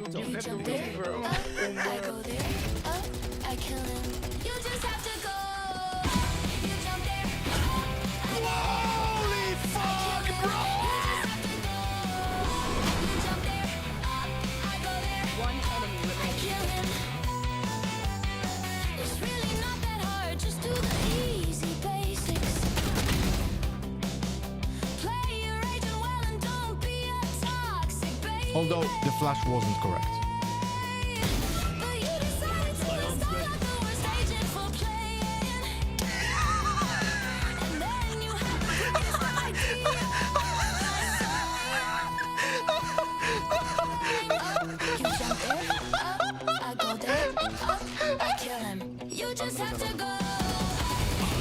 You jump there, up, I go there, up, I kill him. You just have to go. You jump there, up, Holy fuck, bro! you jump there, up, I go there. One enemy I remaining. kill him. It's really not that hard, just do the easy basics. Play your agent well and don't be a toxic baby. Although the flash wasn't correct. But you decided to install out the worst agent for playing. And then you had the quickest idea. You jump there, up, I go there, up, I kill him. You just have to go.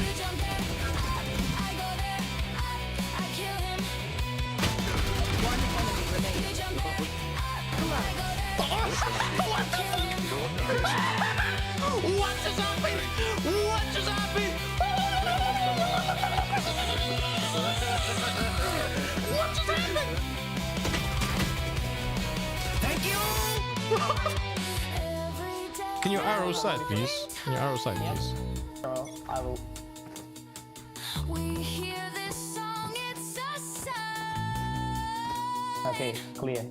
You jump there, up, I go there, up, I kill him. One enemy remaining. You jump there, up, I go there, I kill him. What just happened? What just happened? What just happened? Thank you! Every day Can you arrow side, please? Can you arrow side, please? I will. we hear this song, it's a sign. Okay, clear.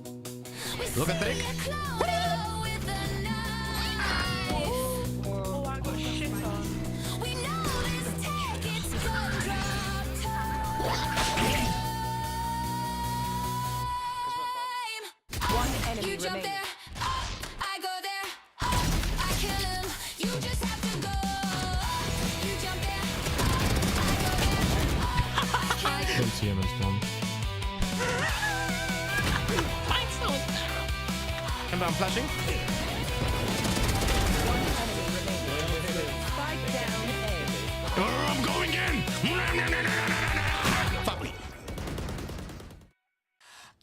Look at Trick. With a knife. Oh, I got shit on. We know this tech, it's gun drop time. One enemy You jump remaining. there, up, I go there, up, I kill him. You just have to go. You jump there, up, I go there, up, I kill him. Didn't see him in spawn. And I'm flashing. One enemy remaining. Spike down A. I'm going in! Family.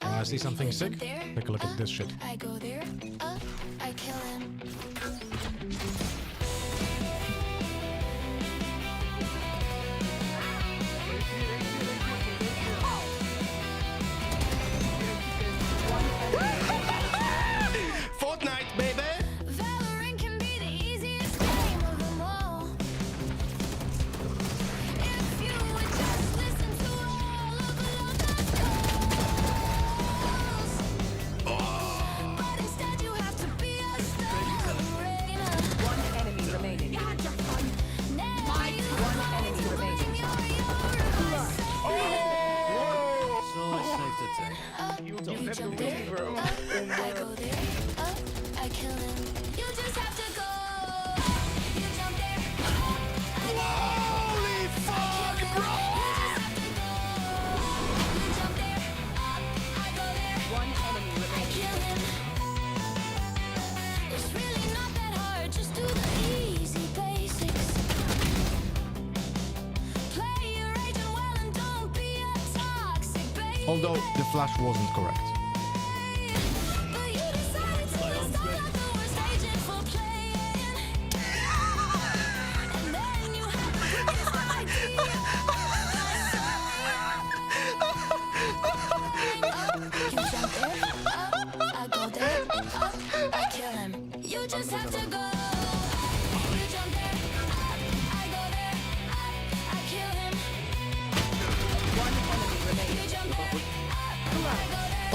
I see something sick? Take a look at this shit. I go there, up, I kill him. Fortnite, baby! Valorant can be the easiest game of them all. If you would just listen to all of the calls. But instead you have to be a star. One enemy remaining. One enemy remaining. You jump there, up, I go there, up, I kill him. You just have to go. You jump there, up, I go Holy fuck, bro! You jump there, up, I go there, One enemy I remaining. kill him. It's really not that hard, just do the easy basics. Play your agent well and don't be a toxic baby. Although the flash wasn't correct. But you decided to install out the worst agent for playing. And then you had the quickest idea. You jump there, up, I go there, up, I kill him. You just have to go. You jump there, up, I go there, up, I kill him. One enemy remaining. You jump there, up, I go there,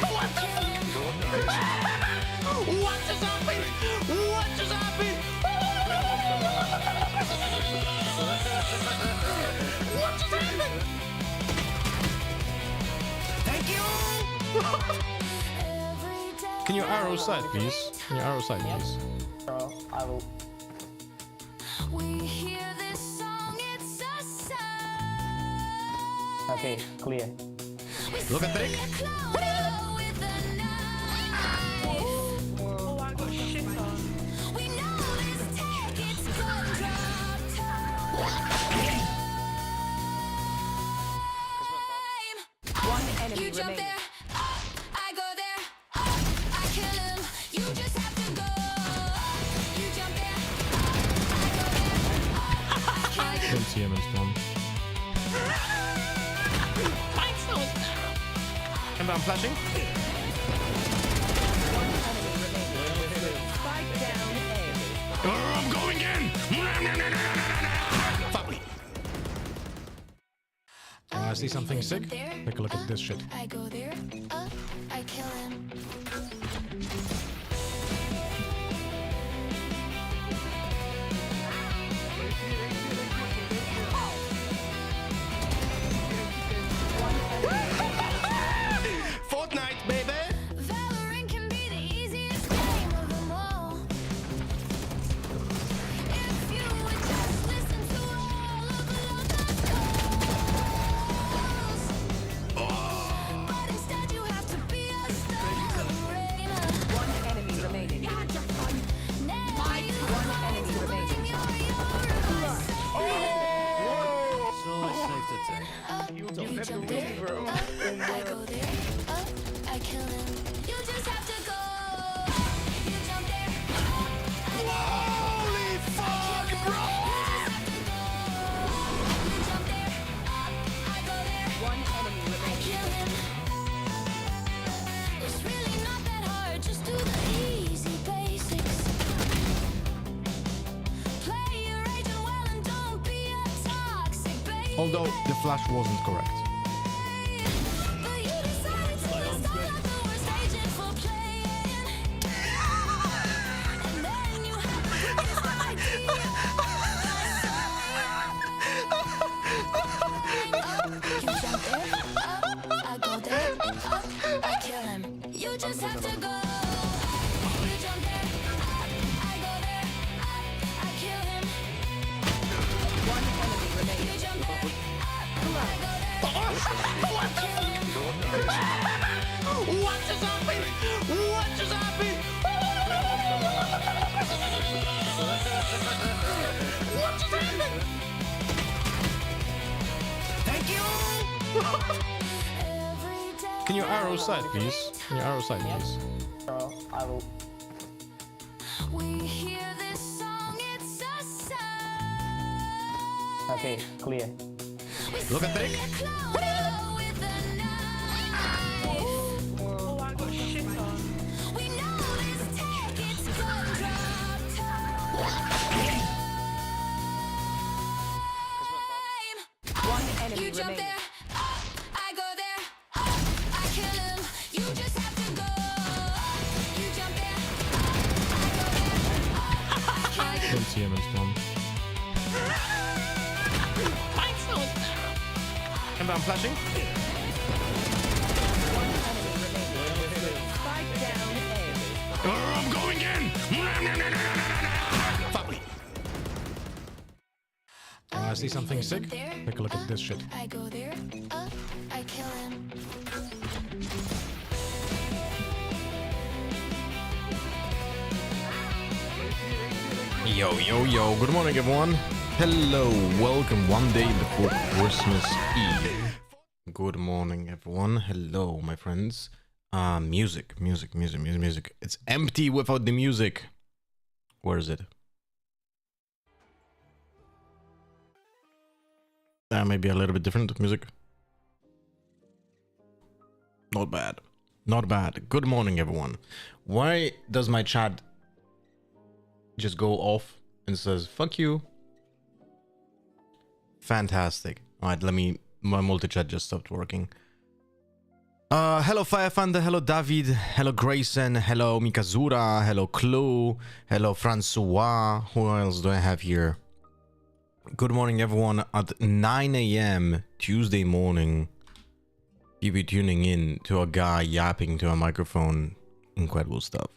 I kill him. What just happened? What just happened? What just happened? Thank you! Every day Can you arrow side, please? Can you arrow side, please? I will. we hear this song, it's a sign. Okay, clear. Look at Trick. With a knife. Oh, I got shit on. We know this tech, it's gun drop time. One enemy You jump remaining. there, up, I go there, up, I kill him. You just have to go. You jump there, up, I go there, up, I kill him. Didn't see him in spawn. And I'm flashing. One enemy Family. I see something sick? Take a look at this shit. I go there, I kill him. Fortnite, baby! Valorant can be the easiest game of them all. If you would just listen to all of the calls, but instead you have to be a star. One enemy remaining. Now you One enemy remaining. You jump there, I go there, I kill him. You just have to go. You jump there, Holy fuck, bro! you jump there, I go there, One enemy I remaining. kill him. It's really not that hard, just do the easy basics. Play your agent well and don't be a toxic baby. Although the flash wasn't correct. But you decided to list all of the worst agent for playing. And then you have the biggest idea. You jump there, I go there, I kill him. You just have to go. You jump there, I go there, I kill him. One enemy You remaining. jump there, I go there, I kill him. What just happened? What just happened? What just happened? Thank you! Every day Can you arrow side, please? Can you arrow side, please? Bro, I will. we hear this song, it's a sign. Okay, clear. Look at Drake. With a knife. Oh, I got shit on. We know this tech, it's gun drop time. One You enemy jump remaining. there, I go there, I kill him. You just have to go. You jump there, I go there, I kill him. Don't see him in spawn. And I'm flashing. One enemy remaining. Spike down A. I'm going in! Family. I see something sick? Take a look at this shit. I go there, I kill him. Yo, yo, yo. Good morning, everyone. Hello, welcome one day before Christmas Eve. Good morning, everyone. Hello, my friends. Music. It's empty without the music. Where is it? Maybe a little bit different music. Not bad. Not bad. Good morning, everyone. Why does my chat just go off and says fuck you? Fantastic. All right, my multi-chat just stopped working. Hello Fire Thunder, hello David, hello Grayson, hello Mikazura, hello Clue, hello Francois. Who else do I have here? Good morning, everyone. At 9 a.m. Tuesday morning, you'll be tuning in to a guy yapping to a microphone. Incredible stuff.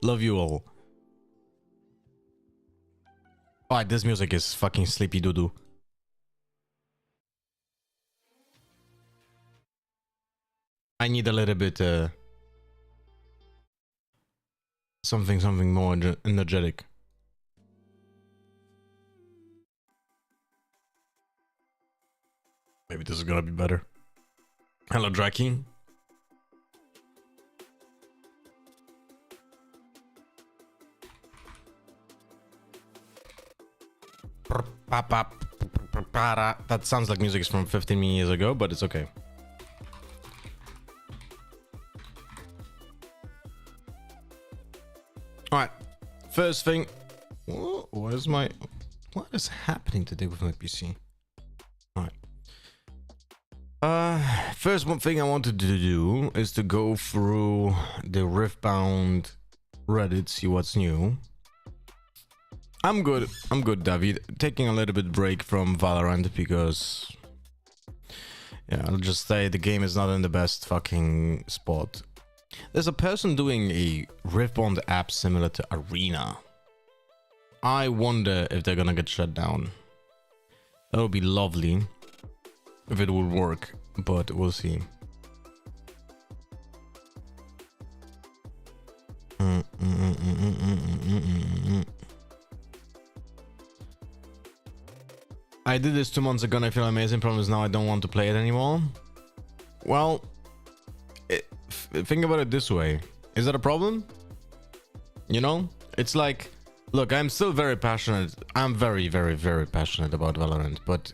Love you all. Alright, this music is fucking sleepy doo-doo. I need a little bit something more energetic. Maybe this is gonna be better. Hello, Draki. That sounds like music is from 15 years ago, but it's okay. Alright, First thing, what is happening today with my PC? All right. First one thing I wanted to do is to go through the Riftbound Reddit, see what's new. I'm good, David. Taking a little bit break from Valorant because, yeah, I'll just say the game is not in the best fucking spot. There's a person doing a Riftbound app similar to Arena. I wonder if they're gonna get shut down. That would be lovely if it would work, but we'll see. I did this 2 months ago and I feel amazing. Problem is now I don't want to play it anymore. Well, think about it this way. Is that a problem? You know? It's like, look, I'm still very passionate. I'm very, very, very passionate about Valorant, but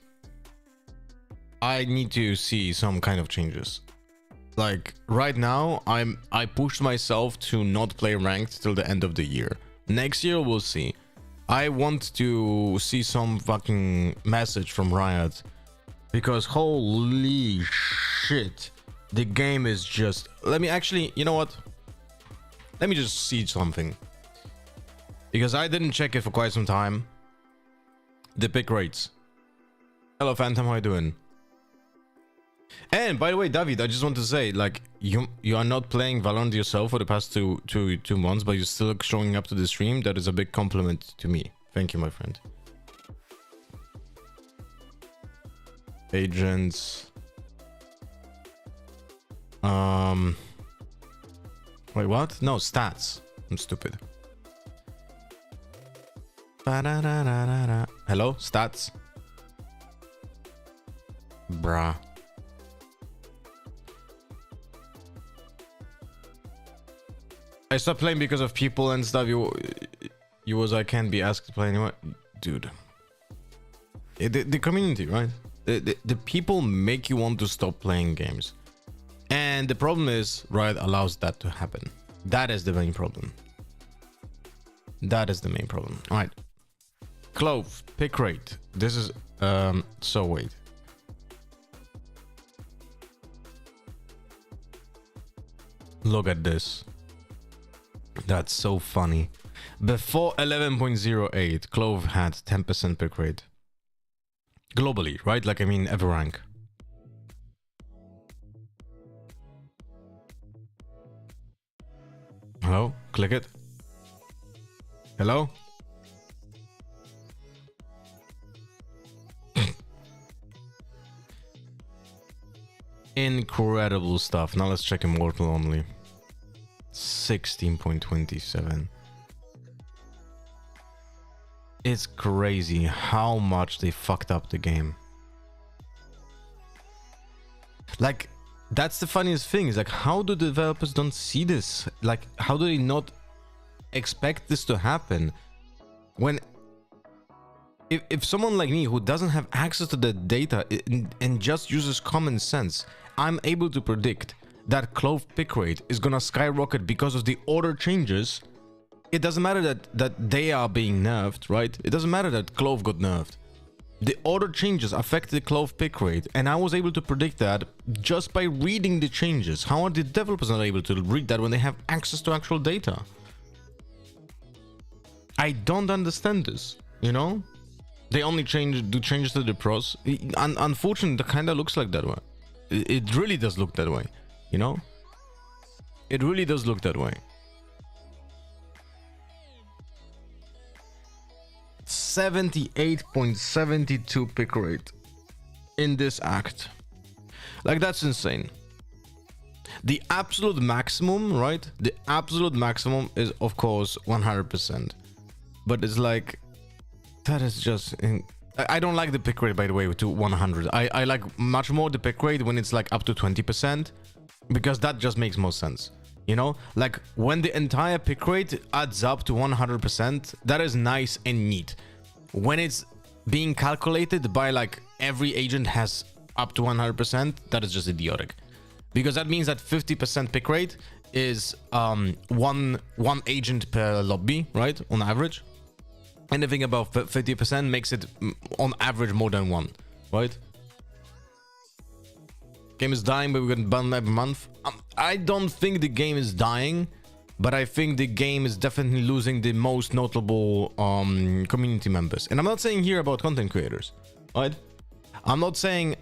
I need to see some kind of changes. Like right now, I pushed myself to not play ranked till the end of the year. Next year we'll see. I want to see some fucking message from Riot because holy shit, the game is just. Let me actually, you know what? Let me just see something because I didn't check it for quite some time. The pick rates. Hello Phantom, how you doing? And by the way, David, I just want to say, like, you are not playing Valorant yourself for the past two months, but you're still showing up to the stream. That is a big compliment to me. Thank you, my friend. Agents. Wait, what? No, stats. I'm stupid. Hello, stats. Bruh. I stopped playing because of people and stuff. You was I can't be asked to play anymore, dude. The community, right? The people make you want to stop playing games, and the problem is Riot allows that to happen. That is the main problem. That is the main problem. All right, Clove pick rate. This is so wait. Look at this. That's so funny. Before 11.08, Clove had 10% pick rate. Globally, right? Like, I mean, every rank. Hello? Click it. Hello? Incredible stuff. Now let's check Immortal only. 16.27. It's crazy how much they fucked up the game. Like, that's the funniest thing, is like, how do developers don't see this? Like, how do they not expect this to happen? When if someone like me who doesn't have access to the data and just uses common sense, I'm able to predict that Clove pick rate is gonna skyrocket because of the order changes. It doesn't matter that they are being nerfed, right? It doesn't matter that Clove got nerfed. The order changes affect the Clove pick rate, and I was able to predict that just by reading the changes. How are the developers not able to read that when they have access to actual data? I don't understand this, you know? They only do changes to the pros. Unfortunately, it kind of looks like that way. It really does look that way. You know, it really does look that way. 78.72 pick rate in this act. Like, that's insane. The absolute maximum, right? The absolute maximum is, of course, 100%. But it's like, that is just... I don't like the pick rate, by the way, to 100. I like much more the pick rate when it's like up to 20. Because that just makes more sense, you know? Like, when the entire pick rate adds up to 100%, that is nice and neat. When it's being calculated by, like, every agent has up to 100%, that is just idiotic. because that means that 50% pick rate is one agent per lobby, right, on average. Anything above 50% makes it on average more than one, right? Game is dying, but we're gonna ban every month. I don't think the game is dying, but I think the game is definitely losing the most notable community members. And I'm not saying here about content creators, right? I'm not saying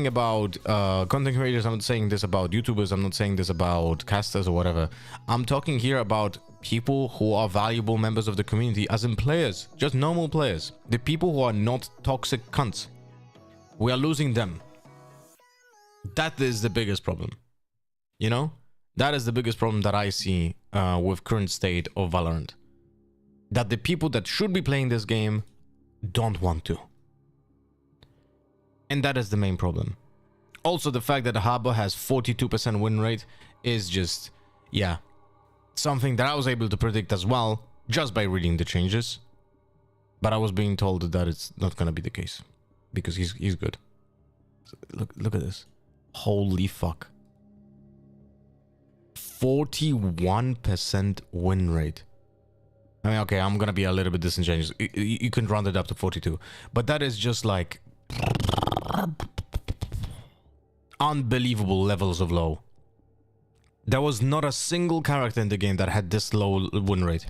about content creators. I'm not saying this about YouTubers. I'm not saying this about casters or whatever. I'm talking here about people who are valuable members of the community, as in players, just normal players. The people who are not toxic cunts. We are losing them. That is the biggest problem. You know? That is the biggest problem that I see with current state of Valorant. That the people that should be playing this game don't want to. And that is the main problem. Also, the fact that Harbor has 42% win rate is just, yeah, something that I was able to predict as well, just by reading the changes. But I was being told that it's not gonna be the case, because he's good. So look at this. Holy fuck. 41% win rate. I mean, okay, I'm gonna be a little bit disingenuous. You can round it up to 42, but that is just like unbelievable levels of low. There was not a single character in the game that had this low win rate.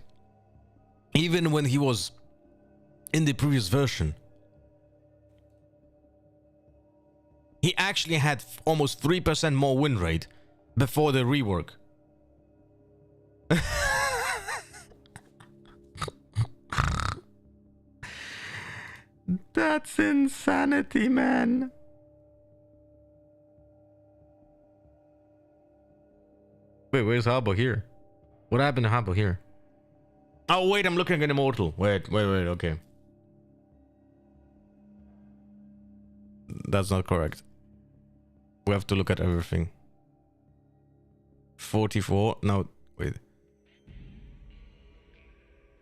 Even when he was in the previous version. He actually had almost 3% more win rate before the rework. That's insanity, man. Wait, where's Habo here? What happened to Habo here? Oh, wait, I'm looking at Immortal. Wait, okay. That's not correct. We have to look at everything. 44. No, wait.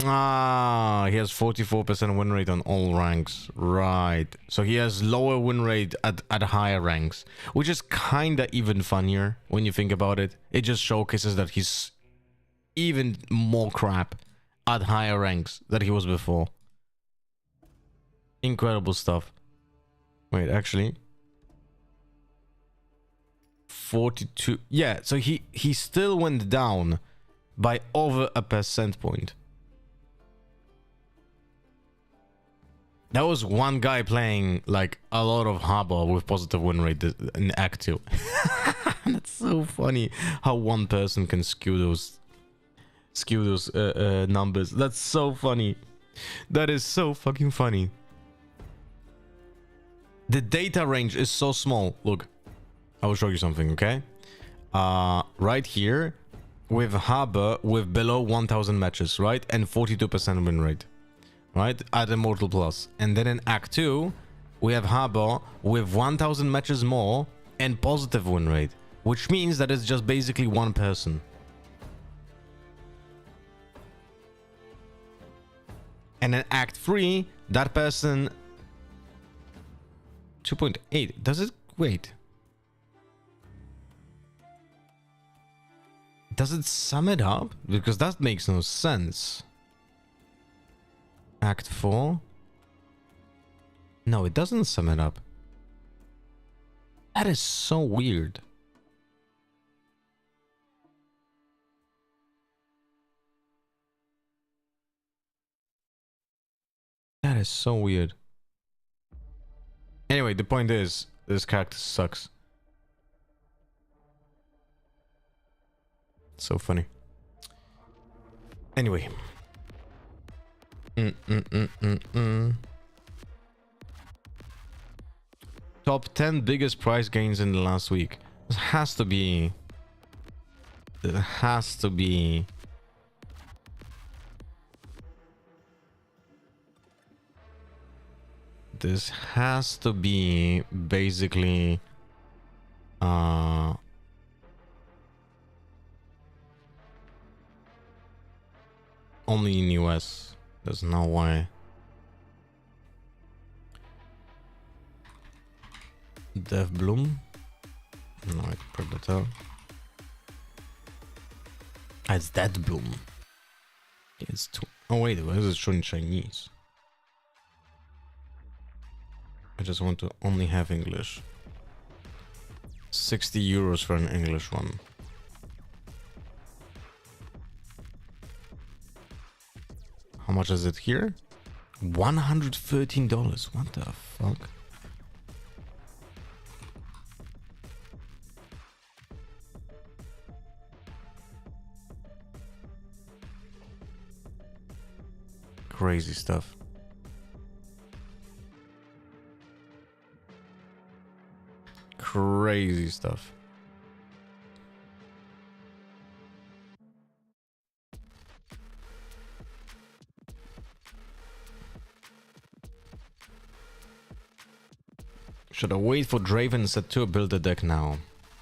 Ah, he has 44% win rate on all ranks. Right. So he has lower win rate at higher ranks, which is kinda even funnier when you think about it. It just showcases that he's even more crap at higher ranks than he was before. Incredible stuff. Wait, actually. 42. Yeah, so he still went down by over a percent point. That was one guy playing like a lot of Harbor with positive win rate in Act 2. That's so funny how one person can skew those numbers. That's so funny. That is so fucking funny. The data range is so small. Look, I will show you something, okay? Right here, with Harbor with below 1000 matches, right? And 42% win rate. Right, at Immortal Plus. And then in Act 2, we have Harbor with 1000 matches more and positive win rate, which means that it's just basically one person. And in Act 3, that person 2.8. Does it wait? Does it sum it up? Because that makes no sense. Act 4? No, it doesn't sum it up. That is so weird. That is so weird. Anyway, the point is, this character sucks. So funny. Anyway. Top 10 biggest price gains in the last week. This has to be... It has to be... This has to be basically... only in US. There's no way. Dev Bloom. Alright, Predator. Ah, it's that bloom. It's too. Oh wait, why is it showing Chinese? I just want to only have English. 60 euros for an English one. How much is it here? $113. What the fuck? Crazy stuff. Crazy stuff. Should I wait for Draven set 2 or build a deck now?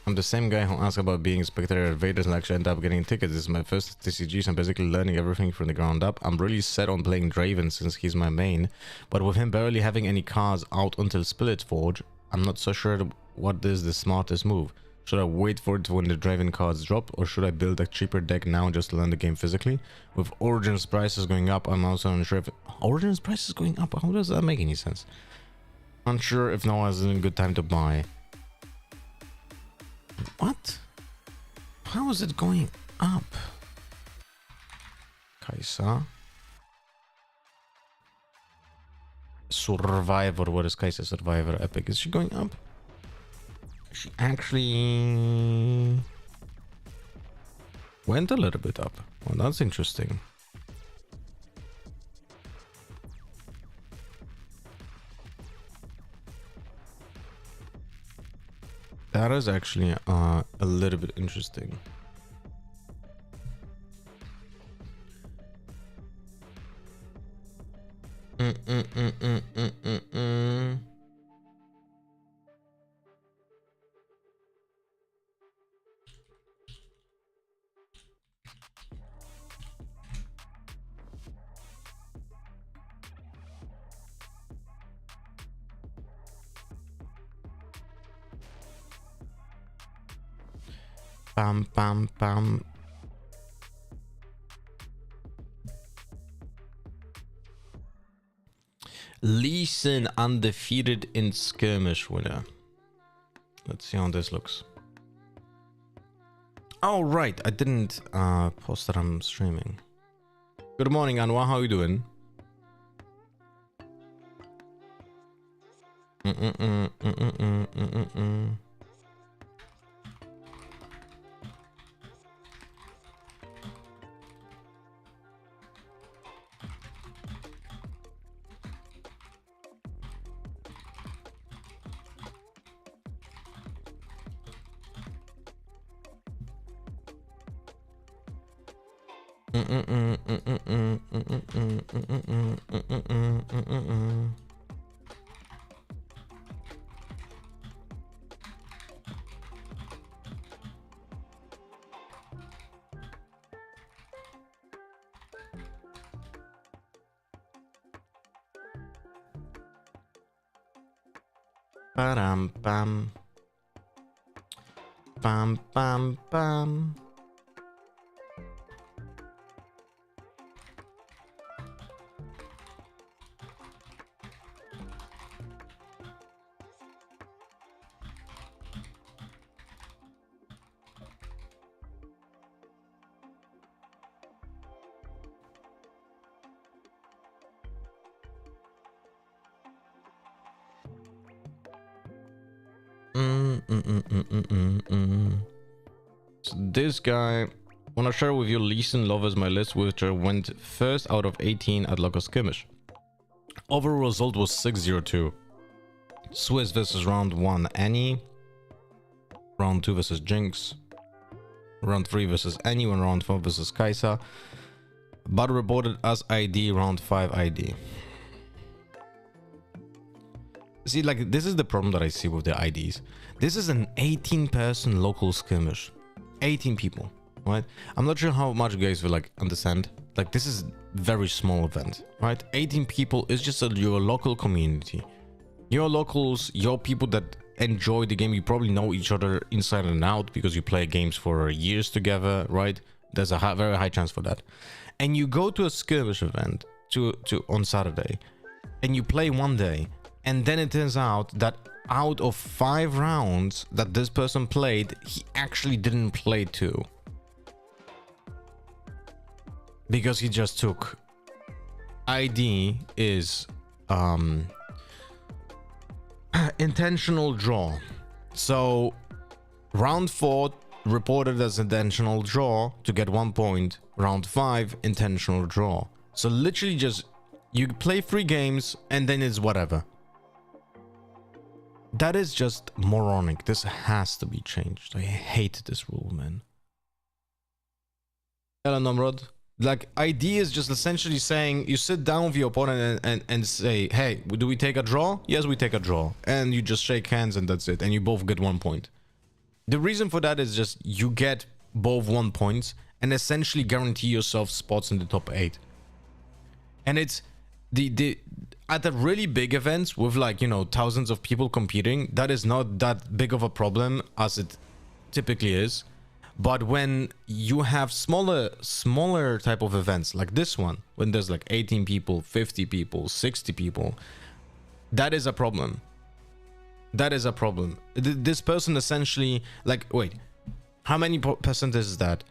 I'm the same guy who asked about being a spectator at Vader's and actually ended up getting tickets. This is my first TCG, so I'm basically learning everything from the ground up. I'm really set on playing Draven since he's my main, but with him barely having any cards out until Split Forge, I'm not so sure what is the smartest move. Should I wait for it when the Draven cards drop, or should I build a cheaper deck now just to learn the game physically? With Origin's prices going up, I'm also unsure if... Origin's prices going up? How does that make any sense? Unsure if now is a good time to buy. What? How is it going up? Kai'Sa. Survivor. What is Kai'Sa Survivor? Epic. Is she going up? She actually went a little bit up. Well, that's interesting. That is actually a little bit interesting. Bam, bam, bam. Lee Sin undefeated in skirmish winner. Let's see how this looks. Oh, right. I didn't post that I'm streaming. Good morning, Anwar. How you doing? Bam, bam, bam, bam, bam. So this guy, wanna share with you Lee Sin lovers my list, which went first out of 18 at local skirmish. Overall result was 6-0-2. Swiss versus round 1 Annie, round 2 versus Jinx, round 3 versus Annie, and round 4 versus Kai'Sa. But reported as ID round 5 ID. See, like, this is the problem that I see with the IDs. This is an 18-person local skirmish. 18 people, right? I'm not sure how much you guys will, like, understand. Like, this is very small event, right? 18 people is just your local community. Your locals, your people that enjoy the game. You probably know each other inside and out because you play games for years together, right? There's a very high chance for that. And you go to a skirmish event on Saturday, and you play one day, and then it turns out that out of 5 rounds that this person played, he actually didn't play 2. Because he just took ID is intentional draw. So round 4 reported as intentional draw to get 1 point. Round 5 intentional draw. So literally just you play 3 games and then it's whatever. That is just moronic. This has to be changed. I hate this rule, man. Hello, Nomrod. Like, ID is just essentially saying you sit down with your opponent and say, hey, do we take a draw? Yes, we take a draw. And you just shake hands and that's it. And you both get 1 point. The reason for that is just you get both 1 point and essentially guarantee yourself spots in the top 8. And it's the at the really big events with, like, you know, thousands of people competing, that is not that big of a problem as it typically is. But when you have smaller type of events like this one, when there's like 18 people, 50 people, 60 people, that is a problem. That is a problem. This person essentially, like, wait, how many percent is that?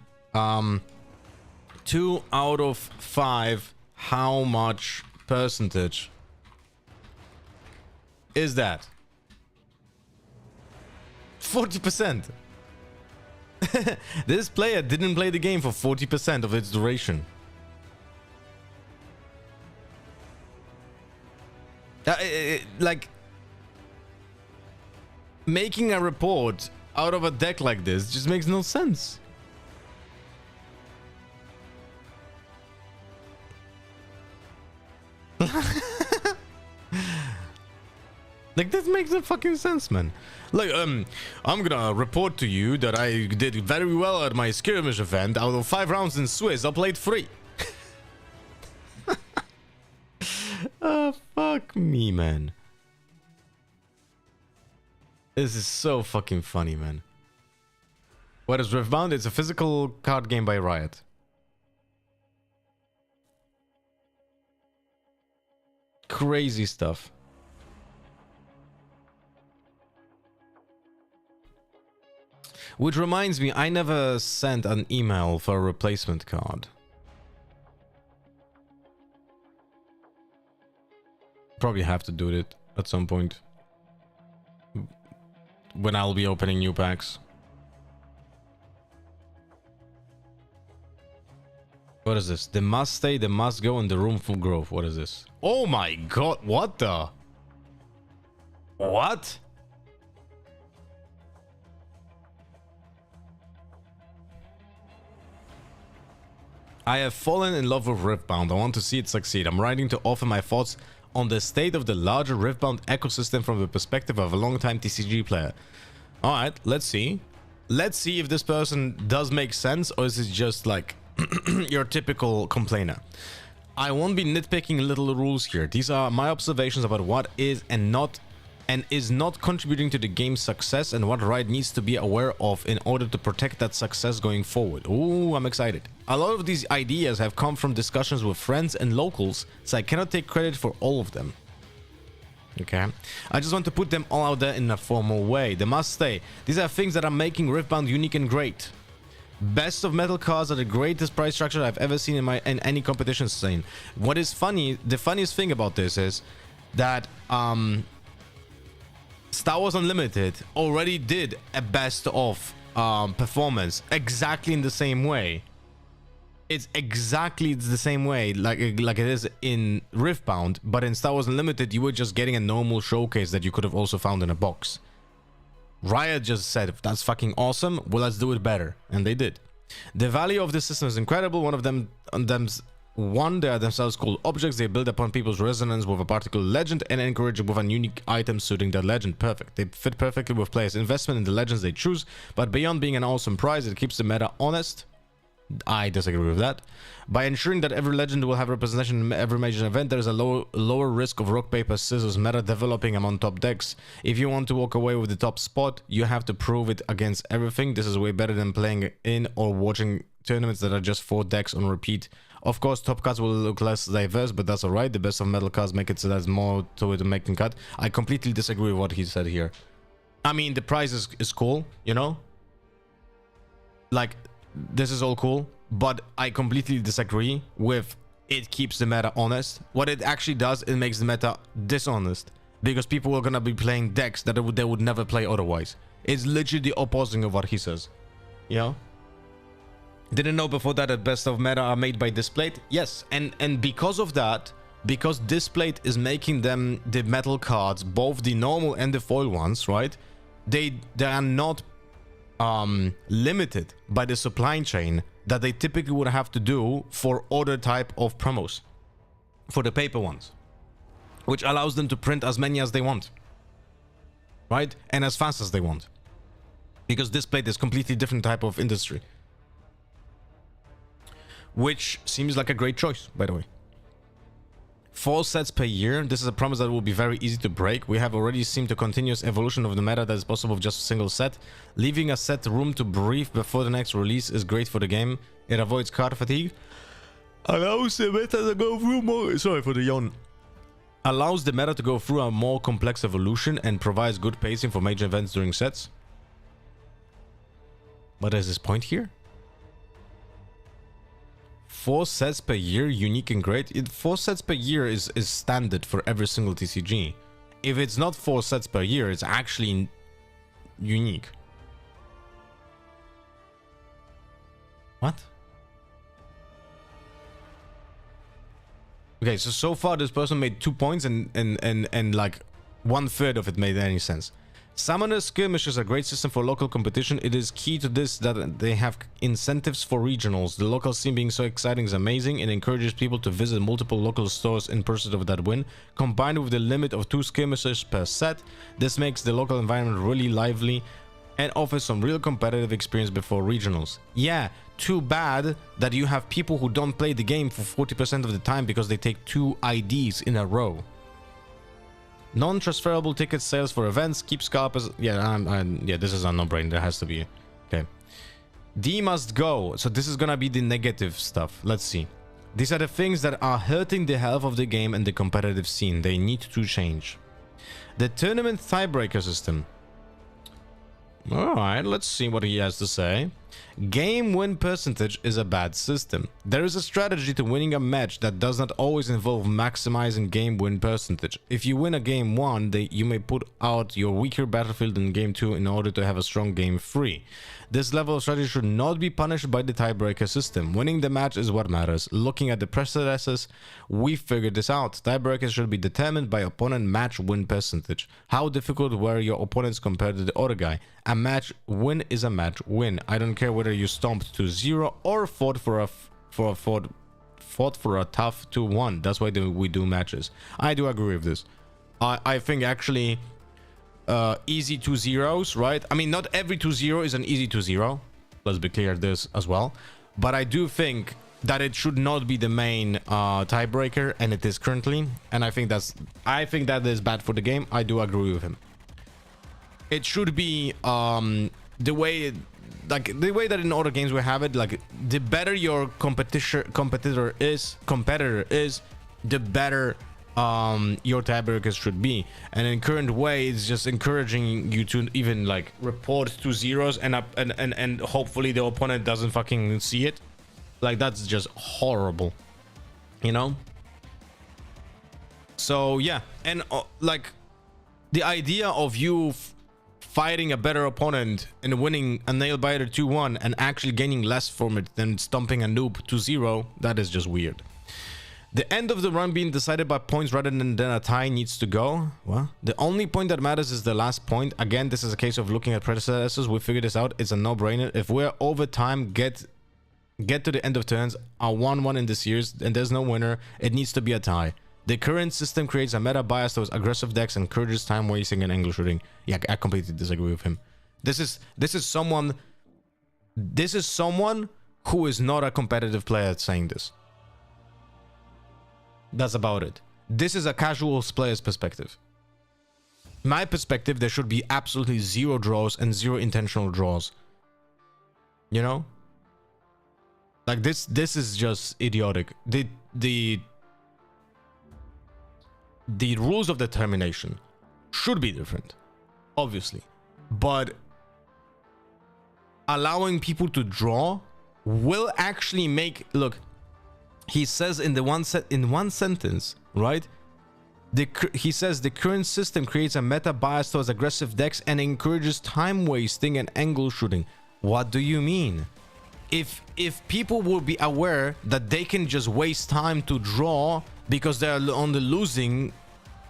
2 out of 5. How much percentage is that? 40%. This player didn't play the game for 40% of its duration. Like, making a report out of a deck like this just makes no sense. Like, this makes no fucking sense, man. Like, I'm gonna report to you that I did very well at my skirmish event. Out of 5 rounds in Swiss, I played 3. Fuck me, man. This is so fucking funny, man. What is Riftbound? It's a physical card game by Riot. Crazy stuff. Which reminds me, I never sent an email for a replacement card. Probably have to do it at some point. When I'll be opening new packs. What is this? The must stay, the must go, and the room full growth. What is this? Oh my god, what the? What? I have fallen in love with Riftbound. I want to see it succeed. I'm writing to offer my thoughts on the state of the larger Riftbound ecosystem from the perspective of a long-time TCG player. Alright, let's see. Let's see if this person does make sense, or is it just like your typical complainer. I won't be nitpicking little rules here. These are my observations about what is and is not contributing to the game's success, and what Riot needs to be aware of in order to protect that success going forward. Ooh, I'm excited. A lot of these ideas have come from discussions with friends and locals, so I cannot take credit for all of them. Okay, I just want to put them all out there in a formal way. They must stay. These are things that are making Riftbound unique and great. Best of metal cards are the greatest price structure I've ever seen in any competition scene. What is funny, the funniest thing about this is that Star Wars Unlimited already did a best of performance exactly in the same way. It's exactly the same way like it is in Riftbound, but in Star Wars Unlimited you were just getting a normal showcase that you could have also found in a box. Riot just said, that's fucking awesome, well, let's do it better, and they did. The value of this system is incredible. One they are themselves called objects. They build upon people's resonance with a particular legend and encourage with a unique item suiting that legend. Perfect. They fit perfectly with players' investment in the legends they choose, but beyond being an awesome prize, it keeps the meta honest. I disagree with that. By ensuring that every legend will have representation in every major event, there is a lower risk of rock, paper, scissors meta developing among top decks. If you want to walk away with the top spot, you have to prove it against everything. This is way better than playing in or watching tournaments that are just 4 decks on repeat. Of course, top cards will look less diverse, but that's alright. The best of metal cards make it so there's more to it to making cut. I completely disagree with what he said here. I mean, the price is cool, you know? Like, this is all cool, but I completely disagree with it keeps the meta honest. What it actually does, it makes the meta dishonest. Because people are gonna be playing decks that they would never play otherwise. It's literally the opposite of what he says. You know? Didn't know before that best of meta are made by Displate? Yes, and because of that, because Displate is making them the metal cards, both the normal and the foil ones, right? They are not limited by the supply chain that they typically would have to do for other type of promos, for the paper ones, which allows them to print as many as they want, right? And as fast as they want, because Displate is completely different type of industry, which seems like a great choice, by the way. 4 sets per year. This is a promise that will be very easy to break. We have already seen the continuous evolution of the meta that is possible with just a single set. Leaving a set room to breathe before the next release is great for the game. It avoids card fatigue. Allows the meta to go through more... Sorry for the yawn. Allows the meta to go through a more complex evolution and provides good pacing for major events during sets. What is his point here? 4 sets per year, unique and great. 4 sets per year is standard for every single TCG. If it's not 4 sets per year, it's actually unique. What? Okay, so far this person made 2 points and like 1/3 of it made any sense. Summoner Skirmish is a great system for local competition. It is key to this that they have incentives for regionals. The local scene being so exciting is amazing. It encourages people to visit multiple local stores in pursuit of that win. Combined with the limit of 2 skirmishes per set, this makes the local environment really lively and offers some real competitive experience before regionals. Yeah, too bad that you have people who don't play the game for 40% of the time because they take 2 IDs in a row. Non-transferable ticket sales for events. Keep scalpers. Yeah, yeah, this is a no-brainer. There has to be. Okay. D must go. So this is gonna be the negative stuff. Let's see. These are the things that are hurting the health of the game and the competitive scene. They need to change. The tournament tiebreaker system. Alright, let's see what he has to say. Game win percentage is a bad system. There is a strategy to winning a match that does not always involve maximizing game win percentage. If you win a game 1, you may put out your weaker battlefield in game 2 in order to have a strong game 3. This level of strategy should not be punished by the tiebreaker system. Winning the match is what matters. Looking at the precedents, we figured this out. Tiebreakers should be determined by opponent match win percentage. How difficult were your opponents compared to the other guy? A match win is a match win. I don't care whether you stomped to 0 or fought for a tough 2-1. That's why we do matches. I do agree with this. I think actually easy 2-0s, right? I mean, not every 2-0 is an easy 2-0. Let's be clear this as well. But I do think that it should not be the main tiebreaker, and it is currently. And I think that is bad for the game. I do agree with him. It should be the way that in other games we have it. Like, the better your competitor is, the better your tiebreakers should be. And in current way, it's just encouraging you to even like report 2-0s and hopefully the opponent doesn't fucking see it. Like, that's just horrible, you know? So yeah, and like the idea of you fighting a better opponent and winning a nail biter 2-1 and actually gaining less from it than stomping a noob 2-0, that is just weird. The end of the run being decided by points rather than a tie needs to go. What? The only point that matters is the last point. Again, this is a case of looking at predecessors. We figured this out. It's a no-brainer. If we're over time, get to the end of turns, a 1-1 in this series, and there's no winner, it needs to be a tie. The current system creates a meta bias towards aggressive decks and encourages time wasting and angle shooting. Yeah, I completely disagree with him. This is someone who is not a competitive player saying this. That's about it. This is a casual player's perspective. My perspective, there should be absolutely 0 draws and 0 intentional draws. You know? Like this is just idiotic. The rules of determination should be different, obviously. But allowing people to draw will actually make, look, he says in one sentence, right? He says the current system creates a meta bias towards aggressive decks and encourages time wasting and angle shooting. What do you mean? If people will be aware that they can just waste time to draw because they're on the losing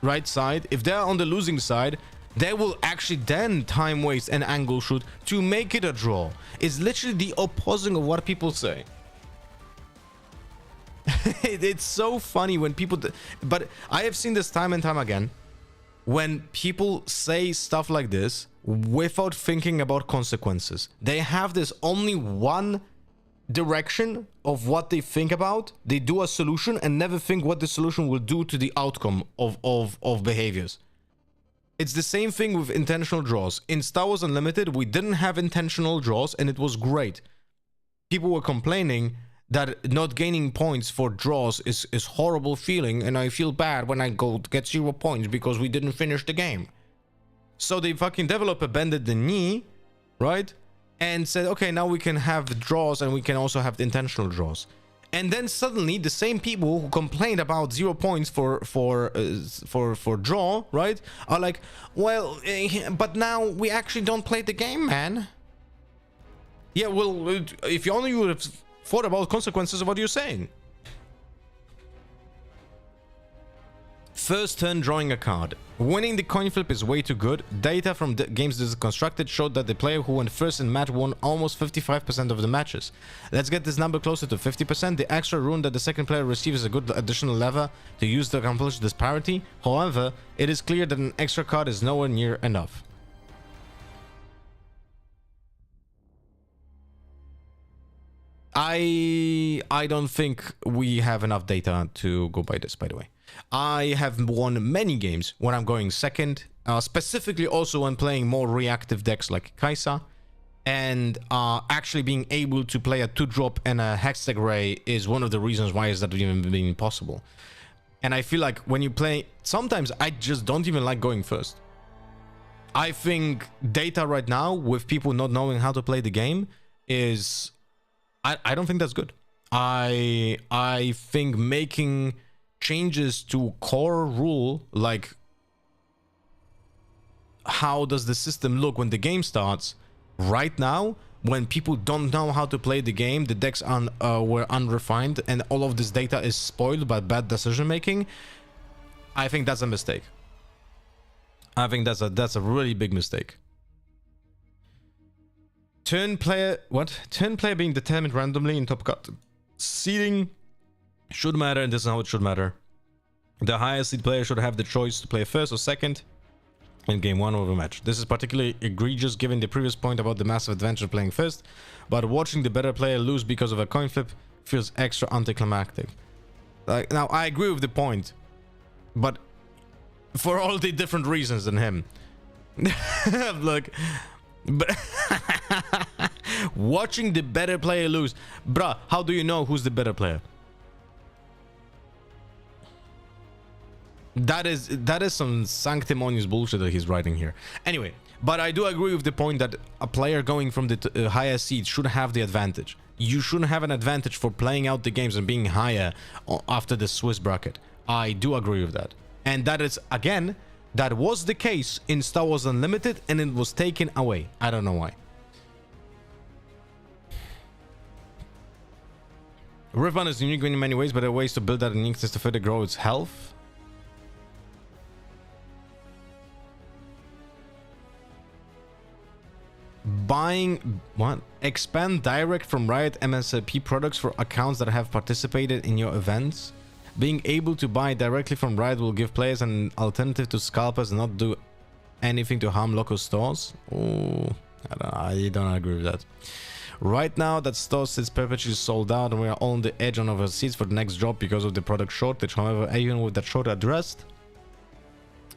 right side, if they're on the losing side, they will actually then time waste and angle shoot to make it a draw. It's literally the opposite of what people say. It's so funny when people but I have seen this time and time again, when people say stuff like this without thinking about consequences. They have this only one direction of what they think about. They do a solution and never think what the solution will do to the outcome of behaviors. It's the same thing with intentional draws. In Star Wars Unlimited, we didn't have intentional draws and it was great. People were complaining that not gaining points for draws is horrible feeling, and I feel bad when I go to get 0 points because we didn't finish the game. So the fucking developer bended the knee, right? And said, okay, now we can have the draws and we can also have the intentional draws. And then suddenly the same people who complained about 0 points for draw, right, are like, well, but now we actually don't play the game, man. Yeah, well, if you only would have thought about consequences of what you're saying. First turn drawing a card. Winning the coin flip is way too good. Data from the games this is constructed showed that the player who went first in match won almost 55% of the matches. Let's get this number closer to 50%. The extra rune that the second player receives is a good additional lever to use to accomplish this parity. However, it is clear that an extra card is nowhere near enough. I don't think we have enough data to go by this, by the way. I have won many games when I'm going second, specifically also when playing more reactive decks like Kaisa, and actually being able to play a 2-drop and a Hextech Ray is one of the reasons why is that even being possible. And I feel like when you play, sometimes I just don't even like going first. I think data right now with people not knowing how to play the game is... I don't think that's good. I think making changes to core rule, like how does the system look when the game starts, right now, when people don't know how to play the game, the decks were unrefined, and all of this data is spoiled by bad decision making, I think that's a mistake. I think that's a really big mistake. Turn player being determined randomly in top cut seeding should matter, and this is how it should matter. The highest seed player should have the choice to play first or second in game 1 of a match. This is particularly egregious given the previous point about the massive advantage of playing first, but watching the better player lose because of a coin flip feels extra anticlimactic. Like, now I agree with the point, but for all the different reasons than him. Look, but watching the better player lose, bruh, how do you know who's the better player? That is some sanctimonious bullshit that he's writing here. Anyway, but I do agree with the point that a player going from the higher seed should have the advantage. You shouldn't have an advantage for playing out the games and being higher after the Swiss bracket. I do agree with that. And that is, again, that was the case in Star Wars Unlimited, and it was taken away. I don't know why. Riftbound is unique in many ways, but there are ways to build that uniqueness to further grow its health. Buying what? Expand direct from Riot MSRP products for accounts that have participated in your events. Being able to buy directly from Riot will give players an alternative to scalpers and not do anything to harm local stores. Oh, I don't agree with that. Right now, that store sits perpetually sold out, and we are on the edge on our seats for the next drop because of the product shortage. However, even with that shortage addressed,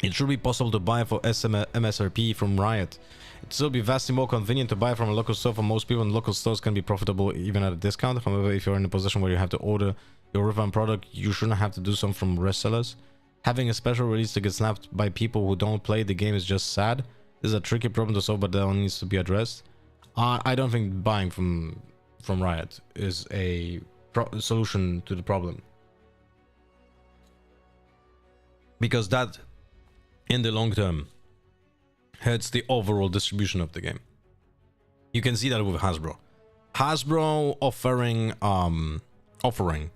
it should be possible to buy for MSRP from Riot. It will be vastly more convenient to buy from a local store for most people, and local stores can be profitable even at a discount. However, if you're in a position where you have to order your Riftbound product, you shouldn't have to do so from resellers. Having a special release to get snapped by people who don't play the game is just sad. This is a tricky problem to solve, but that one needs to be addressed. I don't think buying from Riot is a solution to the problem, because that, in the long term, hurts the overall distribution of the game. You can see that with Hasbro. Hasbro offering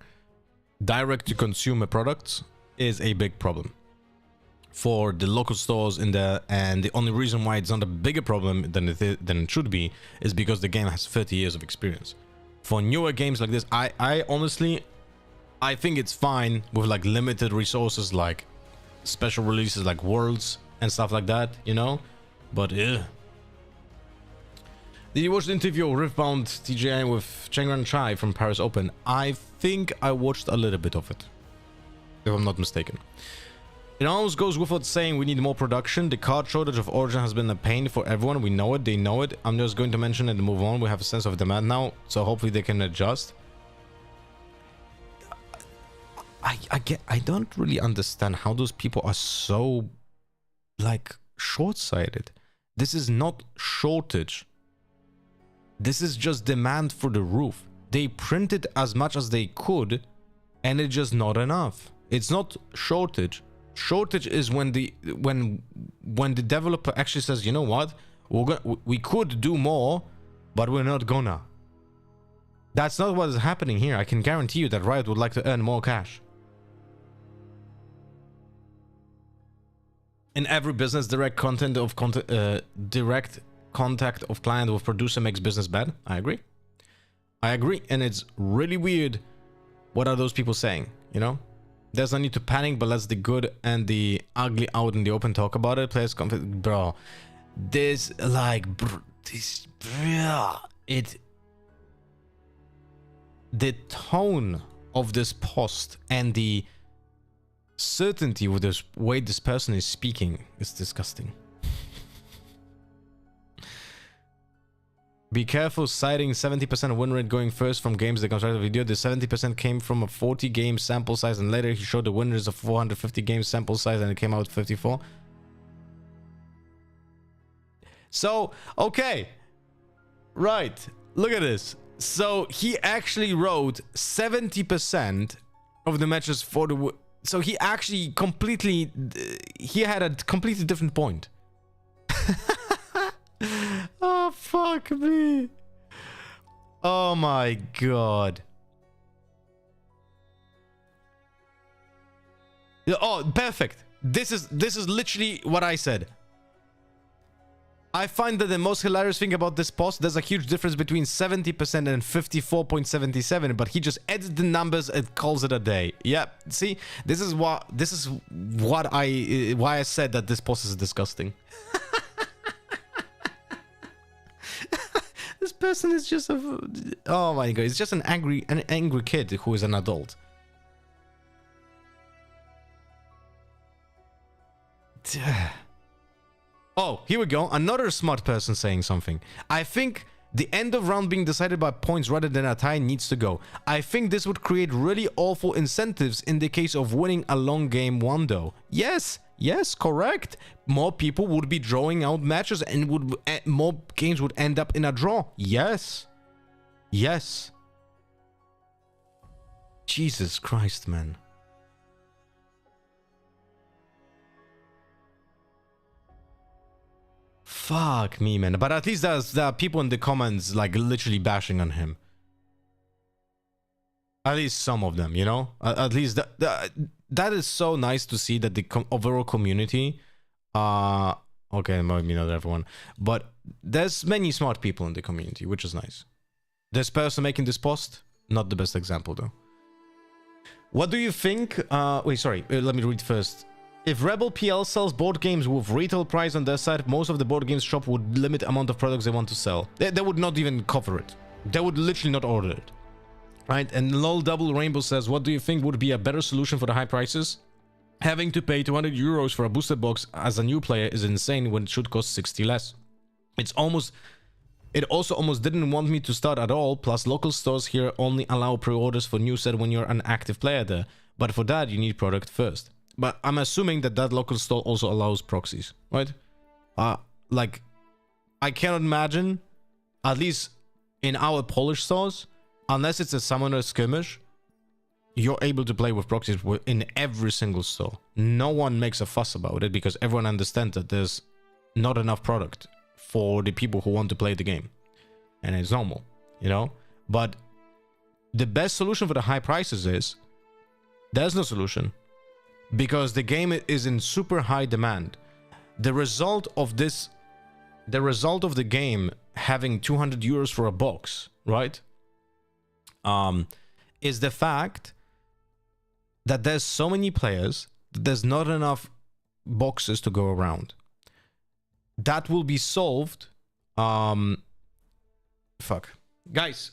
direct to consumer products is a big problem for the local stores in there, and the only reason why it's not a bigger problem than it should be is because the game has 30 years of experience. For newer games like this, I honestly, I think it's fine with like limited resources, like special releases like Worlds and stuff like that, you know. But did you watch the interview of Riftbound TGI with Chengran Chai from Paris Open? I think I watched a little bit of it, if I'm not mistaken. It almost goes without saying we need more production. The card shortage of Origin has been a pain for everyone. We know it, they know it. I'm just going to mention it and move on. We have a sense of demand now, so hopefully they can adjust. I don't really understand how those people are so like short-sighted. This is not shortage. This is just demand for the roof. They printed as much as they could, and it's just not enough. It's not shortage. Shortage is when the developer actually says, you know what, we could do more, but we're not gonna. That's not what is happening here. I can guarantee you that Riot would like to earn more cash. In every business, direct contact of client with producer makes business bad. I agree, and it's really weird. What are those people saying? You know, there's no need to panic, but let's the good and the ugly out in the open talk about it. Players confident, bro. This like the tone of this post and the certainty with this way this person is speaking is disgusting. Be careful citing 70% win rate going first from games that constructed video. The 70% came from a 40 game sample size, and later he showed the winners of 450 game sample size and it came out 54. So, okay. Right. Look at this. So he actually wrote 70% of the matches for the... So he actually completely... He had a completely different point. Oh, fuck me. Oh my god. Oh, perfect. This is literally what I said. I find that the most hilarious thing about this post, there's a huge difference between 70% and 54.77, but he just edits the numbers and calls it a day. Yeah, see, this is why I said that this post is disgusting. This person is just a... Oh my god, it's just an angry kid who is an adult. Oh, here we go. Another smart person saying something. I think the end of round being decided by points rather than a tie needs to go. I think this would create really awful incentives in the case of winning a long game one though. Yes, correct. More people would be drawing out matches and more games would end up in a draw. Yes. Jesus Christ, man. Fuck me, man. But at least there are people in the comments like literally bashing on him. At least some of them, you know? At least that is so nice to see that the overall community... okay, maybe not everyone. But there's many smart people in the community, which is nice. This person making this post, not the best example though. What do you think? Wait, sorry. Let me read first. If Rebel PL sells board games with retail price on their side, most of the board games shop would limit amount of products they want to sell. They would not even cover it. They would literally not order it. Right? And lol double rainbow says, what do you think would be a better solution for the high prices? Having to pay 200 euros for a boosted box as a new player is insane when it should cost 60 less. It also almost didn't want me to start at all, plus local stores here only allow pre-orders for new set when you're an active player there. But for that, you need product first. But I'm assuming that that local store also allows proxies, right? Like, I cannot imagine, at least in our Polish stores, unless it's a summoner skirmish, you're able to play with proxies in every single store. No one makes a fuss about it because everyone understands that there's not enough product for the people who want to play the game. And it's normal, you know? But the best solution for the high prices is there's no solution because the game is in super high demand. The result of the game having 200 euros for a box, right? Is the fact that there's so many players that there's not enough boxes to go around. That will be solved. Fuck. Guys,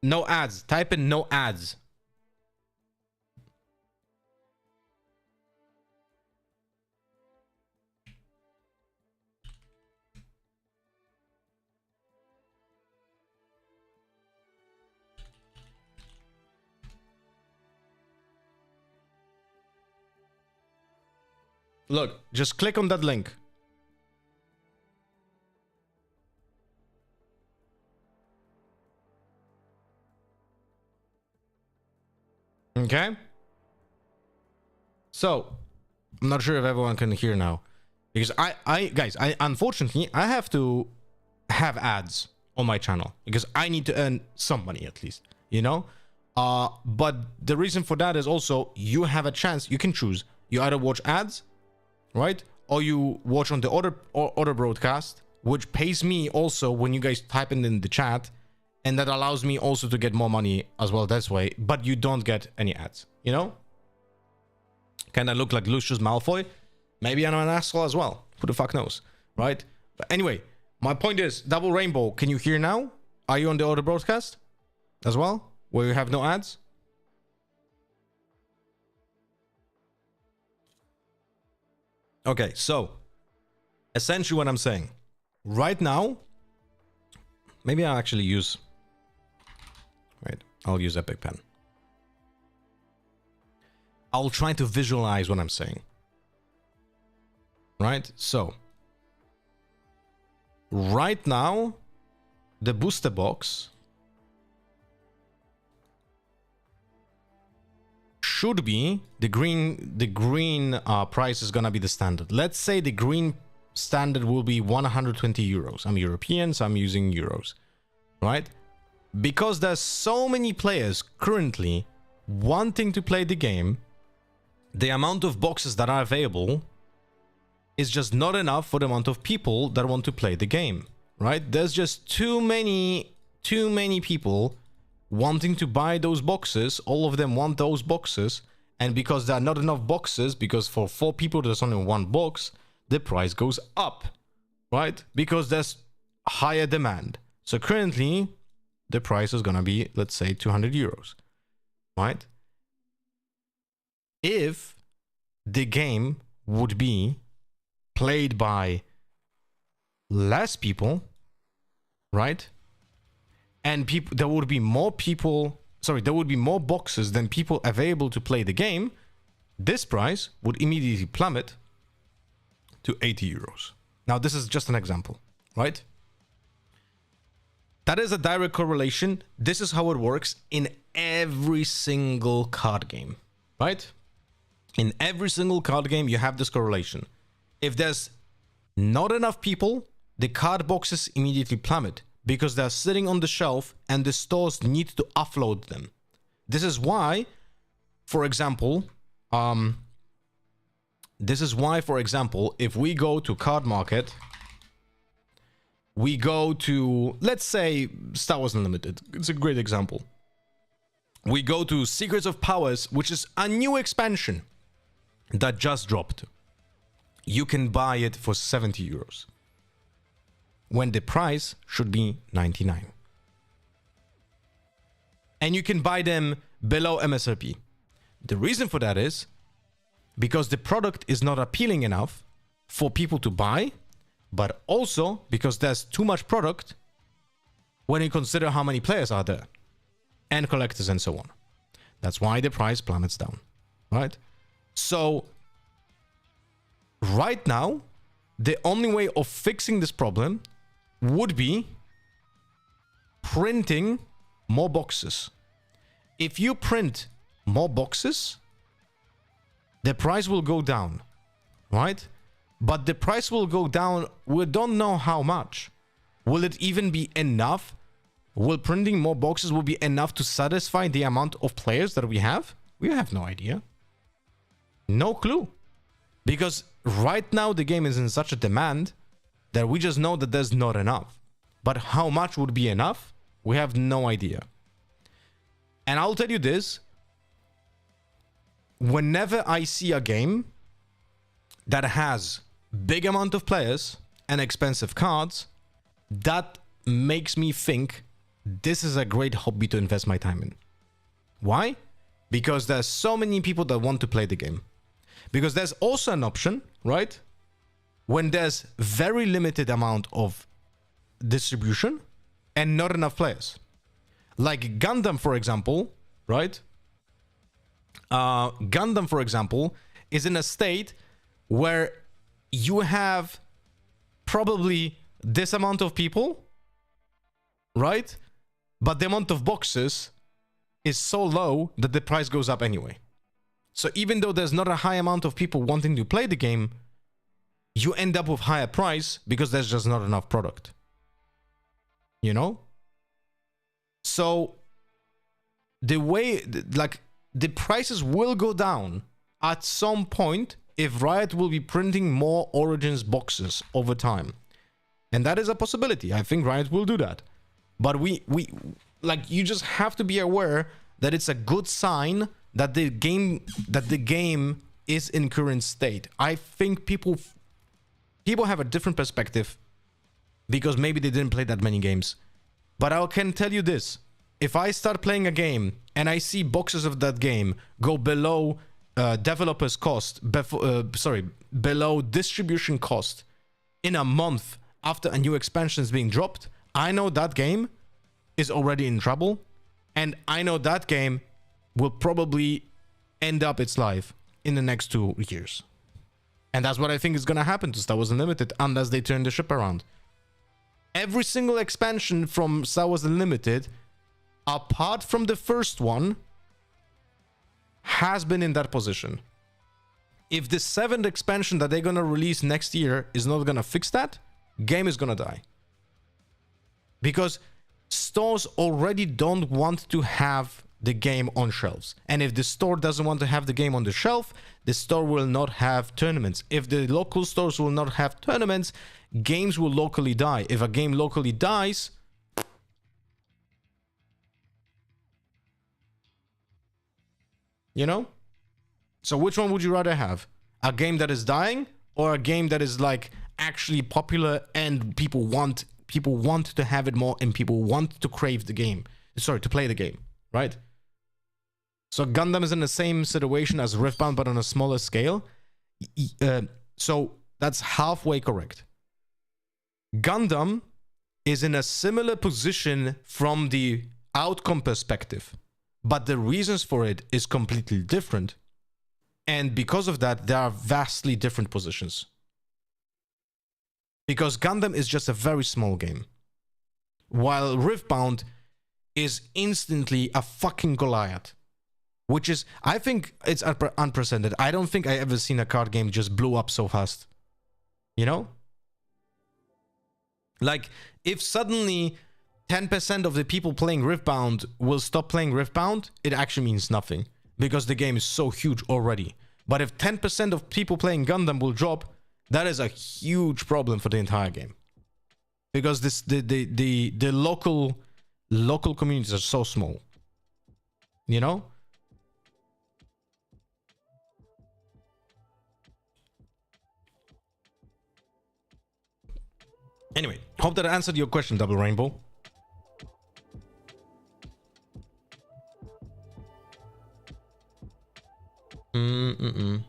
no ads. Type in no ads. Look, just click on that link. Okay. So, I'm not sure if everyone can hear now. Because guys, unfortunately, I have to have ads on my channel. Because I need to earn some money at least, you know? But the reason for that is also, you have a chance, you can choose. You either watch ads, right? Or you watch on the other broadcast, which pays me also when you guys type in the chat. And that allows me also to get more money as well this way. But you don't get any ads, you know? Can I look like Lucius Malfoy? Maybe I'm an asshole as well. Who the fuck knows, right? But anyway, my point is, Double Rainbow, can you hear now? Are you on the other broadcast as well? Where you have no ads? Okay, so essentially what I'm saying right now, maybe I'll actually use, right, I'll use Epic Pen. I'll try to visualize what I'm saying. Right, so right now, the booster box should be the green price is gonna be the standard. Let's say the green standard will be 120 euros. I'm European, so I'm using euros, right? Because there's so many players currently wanting to play the game, the amount of boxes that are available is just not enough for the amount of people that want to play the game, right? There's just too many people wanting to buy those boxes. All of them want those boxes, and because there are not enough boxes, because for 4 people there's only 1 box, the price goes up, right? Because there's higher demand. So currently the price is gonna be, let's say, 200 euros, right? If the game would be played by less people, right? And there would be more boxes than people available to play the game, this price would immediately plummet to 80 euros. Now, this is just an example, right? That is a direct correlation. This is how it works in every single card game, right? In every single card game, you have this correlation. If there's not enough people, the card boxes immediately plummet because they're sitting on the shelf and the stores need to offload them. This is why, for example, if we go to Card Market, we go to, let's say, Star Wars Unlimited. It's a great example. We go to Secrets of Powers, which is a new expansion that just dropped. You can buy it for 70 euros when the price should be 99. and you can buy them below MSRP. The reason for that is because the product is not appealing enough for people to buy, but also because there's too much product when you consider how many players are there and collectors and so on. That's why the price plummets down, right? So right now, the only way of fixing this problem would be printing more boxes. If you print more boxes, the price will go down, right? But the price will go down. We don't know how much. Will it even be enough? Will printing more boxes will be enough to satisfy the amount of players that we have? We have no idea. No clue. Because right now the game is in such a demand that we just know that there's not enough. But how much would be enough? We have no idea. And I'll tell you this. Whenever I see a game that has big amount of players and expensive cards, that makes me think this is a great hobby to invest my time in. Why? Because there's so many people that want to play the game. Because there's also an option, right? When there's very limited amount of distribution and not enough players. Like Gundam, for example, right? Gundam, for example, is in a state where you have probably this amount of people, right? But the amount of boxes is so low that the price goes up anyway. So even though there's not a high amount of people wanting to play the game, you end up with higher price because there's just not enough product. You know? So the way, like, the prices will go down at some point if Riot will be printing more Origins boxes over time. And that is a possibility. I think Riot will do that. But we like, you just have to be aware that it's a good sign that the game is in current state. I think people have a different perspective because maybe they didn't play that many games. But I can tell you this. If I start playing a game and I see boxes of that game go below developers cost, below distribution cost in a month after a new expansion is being dropped, I know that game is already in trouble, and I know that game will probably end up its life in the next 2 years. And that's what I think is going to happen to Star Wars Unlimited unless they turn the ship around. Every single expansion from Star Wars Unlimited, apart from the first one, has been in that position. If the 7th expansion that they're going to release next year is not going to fix that, game is going to die. Because stores already don't want to have the game on shelves. And if the store doesn't want to have the game on the shelf, the store will not have tournaments. If the local stores will not have tournaments, games will locally die. If a game locally dies, you know? So which one would you rather have? A game that is dying or a game that is like actually popular and people want to have it more and people want to crave the game. Sorry, to play the game, right? So Gundam is in the same situation as Riftbound but on a smaller scale. So that's halfway correct. Gundam is in a similar position from the outcome perspective, but the reasons for it is completely different. And because of that, there are vastly different positions. Because Gundam is just a very small game, while Riftbound is instantly a fucking Goliath, which is, I think it's unprecedented. I don't think I ever seen a card game just blew up so fast. You know? Like, if suddenly 10% of the people playing Riftbound will stop playing Riftbound, it actually means nothing, because the game is so huge already. But if 10% of people playing Gundam will drop, that is a huge problem for the entire game, because the local communities are so small, you know. Anyway, hope that answered your question, Double Rainbow. I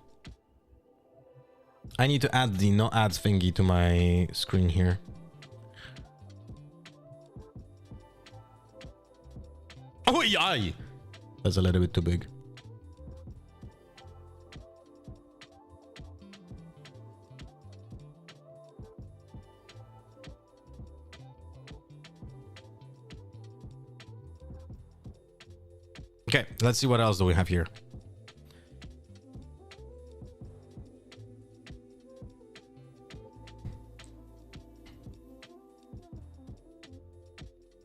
need to add the no ads thingy to my screen here. Oh, yeah. That's a little bit too big. Okay, let's see what else do we have here.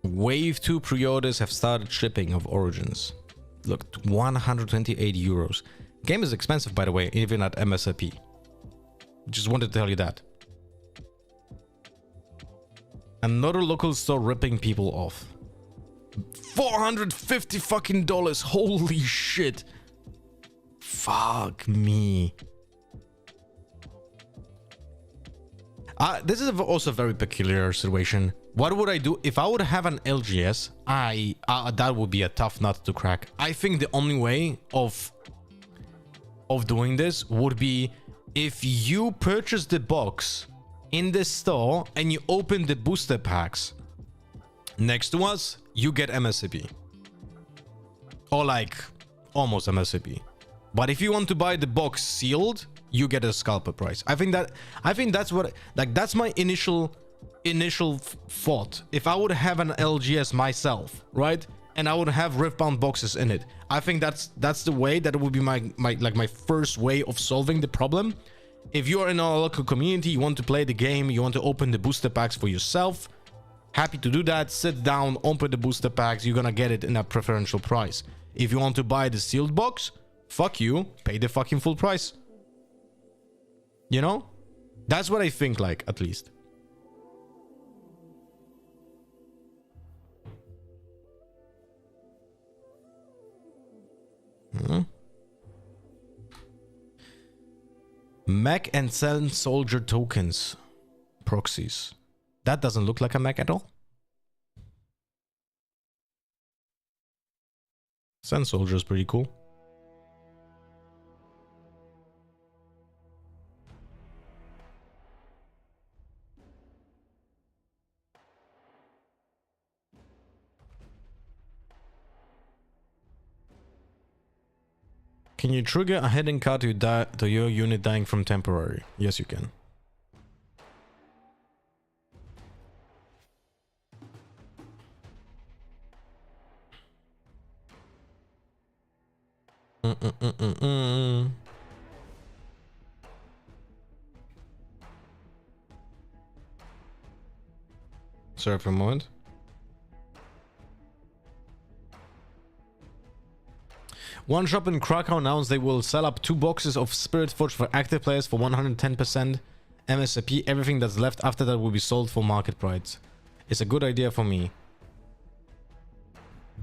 Wave 2 pre-orders have started shipping of Origins. Look, 128 euros. Game is expensive, by the way, even at MSRP. Just wanted to tell you that. Another local store ripping people off. $450 fucking dollars. Holy shit. Fuck me. This is also a very peculiar situation. What would I do if I would have an LGS? That would be a tough nut to crack. I think the only way of doing this would be if you purchase the box in the store and you open the booster packs next to us, you get MSRP, or like almost MSRP. But if you want to buy the box sealed, you get a scalper price. I think that's what, like, that's my initial thought. If I would have an LGS myself, right, and I would have Riftbound boxes in it, I think that's the way that would be my first way of solving the problem. If you are in our local community, you want to play the game, you want to open the booster packs for yourself, happy to do that. Sit down, open the booster packs, you're gonna get it in a preferential price. If you want to buy the sealed box, fuck you, pay the fucking full price. You know? That's what I think, like, at least. Mech and Sun Soldier tokens. Proxies. That doesn't look like a mech at all. Sun Soldier is pretty cool. Can you trigger a hidden card to your unit dying from temporary? Yes, you can. Sorry for a moment. One shop in Krakow announced they will sell up 2 boxes of Spirit Forge for active players for 110% MSRP. Everything that's left after that will be sold for market price. It's a good idea for me.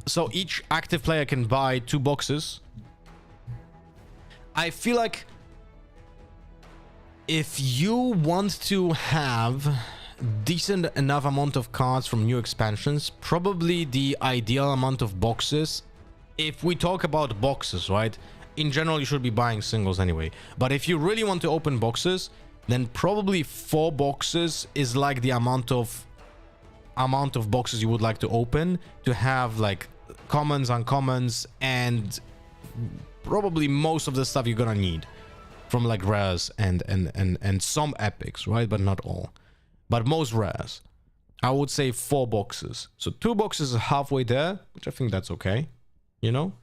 So each active player can buy 2 boxes. I feel like if you want to have decent enough amount of cards from new expansions, probably the ideal amount of boxes, if we talk about boxes, right, in general you should be buying singles anyway, but if you really want to open boxes, then probably 4 boxes is like the amount of boxes you would like to open to have like commons, uncommons, and probably most of the stuff you're gonna need from like rares and some epics, right, but not all, but most rares. I would say 4 boxes, so 2 boxes are halfway there, which I think that's okay. You know?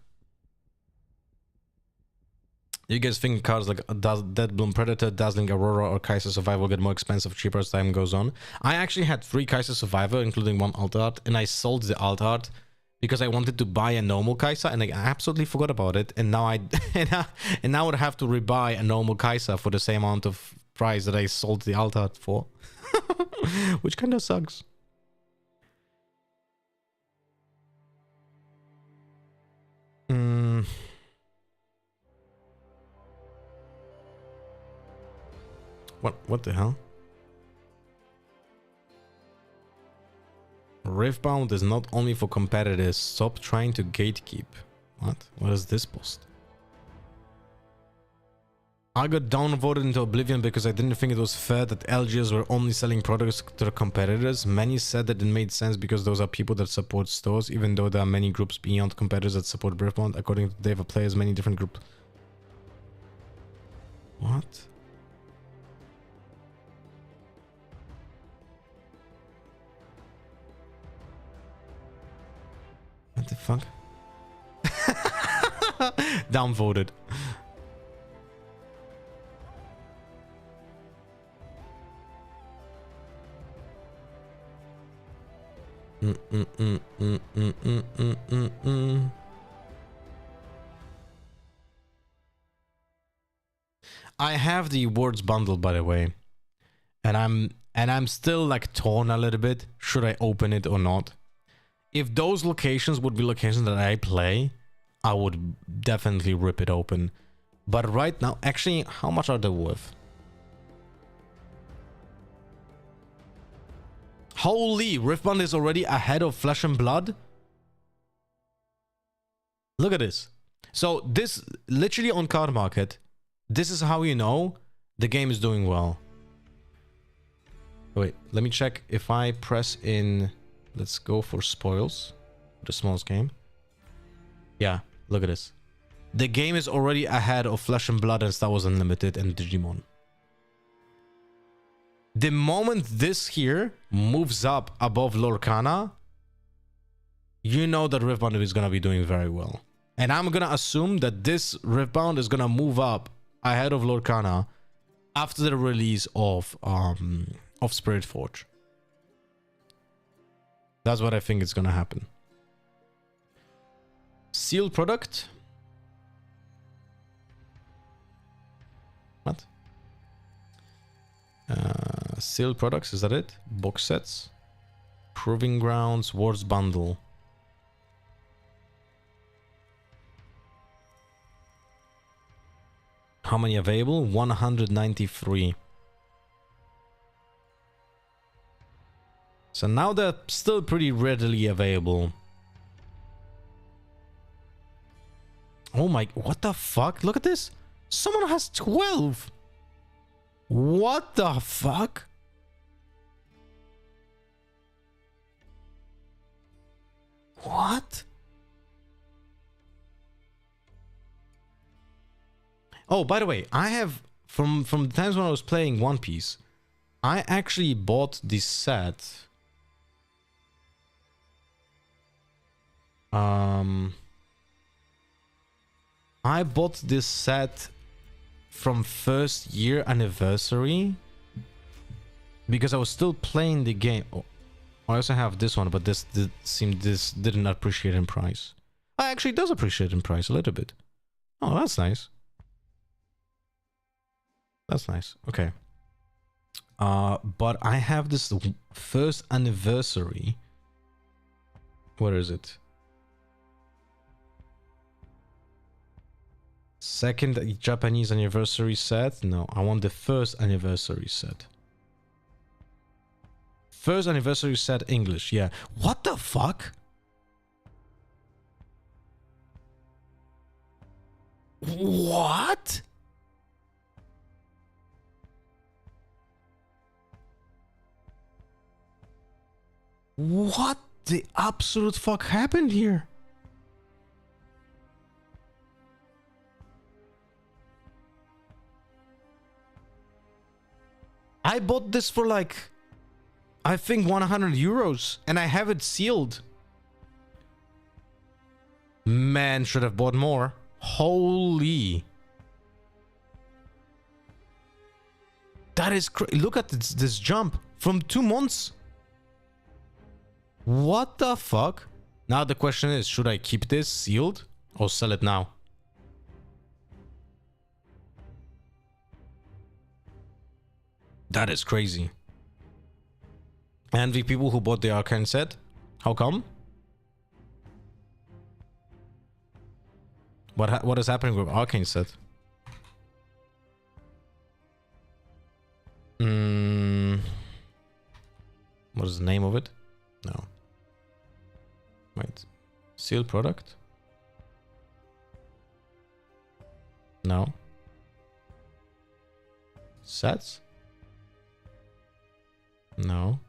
You guys think cards like Dead Bloom Predator, Dazzling Aurora, or Kaiser Survivor get more expensive cheaper as time goes on? I actually had 3 Kaiser Survivor, including 1 alt art, and I sold the alt art because I wanted to buy a normal Kaiser, and I absolutely forgot about it. And now and now I would have to rebuy a normal Kaiser for the same amount of price that I sold the alt art for, which kind of sucks. What the hell? Riftbound is not only for competitors. Stop trying to gatekeep. What is this post? I got downvoted into oblivion because I didn't think it was fair that LGs were only selling products to their competitors. Many said that it made sense because those are people that support stores, even though there are many groups beyond competitors that support Riftbound. According to Dave, players, many different groups. What? What the fuck? Downvoted. I have the words bundle, by the way, and I'm still like torn a little bit. Should I open it or not? If those locations would be locations that I play, I would definitely rip it open. But right now, actually, how much are they worth? Holy, Riftbound is already ahead of Flesh and Blood. Look at this. So this, literally on card market, this is how you know the game is doing well. Wait, let me check if I press in. Let's go for spoils, the smallest game. Yeah, look at this. The game is already ahead of Flesh and Blood and Star Wars Unlimited and Digimon. The moment this here moves up above Lorcana, you know that Riftbound is going to be doing very well. And I'm going to assume that this Riftbound is going to move up ahead of Lorcana after the release of Spirit Forge. That's what I think is going to happen. Sealed product. What? Sealed products, is that it? Box sets. Proving Grounds, Wars Bundle. How many available? 193. So now they're still pretty readily available. Oh my, what the fuck? Look at this. Someone has 12. What the fuck? What? Oh, by the way, I have from the times when I was playing One Piece, I actually bought this set. I bought this set from first year anniversary because I was still playing the game. Oh, I also have this one, but this didn't appreciate in price. Actually, it does appreciate in price a little bit. Oh, that's nice. That's nice. Okay. But I have this first anniversary. Where is it? Second Japanese anniversary set? No, I want the first anniversary set. First anniversary set English, yeah. What the fuck? What? What the absolute fuck happened here? I bought this for like, I think 100 euros and I have it sealed. Man, should have bought more. Holy. That is crazy. Look at this jump from 2 months. What the fuck? Now the question is, should I keep this sealed or sell it now? That is crazy. And the people who bought the Arcane set, how come? What is happening with Arcane set? What is the name of it? No. Wait. Sealed product? No. Sets? No.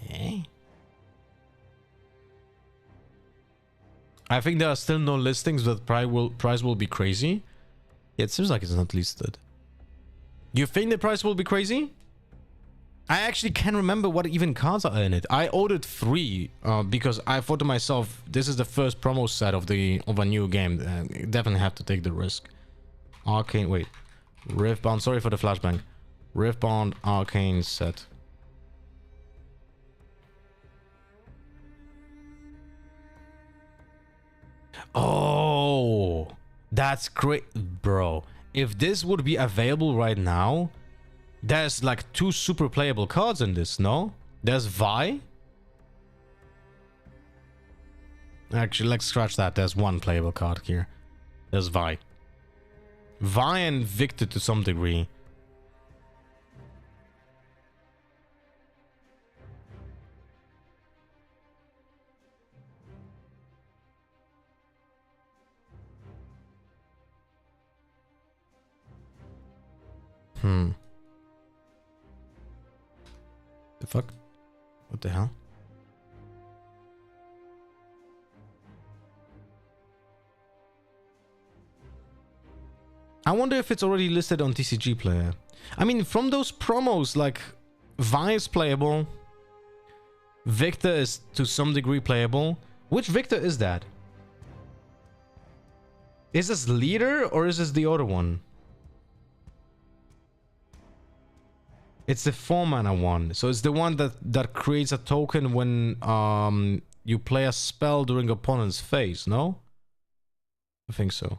Eh? I think there are still no listings, but price will be crazy. Yeah, it seems like it's not listed. You think the price will be crazy? I actually can't remember what even cards are in it. I ordered 3 because I thought to myself, this is the first promo set of a new game. Definitely have to take the risk. Arcane, wait. Riftbound, sorry for the flashbang. Riftbound Arcane set. Oh, that's great, bro. If this would be available right now, there's like 2 super playable cards in this, no? There's Vi. Actually, let's scratch that. There's 1 playable card here. There's Vi. Vi and Victor to some degree. The fuck? What the hell? I wonder if it's already listed on TCG Player. I mean, from those promos, like, Vi is playable. Victor is to some degree playable. Which Victor is that? Is this Leader or is this the other one? It's the 4-mana one. So it's the one that creates a token when you play a spell during opponent's phase, no? I think so.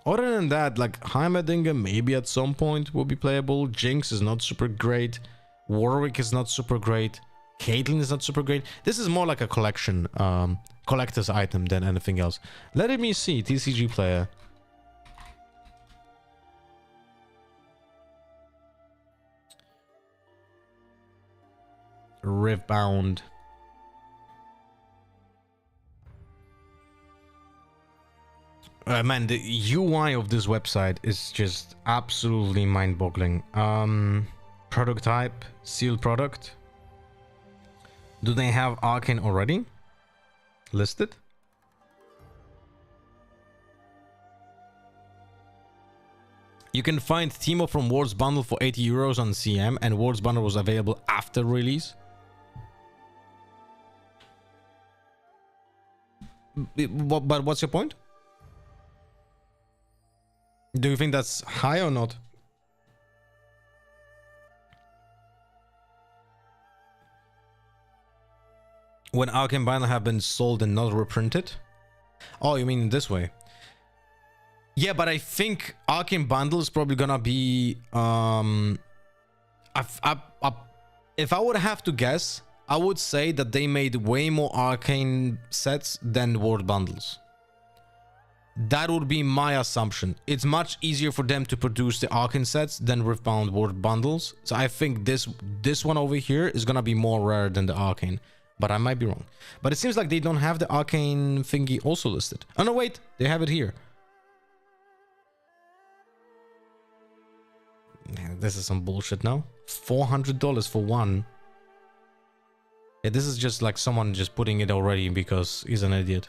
Other than that, like Heimerdinger maybe at some point will be playable. Jinx is not super great. Warwick is not super great. Caitlyn is not super great. This is more like a collection, collector's item than anything else. Let me see, TCG Player. Riftbound. Man, the UI of this website is just absolutely mind-boggling. Product type, sealed product. Do they have Arcane already listed? You can find Teemo from Ward's Bundle for 80 euros on CM, and Ward's Bundle was available after release. But what's your point? Do you think that's high or not? When Arcane Bundle have been sold and not reprinted? Oh, you mean this way? Yeah, but I think Arcane Bundle is probably gonna be if I would have to guess, I would say that they made way more Arcane sets than Ward Bundles. That would be my assumption. It's much easier for them to produce the Arcane sets than Riftbound Ward Bundles. So I think this one over here is gonna be more rare than the Arcane. But I might be wrong. But it seems like they don't have the Arcane thingy also listed. Oh no, wait. They have it here. Man, this is some bullshit now. $400 for one. Yeah, this is just like someone just putting it already because he's an idiot.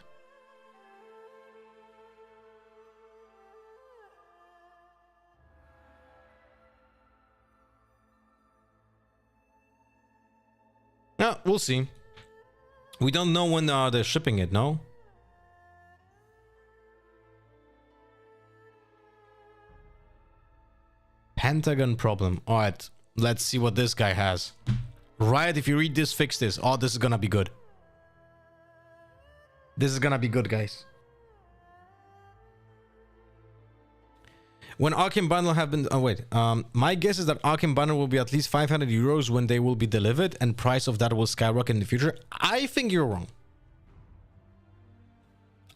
Yeah, we'll see. We don't know when they're shipping it, no? Pentagon problem. Alright, let's see what this guy has. Riot, if you read this, fix this. Oh, this is gonna be good. This is gonna be good, guys. When Arcane Bundle have been... Oh, wait. My guess is that Arcane Bundle will be at least 500 euros when they will be delivered, and price of that will skyrocket in the future. I think you're wrong.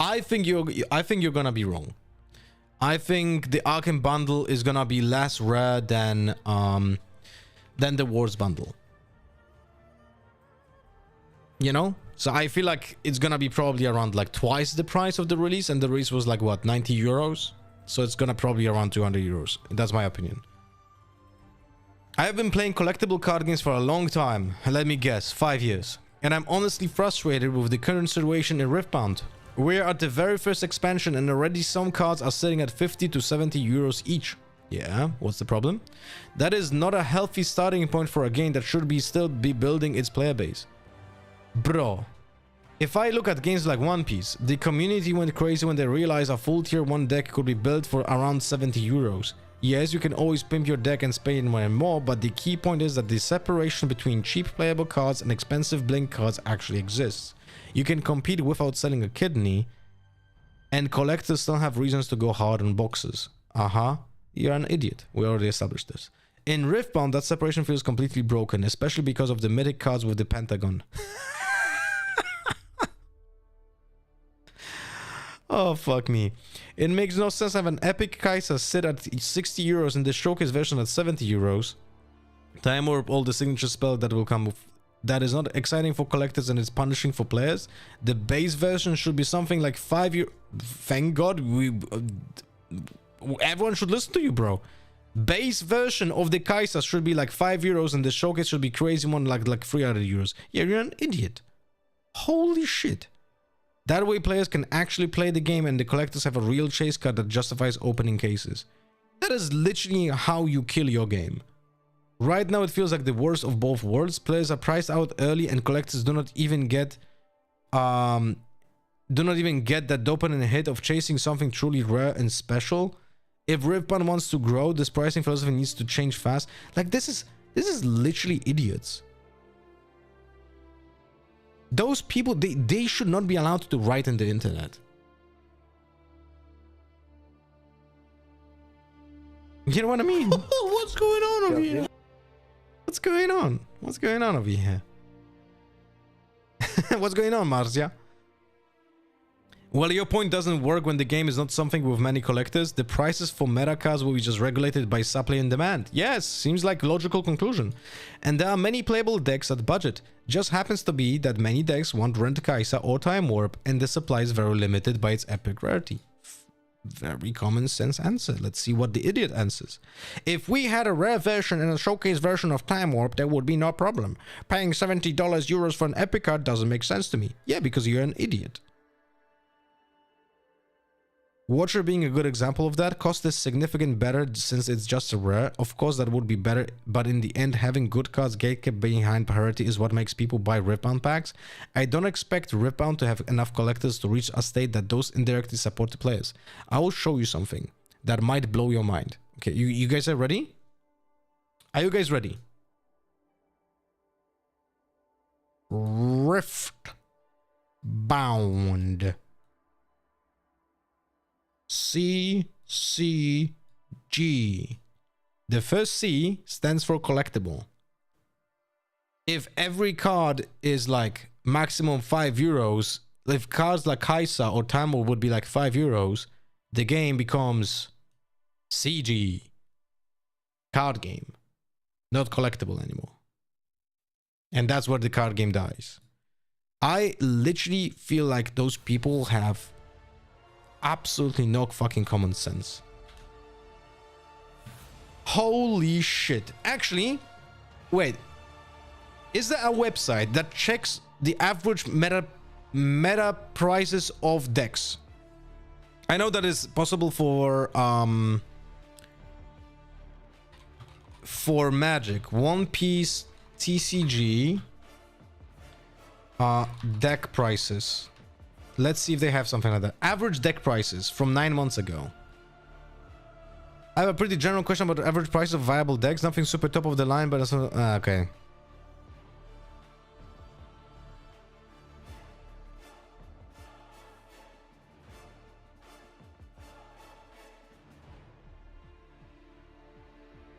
I think you're gonna be wrong. I think the Arcane Bundle is gonna be less rare than the Wars Bundle. You know? So I feel like it's gonna be probably around like twice the price of the release, and the release was like what, 90 euros? So it's gonna probably around 200 euros. That's my opinion. I have been playing collectible card games for a long time. Let me guess, 5 years. And I'm honestly frustrated with the current situation in Riftbound. We're at the very first expansion and already some cards are sitting at 50 to 70 euros each. Yeah, what's the problem? That is not a healthy starting point for a game that should be still be building its player base. Bro, if I look at games like One Piece, the community went crazy when they realized a full tier 1 deck could be built for around 70 euros. Yes, you can always pimp your deck and spend more, but the key point is that the separation between cheap playable cards and expensive blink cards actually exists. You can compete without selling a kidney, and collectors still have reasons to go hard on boxes. You're an idiot. We already established this. In Riftbound, that separation feels completely broken, especially because of the mythic cards with the pentagon. Oh, fuck me. It makes no sense to have an epic Kaiser sit at 60 euros and the showcase version at 70 euros. Time Warp, all the signature spell that will come with. That is not exciting for collectors and it's punishing for players. The base version should be something like 5 euros. Thank God, everyone should listen to you, bro. Base version of the Kaiser should be like 5 euros and the showcase should be crazy one like 300 euros. Yeah, you're an idiot. Holy shit. That way players can actually play the game and the collectors have a real chase card that justifies opening cases. That is literally how you kill your game. Right now it feels like the worst of both worlds. Players are priced out early and collectors do not even get that dopamine hit of chasing something truly rare and special. If Riftbound wants to grow, this pricing philosophy needs to change fast. Like this is literally idiots. Those people, they should not be allowed to write in the internet. You know what I mean? What's going on over here? What's going on? What's going on over here? What's going on, Marcia? Well, your point doesn't work when the game is not something with many collectors. The prices for meta cards will be just regulated by supply and demand. Yes, seems like a logical conclusion. And there are many playable decks at budget. Just happens to be that many decks want Rent Kaiser or Time Warp, and the supply is very limited by its epic rarity. Very common sense answer. Let's see what the idiot answers. If we had a rare version and a showcase version of Time Warp, there would be no problem. Paying $70 euros for an epic card doesn't make sense to me. Yeah, because you're an idiot. Watcher being a good example of that. Cost is significant better since it's just a rare. Of course that would be better, but in the end having good cards gatekept behind parity is what makes people buy Riftbound packs. I don't expect Riftbound to have enough collectors to reach a state that those indirectly support the players. I will show you something that might blow your mind. Okay, you guys are ready? Are you guys ready? Riftbound. CCG. The first C stands for collectible. If every card is like maximum 5 euros, if cards like Kaiser or Tamil would be like 5 euros, the game becomes CG. Card game. Not collectible anymore. And that's where the card game dies. I literally feel like those people have absolutely no fucking common sense. Holy shit. Actually, wait. Is there a website that checks the average meta prices of decks? I know that is possible for Magic. One Piece TCG deck prices. Let's see if they have something like that. Average deck prices from 9 months ago. I have a pretty general question about the average price of viable decks. Nothing super top of the line, but okay.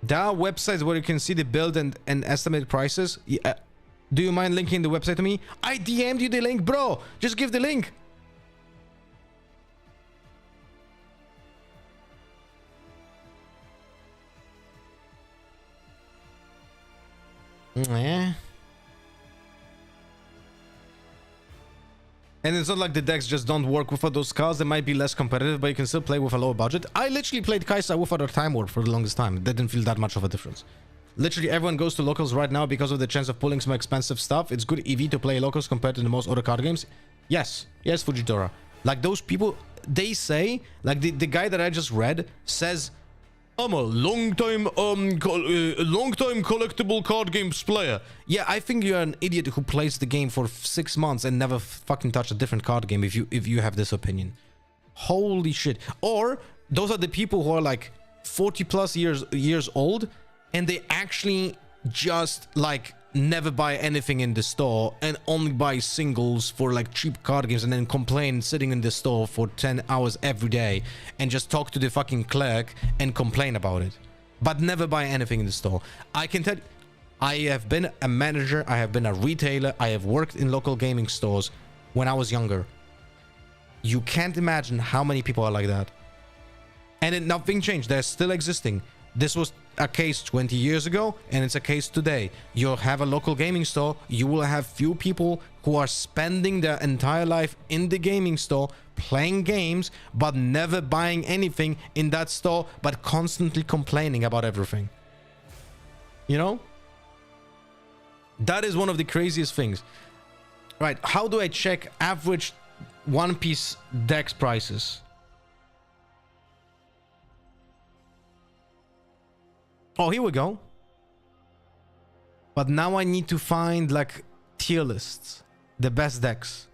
There are websites where you can see the build and estimated prices. Yeah. Do you mind linking the website to me? I DM'd you the link, bro. Just give the link. And it's not like the decks just don't work without those cards. They might be less competitive, but you can still play with a lower budget. I literally played Kai'Sa without a Time Warp for the longest time. It didn't feel that much of a difference. Literally everyone goes to locals right now because of the chance of pulling some expensive stuff. It's good EV to play locals compared to the most other card games. Yes, Fujitora. Like those people, they say, like the guy that I just read says, I'm a long-time collectible card games player. Yeah, I think you're an idiot who plays the game for 6 months and never fucking touched a different card game if you have this opinion. Holy shit. Or those are the people who are like 40 plus years old and they actually just like never buy anything in the store and only buy singles for like cheap card games and then complain sitting in the store for 10 hours every day and just talk to the fucking clerk and complain about it, but never buy anything in the store. I can tell you, I have been a manager, I have been a retailer, I have worked in local gaming stores when I was younger. You can't imagine how many people are like that. And nothing changed. They're still existing. This was a case 20 years ago and it's a case today. You'll have a local gaming store, you will have few people who are spending their entire life in the gaming store playing games but never buying anything in that store but constantly complaining about everything. You know? That is one of the craziest things. Right, how do I check average One Piece decks prices? Oh, here we go. But now I need to find like tier lists, the best decks.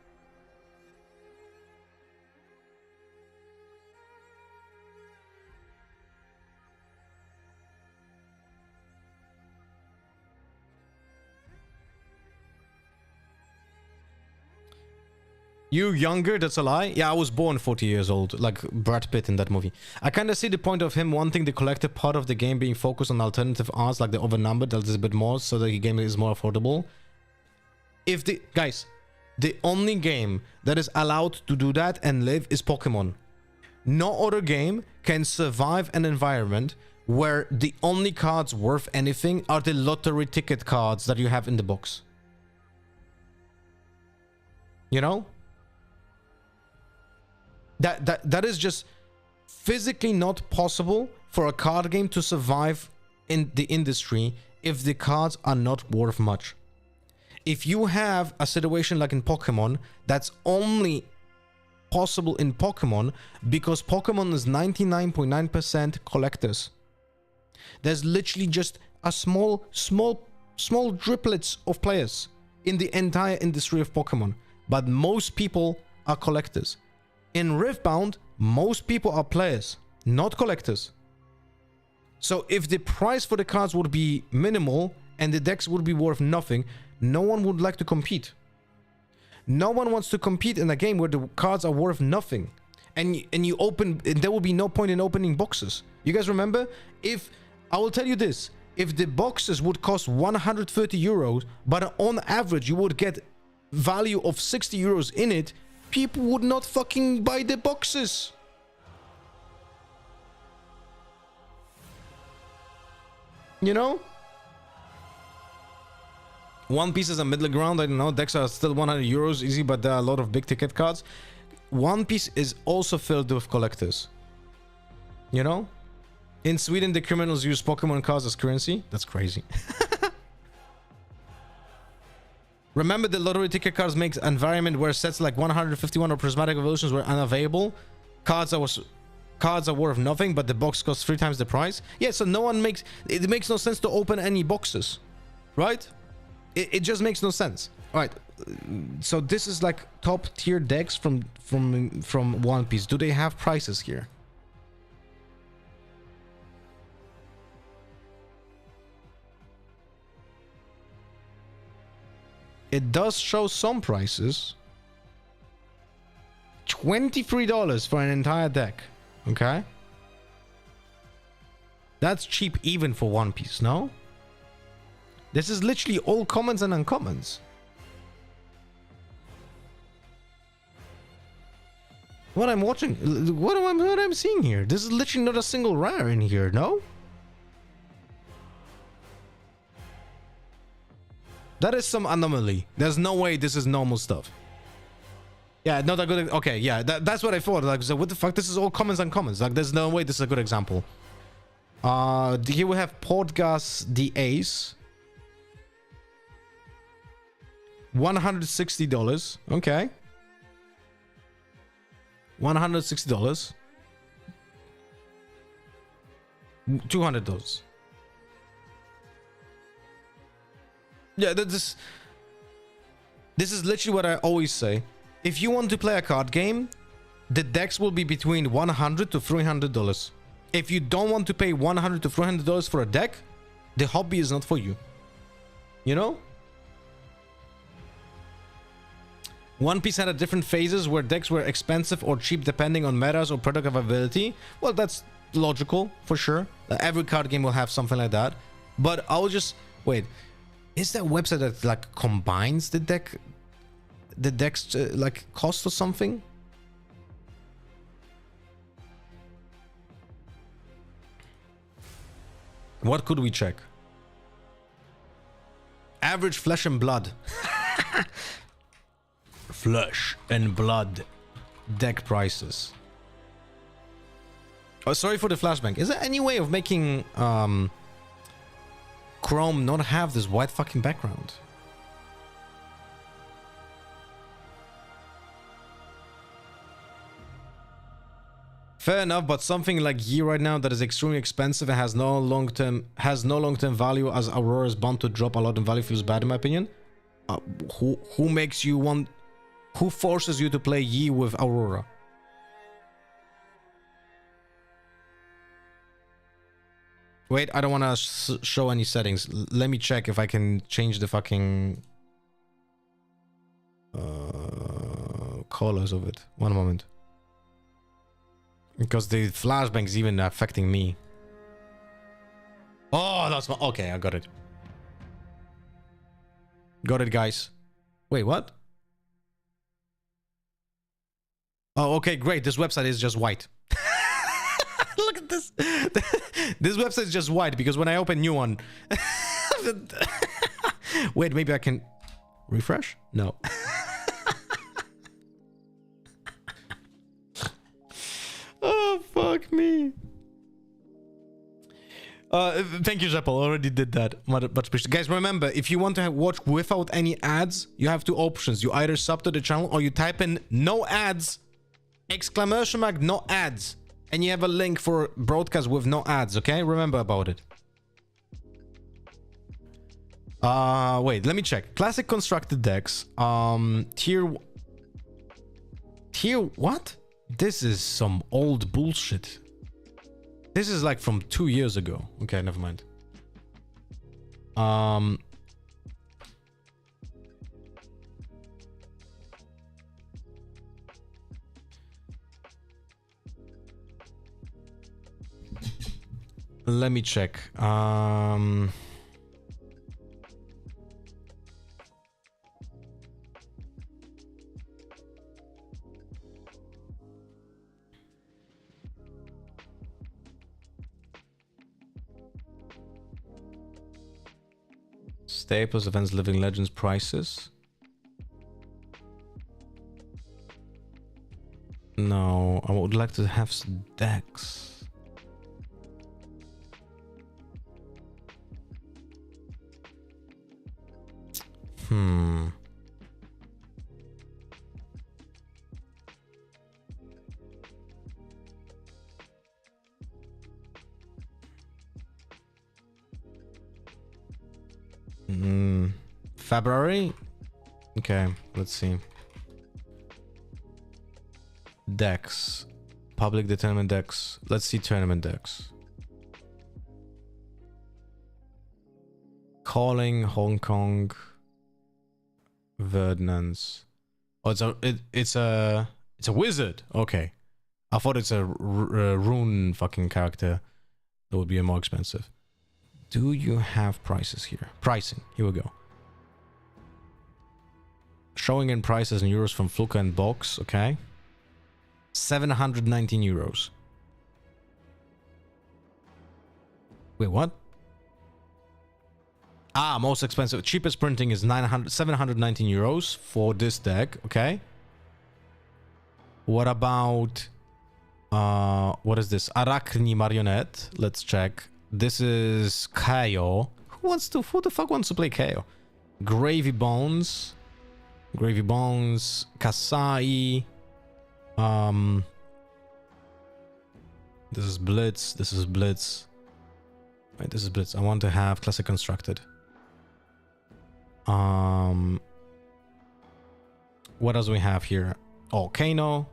You younger? That's a lie. Yeah, I was born 40 years old, like Brad Pitt in that movie. I kind of see the point of him wanting the collective part of the game being focused on alternative arts, like the overnumbered, that is a bit more, so the game is more affordable. If the guys, the only game that is allowed to do that and live is Pokemon. No other game can survive an environment where the only cards worth anything are the lottery ticket cards that you have in the box. You know? That is just physically not possible for a card game to survive in the industry if the cards are not worth much. If you have a situation like in Pokemon, that's only possible in Pokemon because Pokemon is 99.9% collectors. There's literally just a small driplets of players in the entire industry of Pokemon, but most people are collectors. In Riftbound, most people are players, not collectors. So if the price for the cards would be minimal and the decks would be worth nothing, no one would like to compete. No one wants to compete in a game where the cards are worth nothing. And you open, and there will be no point in opening boxes. You guys remember? I will tell you this, if the boxes would cost 130 euros, but on average you would get value of 60 euros in it, people would not fucking buy the boxes. You know? One Piece is a middle ground. I don't know. Decks are still 100 euros easy, but there are a lot of big ticket cards. One Piece is also filled with collectors. You know? In Sweden, the criminals use Pokemon cards as currency. That's crazy. Remember, the lottery ticket cards makes an environment where sets like 151 or prismatic evolutions were unavailable. Cards are worth nothing, but the box costs 3 times the price. Yeah, so it makes no sense to open any boxes, right? It just makes no sense. All right, so this is like top tier decks from One Piece. Do they have prices here? It does show some prices. $23 for an entire deck. Okay. That's cheap even for One Piece, no? This is literally all commons and uncommons. What I'm watching, what I'm seeing here? This is literally not a single rare in here, no? That is some anomaly. There's no way this is normal stuff. Yeah, not a good. Okay, yeah, that's what I thought. Like, so what the fuck? This is all commons and commons. Like, there's no way this is a good example. Here we have Portgas the Ace. $160. Okay. $160. $200. Yeah, this is literally what I always say. If you want to play a card game, the decks will be between $100 to $300. If you don't want to pay $100 to $300 for a deck, the hobby is not for you. You know? One Piece had a different phases where decks were expensive or cheap depending on metas or product availability. Well, that's logical for sure. Every card game will have something like that. But I'll just wait. Is there a website that like combines the decks like cost or something? What could we check? Average flesh and blood. Flesh and blood deck prices. Oh, sorry for the flashbang. Is there any way of making Chrome not have this white fucking background? Fair enough, but something like Yi right now that is extremely expensive and has no long-term value, as Aurora is bound to drop a lot in value, feels bad in my opinion. Who makes you want? Who forces you to play Yi with Aurora? Wait, I don't want to show any settings. Let me check if I can change the fucking colors of it. One moment. Because the flashbang's even affecting me. Oh, that's my... Okay, I got it. Got it, guys. Wait, what? Oh, okay, great. This website is just white. Look at this. This website is just white because when I open new one... Wait, maybe I can... Refresh? No. Oh, fuck me. Thank you, Zeppel. Already did that. But guys, remember, if you want to watch without any ads, you have two options. You either sub to the channel or you type in no ads, exclamation mark, no ads. And you have a link for broadcast with no ads, okay? Remember about it. Wait, let me check. Classic constructed decks. Tier what? This is some old bullshit. This is like from 2 years ago. Okay, never mind. Let me check. Staples, events, living legends, prices. No, I would like to have some decks. February? Okay, let's see. Decks. Public determined decks. Let's see tournament decks. Calling, Hong Kong. Verdnance. Oh, it's a wizard. Okay. I thought it's a rune fucking character. That would be more expensive. Do you have prices here? Pricing. Here we go. Showing in prices in euros from Fluka and Box. Okay. 719 euros. Wait, what? Ah, most expensive. Cheapest printing is 719 euros for this deck. Okay. What about what is this? Arachne marionette. Let's check. This is Kaio. Who the fuck wants to play Kaio? Gravy Bones. Gravy Bones. Kasai. This is Blitz. This is Blitz. Wait, this is Blitz. I want to have classic constructed. What else we have here? Oh, Kano.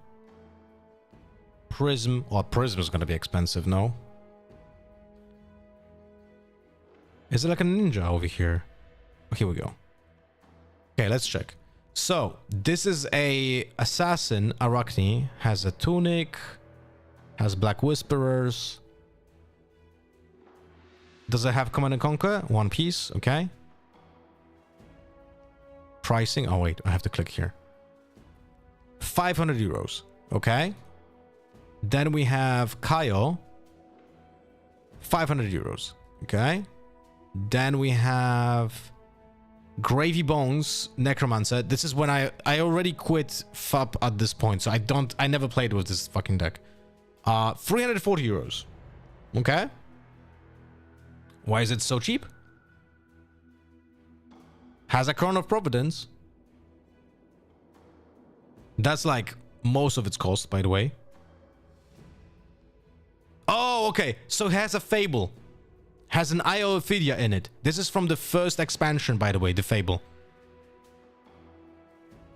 Prism. Oh, Prism is gonna be expensive, no? Is it like a ninja over here? Oh, here we go. Okay, let's check. So, this is a assassin, Arachne. Has a tunic. Has Black Whisperers. Does it have Command and Conquer? One piece, okay. Pricing. Oh, wait, I have to click here. 500 euros, okay. Then we have Kaio. 500 euros, okay. Then we have Gravy Bones Necromancer. This is when I already quit FUP at this point, so I never played with this fucking deck. 340 euros, okay. Why is it so cheap? Has a Crown of Providence. That's like most of its cost, by the way. Oh, okay. So it has a Fable. Has an Io Ophidia in it. This is from the first expansion, by the way, the Fable.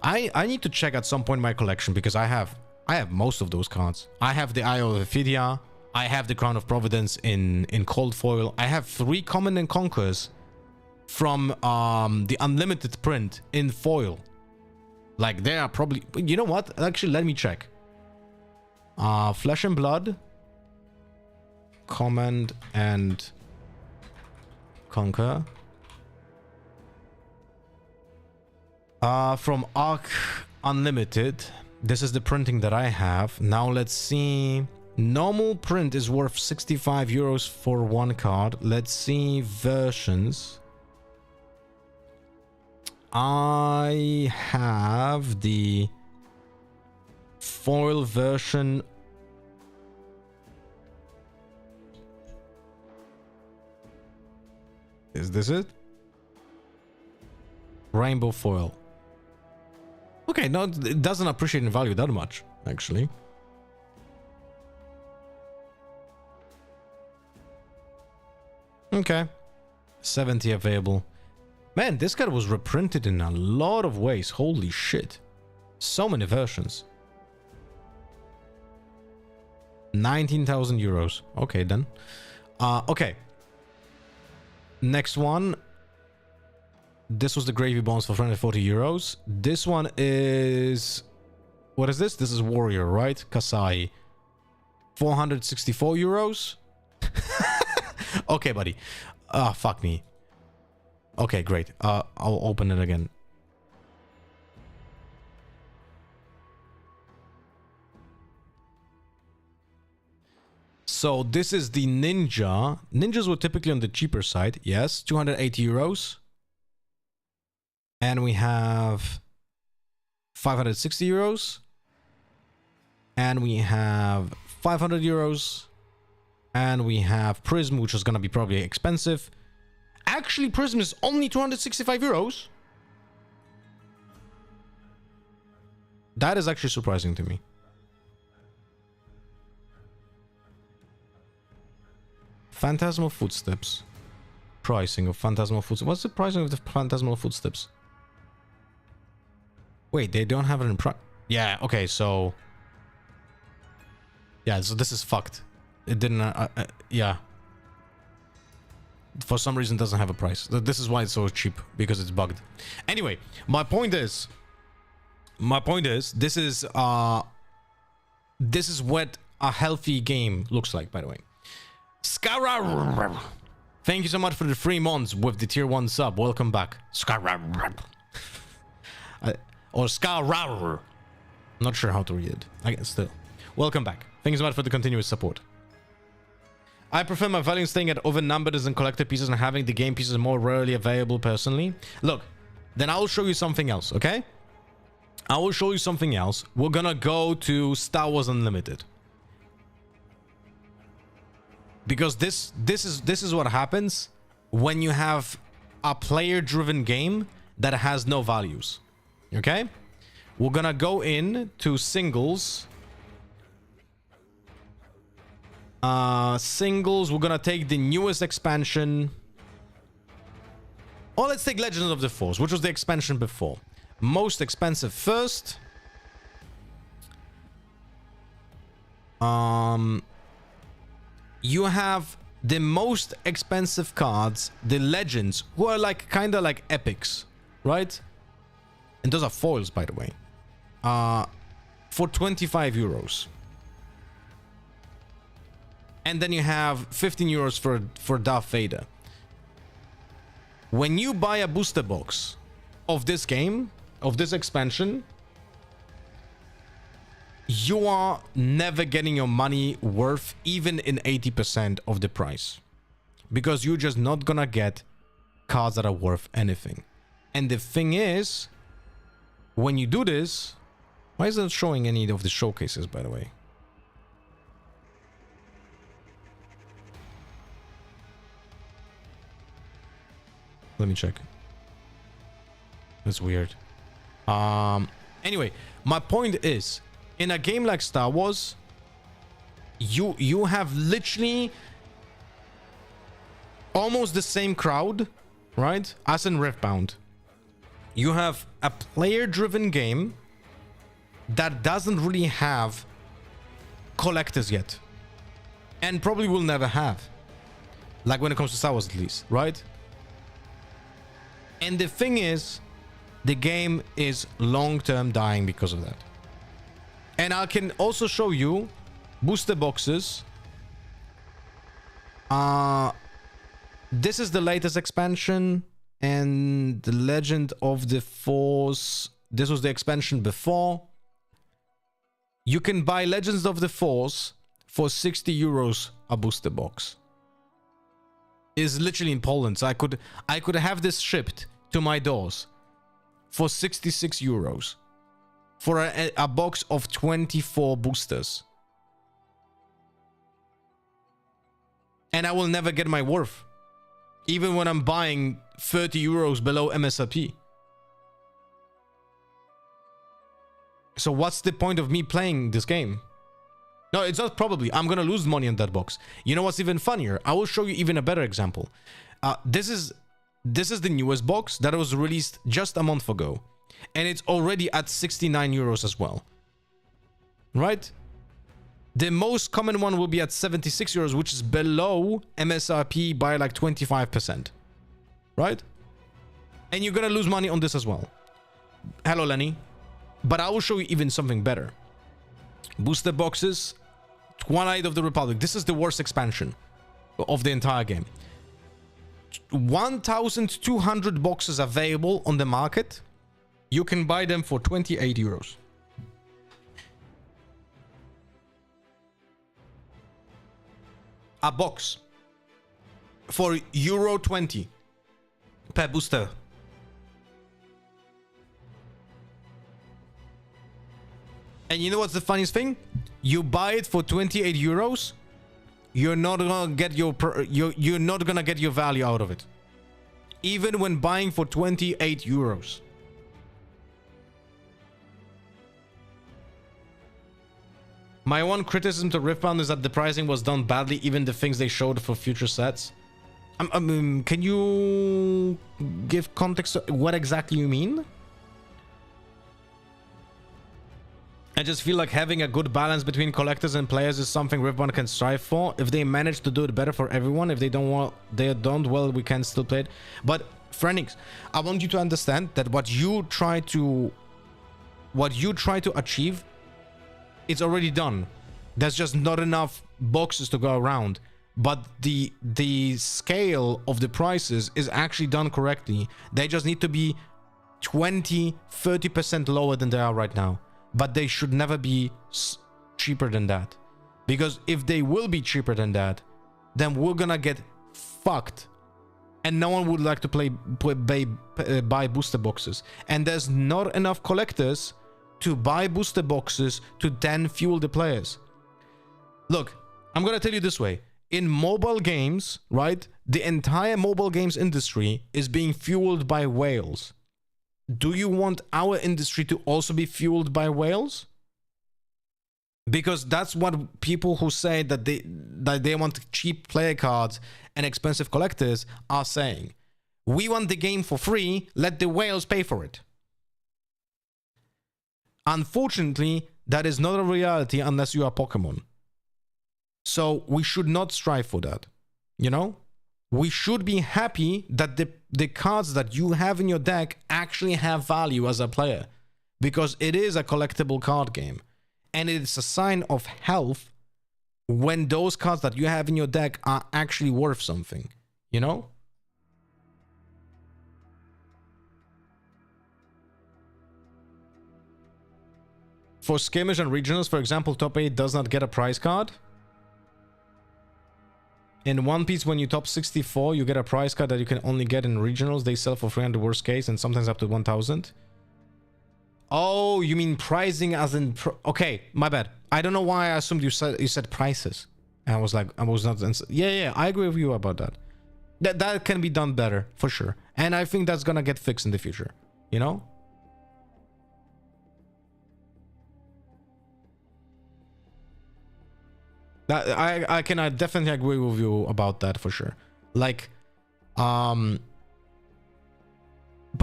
I need to check at some point my collection because I have most of those cards. I have the Io Ophidia. I have the Crown of Providence in cold foil. I have 3 Command and Conquers from the Unlimited print in foil. Like, they are probably... You know what? Actually, let me check. Flesh and Blood. Command and Conquer. From Arc Unlimited. This is the printing that I have. Now, let's see... Normal print is worth 65 euros for one card. Let's see versions. I have the foil version. Is this it? Rainbow foil. Okay, no, it doesn't appreciate in value that much, actually. Okay. 70 available. Man, this card was reprinted in a lot of ways. Holy shit. So many versions. 19,000 euros. Okay, then. Okay. Next one. This was the Gravy Bones for 340 euros. This one is... What is this? This is Warrior, right? Kasai. 464 euros. Okay, buddy. Fuck me. Okay, great. I'll open it again. So this is the Ninja. Ninjas were typically on the cheaper side. Yes, 280 euros. And we have 560 euros. And we have 500 euros. And we have Prism, which is going to be probably expensive. Actually, Prism is only 265 euros. That is actually surprising to me. Phantasmal Footsteps. Pricing of Phantasmal Footsteps. What's the pricing of the Phantasmal Footsteps? Wait, they don't have it in price. Yeah, okay, so... Yeah, so this is fucked. It didn't... yeah. For some reason, it doesn't have a price. This is why it's so cheap, because it's bugged. Anyway, my point is... This is what a healthy game looks like, by the way. Skara! Thank you so much for the 3 months with the tier 1 sub. Welcome back. Skara. Or Skara. Not sure how to read it. I guess still. Welcome back. Thank you so much for the continuous support. I prefer my value staying at over-numbered and collected pieces and having the game pieces more rarely available personally. Look, then I'll show you something else, okay? I will show you something else. We're gonna go to Star Wars Unlimited. Because this is what happens when you have a player-driven game that has no values. Okay? We're gonna go in to singles. Singles, we're gonna take the newest expansion. Or let's take Legends of the Force, which was the expansion before. Most expensive first. You have the most expensive cards, the Legends, who are like kind of like epics, right? And those are foils, by the way. For 25 euros. And then you have 15 euros for Darth Vader. When you buy a booster box of this game, of this expansion, you are never getting your money worth even in 80% of the price. Because you're just not gonna get cards that are worth anything. And the thing is, when you do this, why isn't it showing any of the showcases, by the way? Let me check. That's weird. Anyway, my point is, in a game like Star Wars, you have literally almost the same crowd, right? As in Riftbound. You have a player-driven game that doesn't really have collectors yet. And probably will never have. Like when it comes to Star Wars, at least, right? And the thing is, the game is long-term dying because of that. And I can also show you booster boxes. This is the latest expansion, and the Legend of the Force. This was the expansion before. You can buy Legends of the Force for 60 euros a booster box. It's literally in Poland, so I could have this shipped to my doors for 66 euros for a box of 24 boosters. And I will never get my worth, even when I'm buying 30 euros below MSRP. So what's the point of me playing this game? No, it's not probably. I'm gonna lose money on that box. You know what's even funnier? I will show you even a better example. This is the newest box that was released just a month ago. And it's already at 69 euros as well. Right? The most common one will be at 76 euros, which is below MSRP by like 25%. Right? And you're gonna lose money on this as well. Hello, Lenny. But I will show you even something better. Booster boxes, Twilight of the Republic. This is the worst expansion of the entire game. 1,200 boxes available on the market. You can buy them for 28 euros. A box for euro 20 per booster. And you know what's the funniest thing? You buy it for 28 euros, you're not gonna get you're not gonna get your value out of it. Even when buying for 28 euros. My one criticism to Riftbound is that the pricing was done badly, even the things they showed for future sets. Can you give context to what exactly you mean? I just feel like having a good balance between collectors and players is something Riftbound can strive for. If they manage to do it better for everyone, if they don't, well, we can still play it. But Phoenix, I want you to understand that what you try to achieve, it's already done. There's just not enough boxes to go around. But the scale of the prices is actually done correctly. They just need to be 20-30% lower than they are right now. But they should never be cheaper than that. Because if they will be cheaper than that, then we're gonna get fucked. And no one would like to buy booster boxes. And there's not enough collectors to buy booster boxes to then fuel the players. Look, I'm gonna tell you this way. In mobile games, right, the entire mobile games industry is being fueled by whales. Do you want our industry to also be fueled by whales? Because that's what people who say that they want cheap player cards and expensive collectors are saying. We want the game for free, let the whales pay for it. Unfortunately, that is not a reality unless you are Pokemon. So we should not strive for that, you know? We should be happy that the cards that you have in your deck actually have value as a player, because it is a collectible card game. And it's a sign of health when those cards that you have in your deck are actually worth something, you know? For skirmish and regionals, for example, top 8 does not get a prize card. In One Piece, when you top 64, you get a prize card that you can only get in regionals. They sell for 300 worst case and sometimes up to 1,000. Oh, you mean pricing as in... okay, my bad. I don't know why I assumed you said prices. And I was like, I was not... Yeah, I agree with you about that. That can be done better, for sure. And I think that's gonna get fixed in the future, you know? I can definitely agree with you about that for sure. Like, but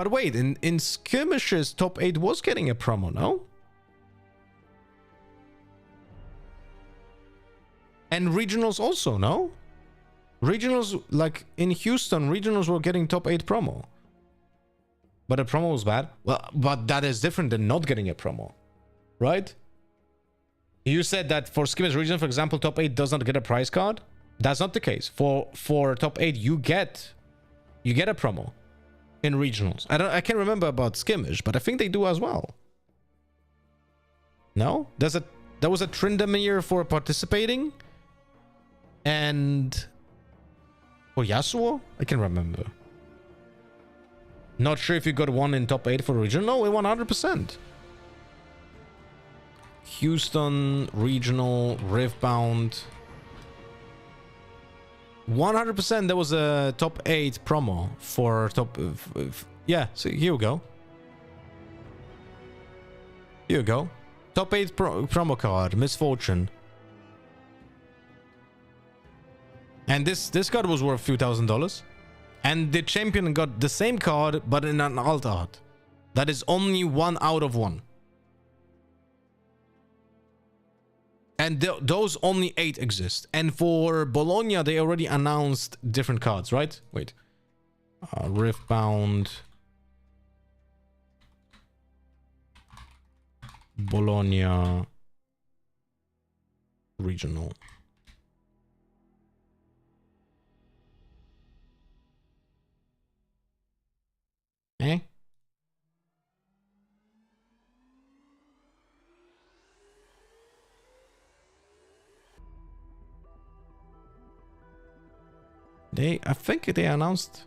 wait, in skirmishes, top 8 was getting a promo, no? And regionals also, no? Regionals, like in Houston, regionals were getting top 8 promo. But the promo was bad. Well, but that is different than not getting a promo, right? You said that for skirmish region, for example, top 8 does not get a prize card. That's not the case. For top 8, you get a promo in regionals. I can't remember about skirmish, but I think they do as well. No? There was a Tryndamere for participating, and for Yasuo, I can remember. Not sure if you got one in top 8 for regional. No, 100%. Houston, regional, Riftbound. 100% there was a top 8 promo for top... yeah, so here we go. Here we go. Top 8 promo card, Misfortune. And this card was worth a few $1,000s. And the champion got the same card, but in an alt art. That is only 1 out of 1. And those only 8 exist. And for Bologna, they already announced different cards, right? Wait. Riftbound. Bologna. Regional. Eh? I think they announced...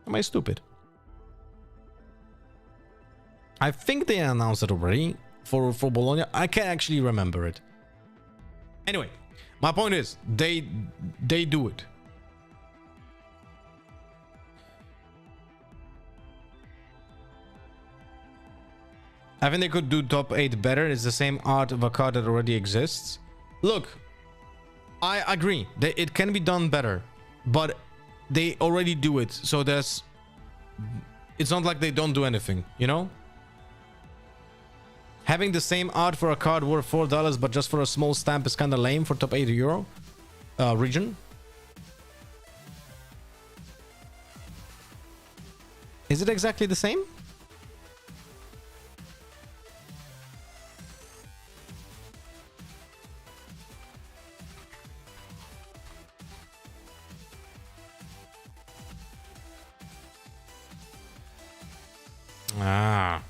Am I stupid? I think they announced it already for Bologna. I can't actually remember it. Anyway, my point is, they do it. I think they could do top 8 better. It's the same art of a card that already exists. Look, I agree. It can be done better. But they already do it, so it's not like they don't do anything, you know? Having the same art for a card worth $4, but just for a small stamp is kind of lame for top 8 euro region. Is it exactly the same? Ah.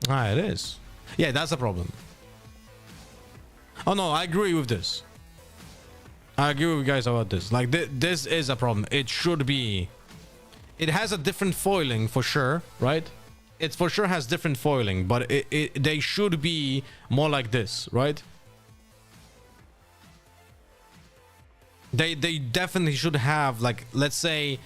Ah, it is. Yeah, that's a problem. Oh no, I agree with this. I agree with you guys about this. Like, this is a problem. It should be... It has a different foiling for sure, right? It for sure has different foiling, but they should be more like this, right? They definitely should have, like, let's say,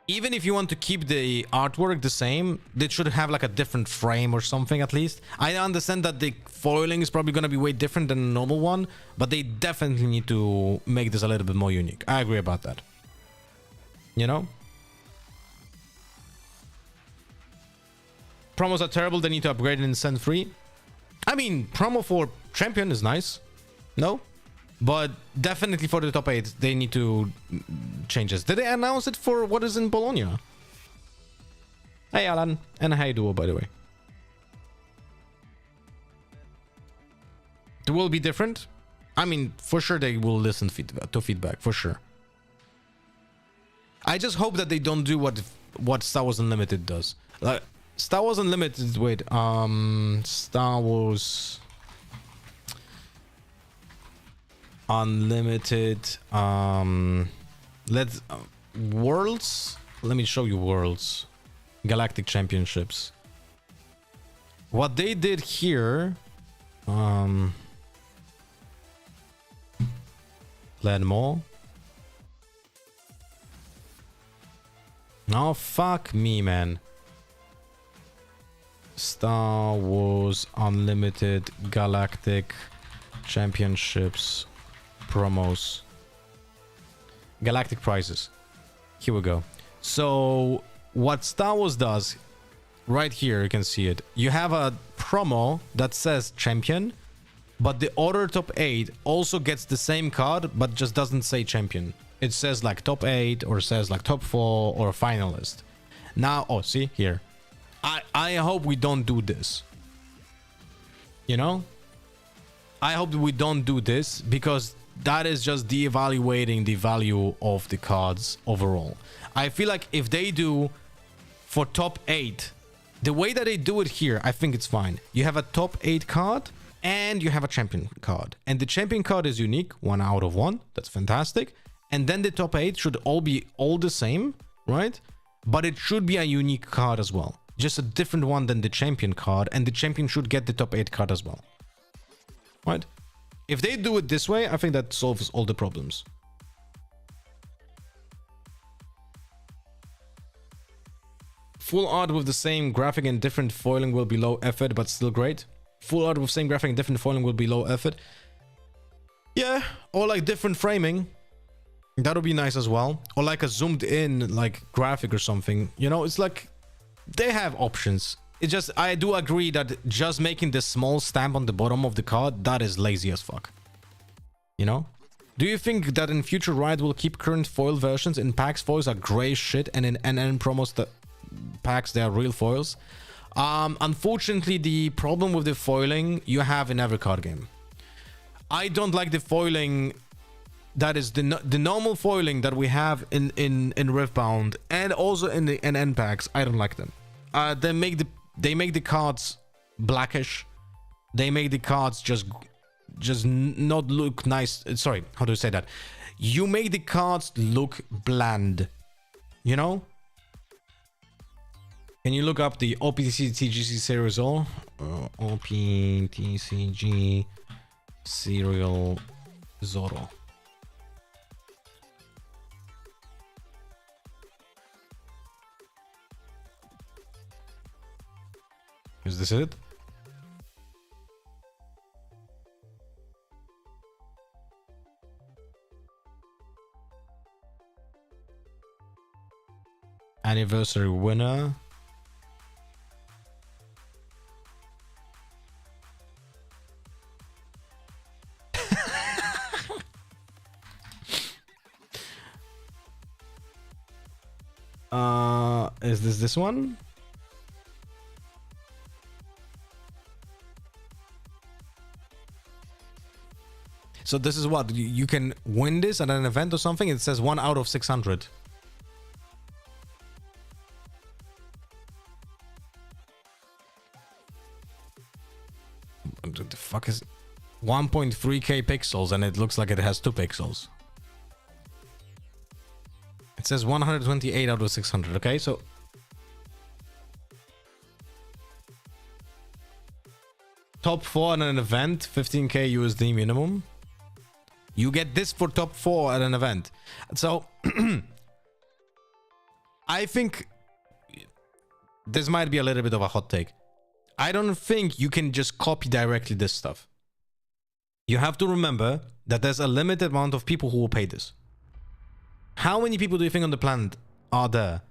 even if you want to keep the artwork the same, they should have like a different frame or something at least. I understand that the foiling is probably going to be way different than the normal one, but they definitely need to make this a little bit more unique. I agree about that. You know? Promos are terrible. They need to upgrade it and send free. I mean, promo for champion is nice. No? But definitely for the top 8, they need to change this. Did they announce it for what is in Bologna? Hey, Alan. And hey, Duo, by the way. It will be different. I mean, for sure they will listen to feedback, for sure. I just hope that they don't do what Star Wars Unlimited does. Like, Star Wars Unlimited, wait, Star Wars Unlimited, Worlds, let me show you Worlds, Galactic Championships. What they did here, learn more. Oh, fuck me, man. Star Wars Unlimited Galactic Championships promos. Galactic prizes. Here we go. So what Star Wars does, right here you can see it. You have a promo that says champion, but the other top 8 also gets the same card, but just doesn't say champion. It says like top 8 or says like top 4 or finalist. Now, oh, see here. I hope we don't do this. You know? I hope that we don't do this because that is just de-evaluating the value of the cards overall. I feel like if they do for top 8, the way that they do it here, I think it's fine. You have a top 8 card and you have a champion card. And the champion card is unique, 1 out of 1. That's fantastic. And then the top 8 should all be the same, right? But it should be a unique card as well. Just a different one than the champion card, and the champion should get the top 8 card as well. Right? If they do it this way, I think that solves all the problems. Full art with the same graphic and different foiling will be low effort, but still great. Full art with same graphic and different foiling will be low effort. Yeah, or like different framing. That would be nice as well. Or like a zoomed in like graphic or something. You know, it's like they have options. It's just, I do agree that just making this small stamp on the bottom of the card, that is lazy as fuck. You know? Do you think that in future Riot will keep current foil versions? In packs, foils are gray shit, and in NN promos, the packs, they are real foils. Unfortunately, the problem with the foiling you have in every card game. I don't like the foiling that is the normal foiling that we have in Riftbound and also in the NN packs. I don't like them. They make the cards blackish. They make the cards just not look nice. Sorry, how do you say that? You make the cards look bland. You know? Can you look up the OPTC TGC series or OPTCG serial Zoro? Is this it? Anniversary winner. Is this one? So this is what you can win this at an event or something. It says 1 out of 600. What the fuck is? 1.3k pixels and it looks like it has 2 pixels. It says 128 out of 600. Okay, so top 4 at an event, 15k USD minimum. You get this for top 4 at an event. So I think this might be a little bit of a hot take. I don't think you can just copy directly this stuff. You have to remember that there's a limited amount of people who will pay this. How many people do you think on the planet are there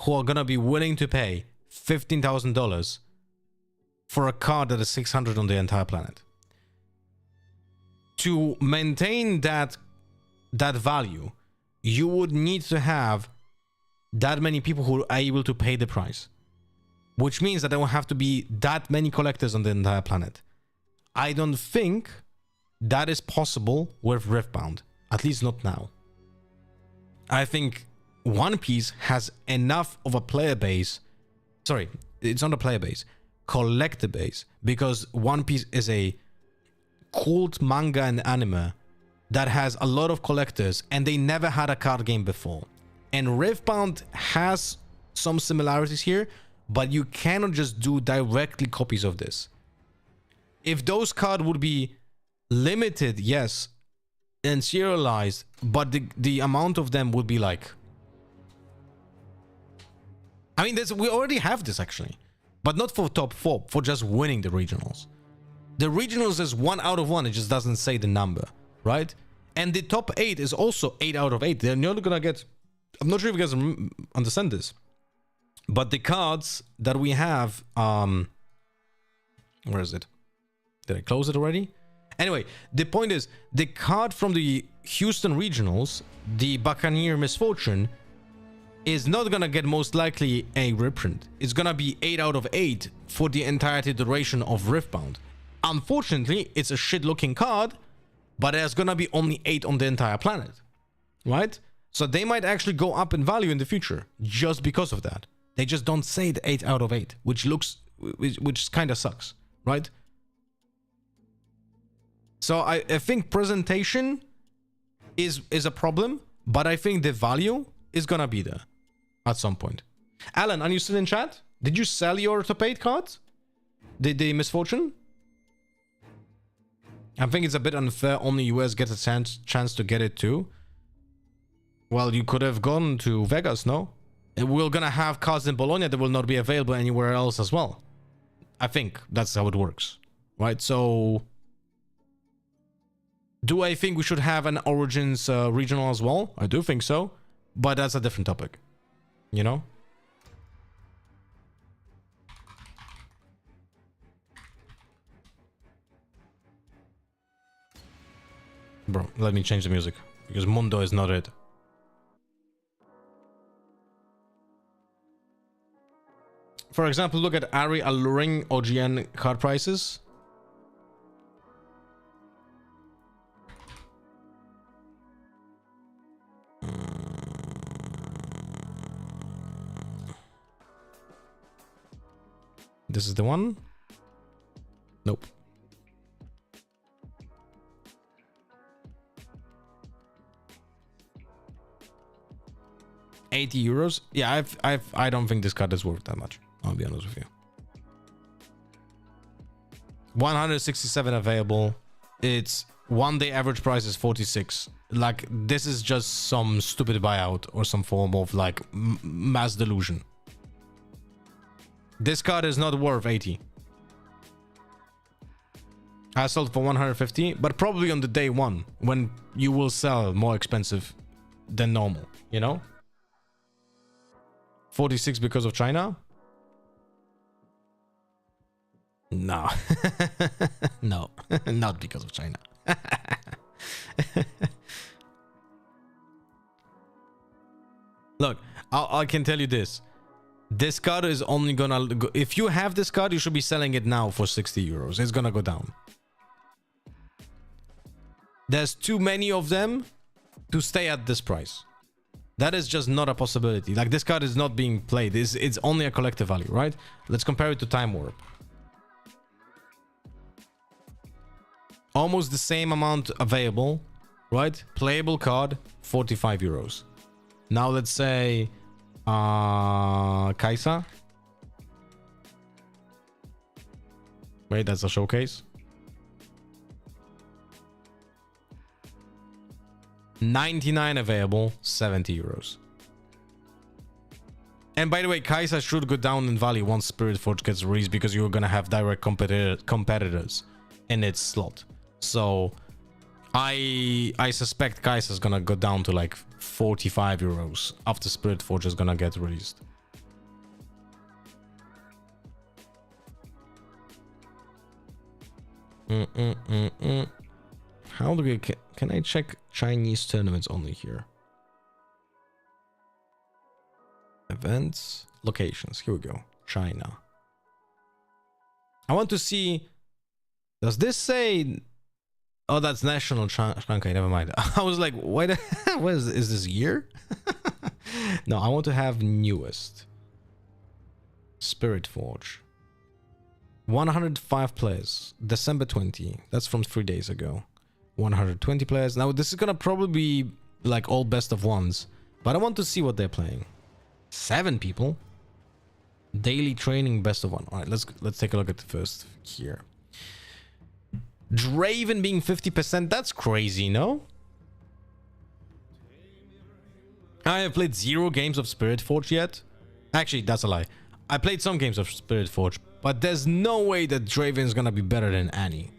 who are gonna be willing to pay $15,000 for a card that is 600 on the entire planet? To maintain that value, you would need to have that many people who are able to pay the price, which means that there will have to be that many collectors on the entire planet. I don't think that is possible with Riftbound, at least not now. I think One Piece has enough of a player base. Sorry, it's not a player base, collector base, because One Piece is a cult manga and anime that has a lot of collectors and they never had a card game before. And Riftbound has some similarities here, but you cannot just do directly copies of this. If those cards would be limited, yes, and serialized, but the amount of them would be like, I mean, we already have this actually, but not for top 4, for just winning the regionals. The regionals is 1 out of 1, it just doesn't say the number, right? And the top 8 is also 8 out of 8. They're not gonna get, I'm not sure if you guys understand this, but the cards that we have, where is it? Did I close it already? Anyway, the point is, the card from the Houston regionals, the Buccaneer Misfortune, is not gonna get most likely a reprint. It's gonna be 8 out of 8 for the entirety duration of Riftbound. Unfortunately, it's a shit looking card, but there's gonna be only 8 on the entire planet, right? So they might actually go up in value in the future just because of that. They just don't say the 8 out of 8, which kind of sucks, right? So I think presentation is a problem, but I think the value is gonna be there at some point. Alan, are you still in chat? Did you sell your top 8 cards? The Misfortune? I think it's a bit unfair. Only US gets a chance to get it too. Well, you could have gone to Vegas, no? We're gonna have cards in Bologna that will not be available anywhere else as well. I think that's how it works, right? So, do I think we should have an Origins regional as well? I do think so, but that's a different topic, you know? Bro, let me change the music, because Mundo is not it. For example, look at Ari alluring OGN card prices. This is the one? Nope. €80. Yeah, I don't think this card is worth that much. I'll be honest with you. 167 available. Its 1 day average price is 46. Like, this is just some stupid buyout or some form of like mass delusion. This card is not worth 80. I sold for 150, but probably on the day 1 when you will sell more expensive than normal, you know? 46 because of China? No. No, not because of China. Look, I can tell you this. This card is only gonna go, if you have this card, you should be selling it now for €60. It's gonna go down. There's too many of them to stay at this price. That is just not a possibility. Like, this card is not being played. It's only a collective value, right? Let's compare it to Time Warp. Almost the same amount available, right? Playable card, 45 euros. Now let's say Kaisa. Wait, that's a showcase. 99 available, 70 euros. And by the way, Kaisa should go down in value once Spirit Forge gets released because you're gonna have direct competitors in its slot. So I suspect Kaisa is gonna go down to like 45 euros after Spirit Forge is gonna get released. How do we... Can I check Chinese tournaments only here? Events, locations. Here we go. China. I want to see... Does this say... Oh, that's national Okay, never mind. I was like, what is this year? No, I want to have newest. Spirit Forge. 105 players. December 20. That's from 3 days ago. 120 players. Now, this is gonna probably be like all best of ones. But I want to see what they're playing. 7 people. Daily training best of one. Alright, let's take a look at the first here. Draven being 50%, that's crazy, no? I have played 0 games of Spirit Forge yet. Actually, that's a lie. I played some games of Spirit Forge, but there's no way that Draven is gonna be better than Annie.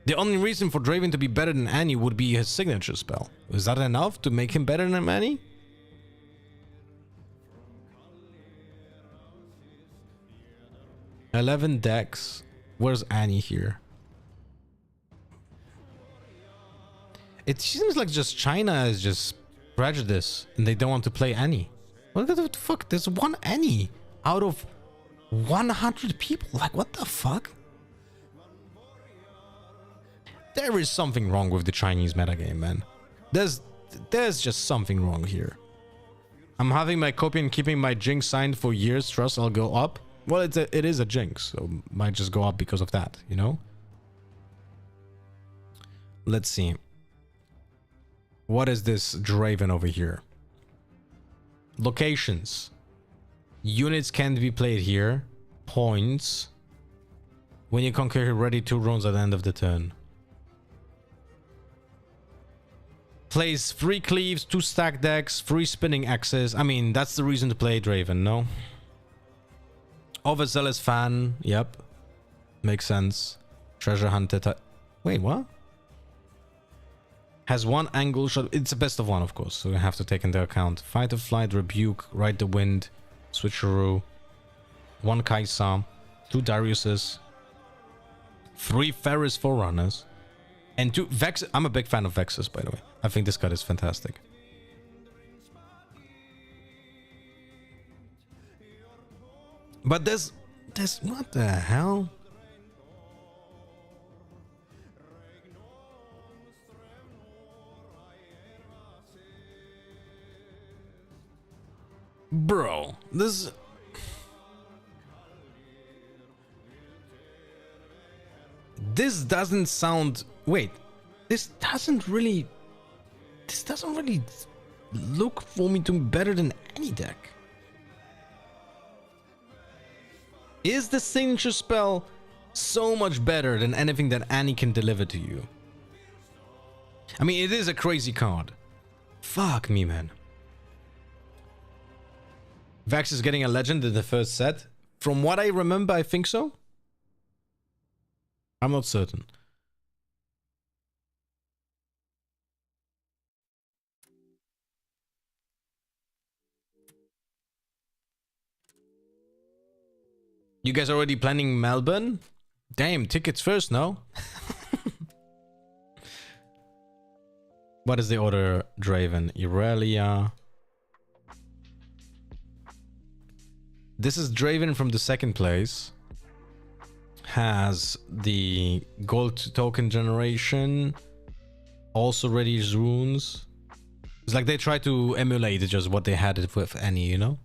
The only reason for Draven to be better than Annie would be his signature spell. Is that enough to make him better than Annie? $11 decks. Where's Annie here? It seems like just China is just prejudice and they don't want to play Annie. What the fuck? There's one Annie out of 100 people. Like, what the fuck? There is something wrong with the Chinese metagame, man. There's just something wrong here. I'm having my copy and keeping my Jinx signed for years. Trust I'll go up. Well, it is a Jinx, so might just go up because of that, you know? Let's see. What is this Draven over here? Locations. Units can't be played here. Points. When you conquer, ready 2 rounds at the end of the turn. Plays 3 cleaves, 2 stack decks, 3 spinning axes. I mean, that's the reason to play Draven, no? Overzealous fan. Yep. Makes sense. Treasure hunter. Wait, what? Has 1 angle shot. It's a best of 1, of course, so we have to take into account. Fight or flight, rebuke, ride the wind, switcheroo, 1 Kaisa, 2 Dariuses, 3 Ferris Forerunners, and 2 Vex. I'm a big fan of Vexes, by the way. I think this card is fantastic. But there's what the hell? Bro, this doesn't sound... Wait, this doesn't really look for me to be better than any deck. Is the signature spell so much better than anything that Annie can deliver to you? I mean, it is a crazy card. Fuck me, man. Vex is getting a legend in the first set. From what I remember, I think so. I'm not certain. You guys already planning Melbourne? Damn, tickets first, no? What is the order, Draven? Irelia. This is Draven from the second place. Has the gold token generation. Also ready runes. It's like they try to emulate just what they had with Annie, you know?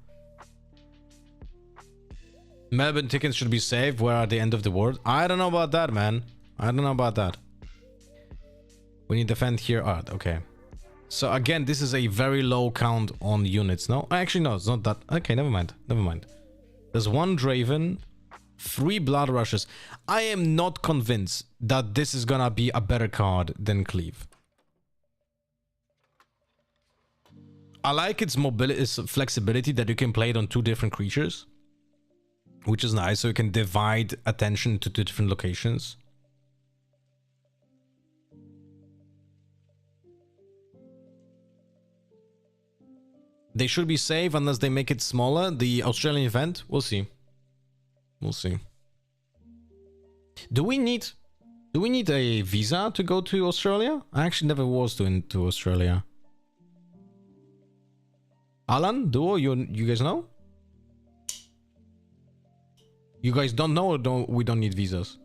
Melbourne tickets should be saved. Where are the end of the world? I don't know about that, man. I don't know about that. We need defend here. Oh, okay. So again, this is a very low count on units. No, actually, no, it's not that. Okay, never mind. Never mind. There's one Draven, 3 Blood Rushes. I am not convinced that this is gonna be a better card than Cleave. I like its mobility, its flexibility that you can play it on 2 different creatures, which is nice. So you can divide attention to 2 different locations. They should be safe unless they make it smaller. The Australian event, we'll see. We'll see. Do we need a visa to go to Australia? I actually never was to Australia. Alan, Duo, you guys know? You guys don't know, or we don't need visas?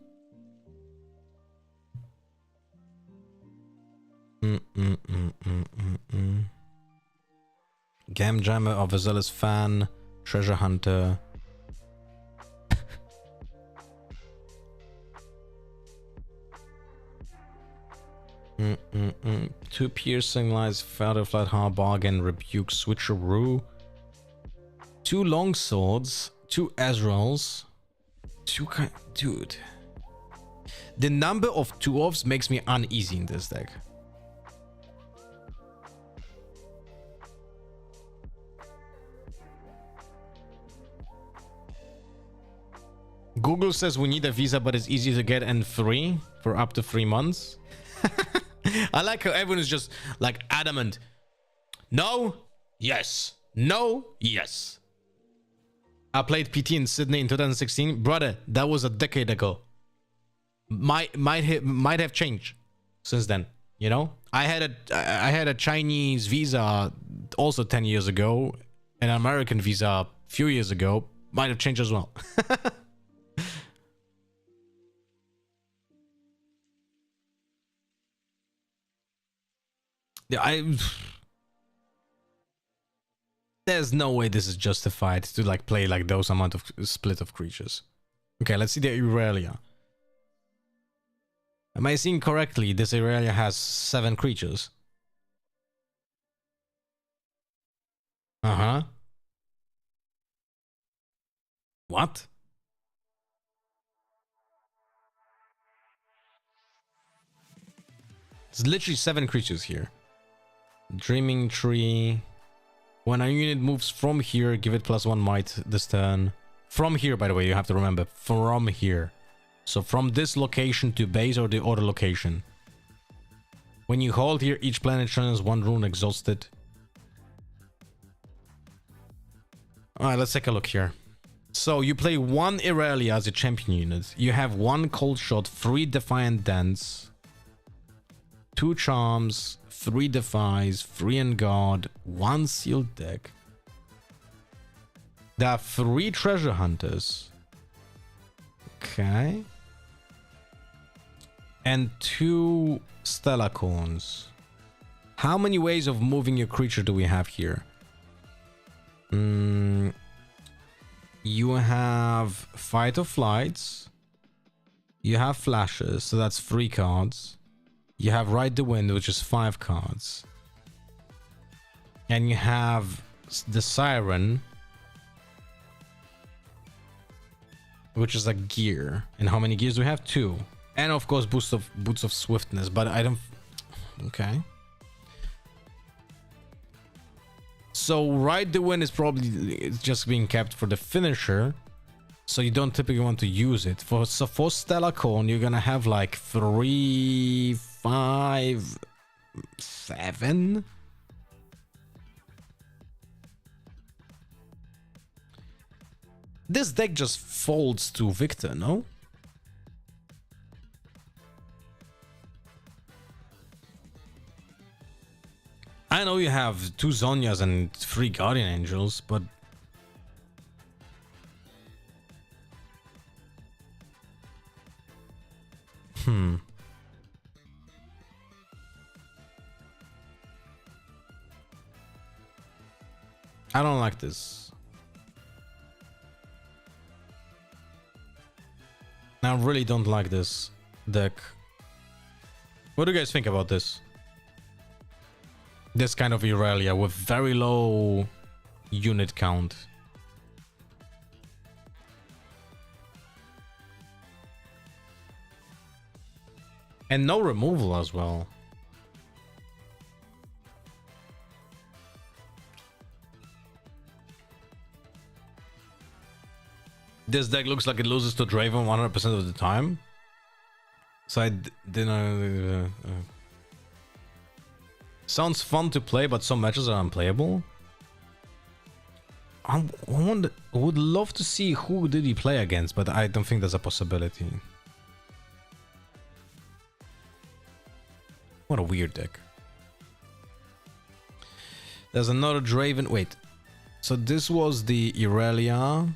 Game Jammer, Overzealous Fan, Treasure Hunter. Two Piercing Lies, Flight, Hard Bargain, Rebuke, Switcheroo. 2 Long Swords, 2 Ezreals, 2 Dude. The number of 2-offs makes me uneasy in this deck. Google says we need a visa, but it's easy to get and free for up to 3 months. I like how everyone is just like adamant. No, yes. No, yes. I played PT in Sydney in 2016. Brother, that was a decade ago. Might have changed since then, you know? I had a Chinese visa also 10 years ago, an American visa a few years ago. Might have changed as well. Yeah, there's no way this is justified to like play like those amount of split of creatures. Okay, let's see the Irelia. Am I seeing correctly? This Irelia has 7 creatures. Uh-huh. What? It's literally 7 creatures here. Dreaming Tree. When a unit moves from here, give it +1 might this turn. From here, by the way, you have to remember. From here. So from this location to base or the other location. When you hold here, each planet turns 1 rune exhausted. Alright, let's take a look here. So you play 1 Irelia as a champion unit. You have 1 Cold Shot, 3 Defiant Dance, 2 Charms, 3 Defies, 3 Enguard, 1 Sealed Deck. There are 3 Treasure Hunters. Okay. And 2 Stellacorns. How many ways of moving your creature do we have here? You have Fight or Flights. You have Flashes, so that's 3 cards. You have Ride the Wind, which is 5 cards. And you have the Siren, which is a gear. And how many gears do we have? 2. And of course Boots of Swiftness, but I don't... Okay. So Ride the Wind is probably just being kept for the finisher. So you don't typically want to use it. For Stellacorn, you're gonna have like 3, 5, 7. This deck just folds to Victor, no? I know you have 2 Zonyas and 3 Guardian Angels, but... I don't like this. I really don't like this. deck. What do you guys think about this? This kind of Irelia with very low unit count. And no removal as well. This deck looks like it loses to Draven 100% of the time. So I didn't... Sounds fun to play, but some matches are unplayable. I would love to see who did he play against, but I don't think there's a possibility. What a weird deck. There's another Draven. Wait. So this was the Irelia.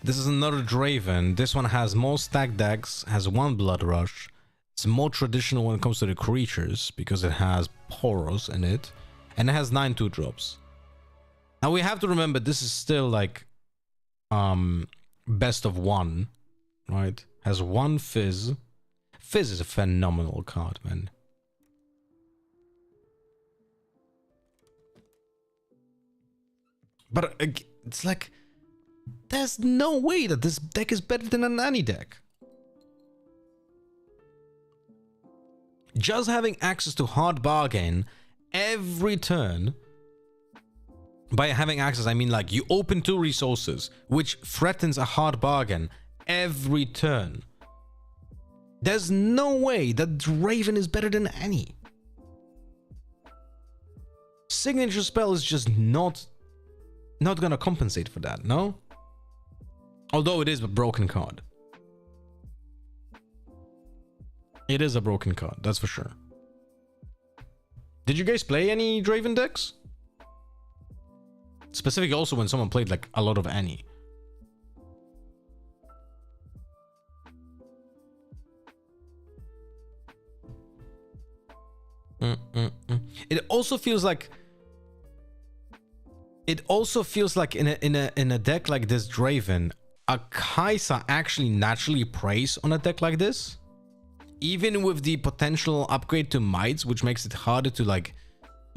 This is another Draven. This one has more stacked decks, has one Blood Rush. It's more traditional when it comes to the creatures because it has Poros in it. And it has 9 2-drops. Now we have to remember this is still like best of one, right? Has one Fizz. Fizz is a phenomenal card, man. But it's like there's no way that this deck is better than an Annie deck. Just having access to hard bargain every turn. By having access, I mean like you open 2 resources, which threatens a hard bargain every turn. There's no way that Raven is better than Annie. Signature spell is just not gonna compensate for that, no? Although it is a broken card. It is a broken card, that's for sure. Did you guys play any Draven decks? Specific also when someone played like a lot of Annie. It also feels like in a deck like this Draven, a Kaisa actually naturally preys on a deck like this. Even with the potential upgrade to Mites, which makes it harder to like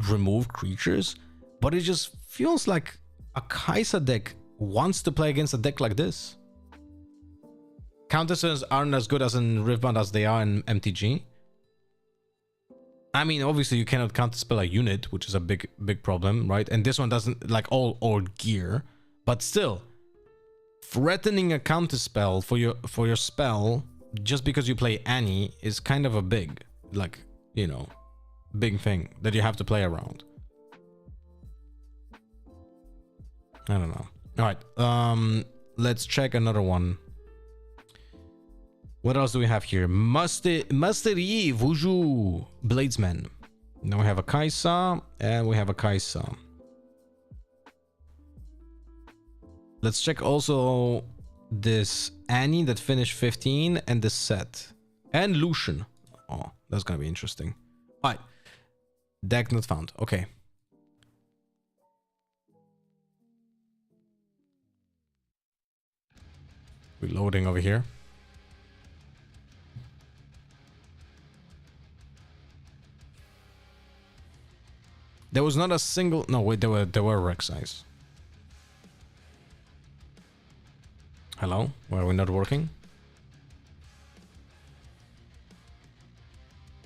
remove creatures, but it just feels like a Kaisa deck wants to play against a deck like this. Counters aren't as good as in Riftbound as they are in MTG. I mean, obviously you cannot counterspell a unit, which is a big problem, right? And this one doesn't like all gear, but still, threatening a counterspell for your spell just because you play Annie is kind of a big, like, you know, big thing that you have to play around. I don't know. All right, let's check another one. What else do we have here? Mastery Vuju Bladesman. Now we have a Kaisa and we have a Kaisa. Let's check also this Annie that finished 15 and the set. And Lucian. Oh, that's gonna be interesting. Alright. Deck not found. Okay. Reloading over here. There was not a single... No, wait, there were Rek'Sais. Hello? Were we not working?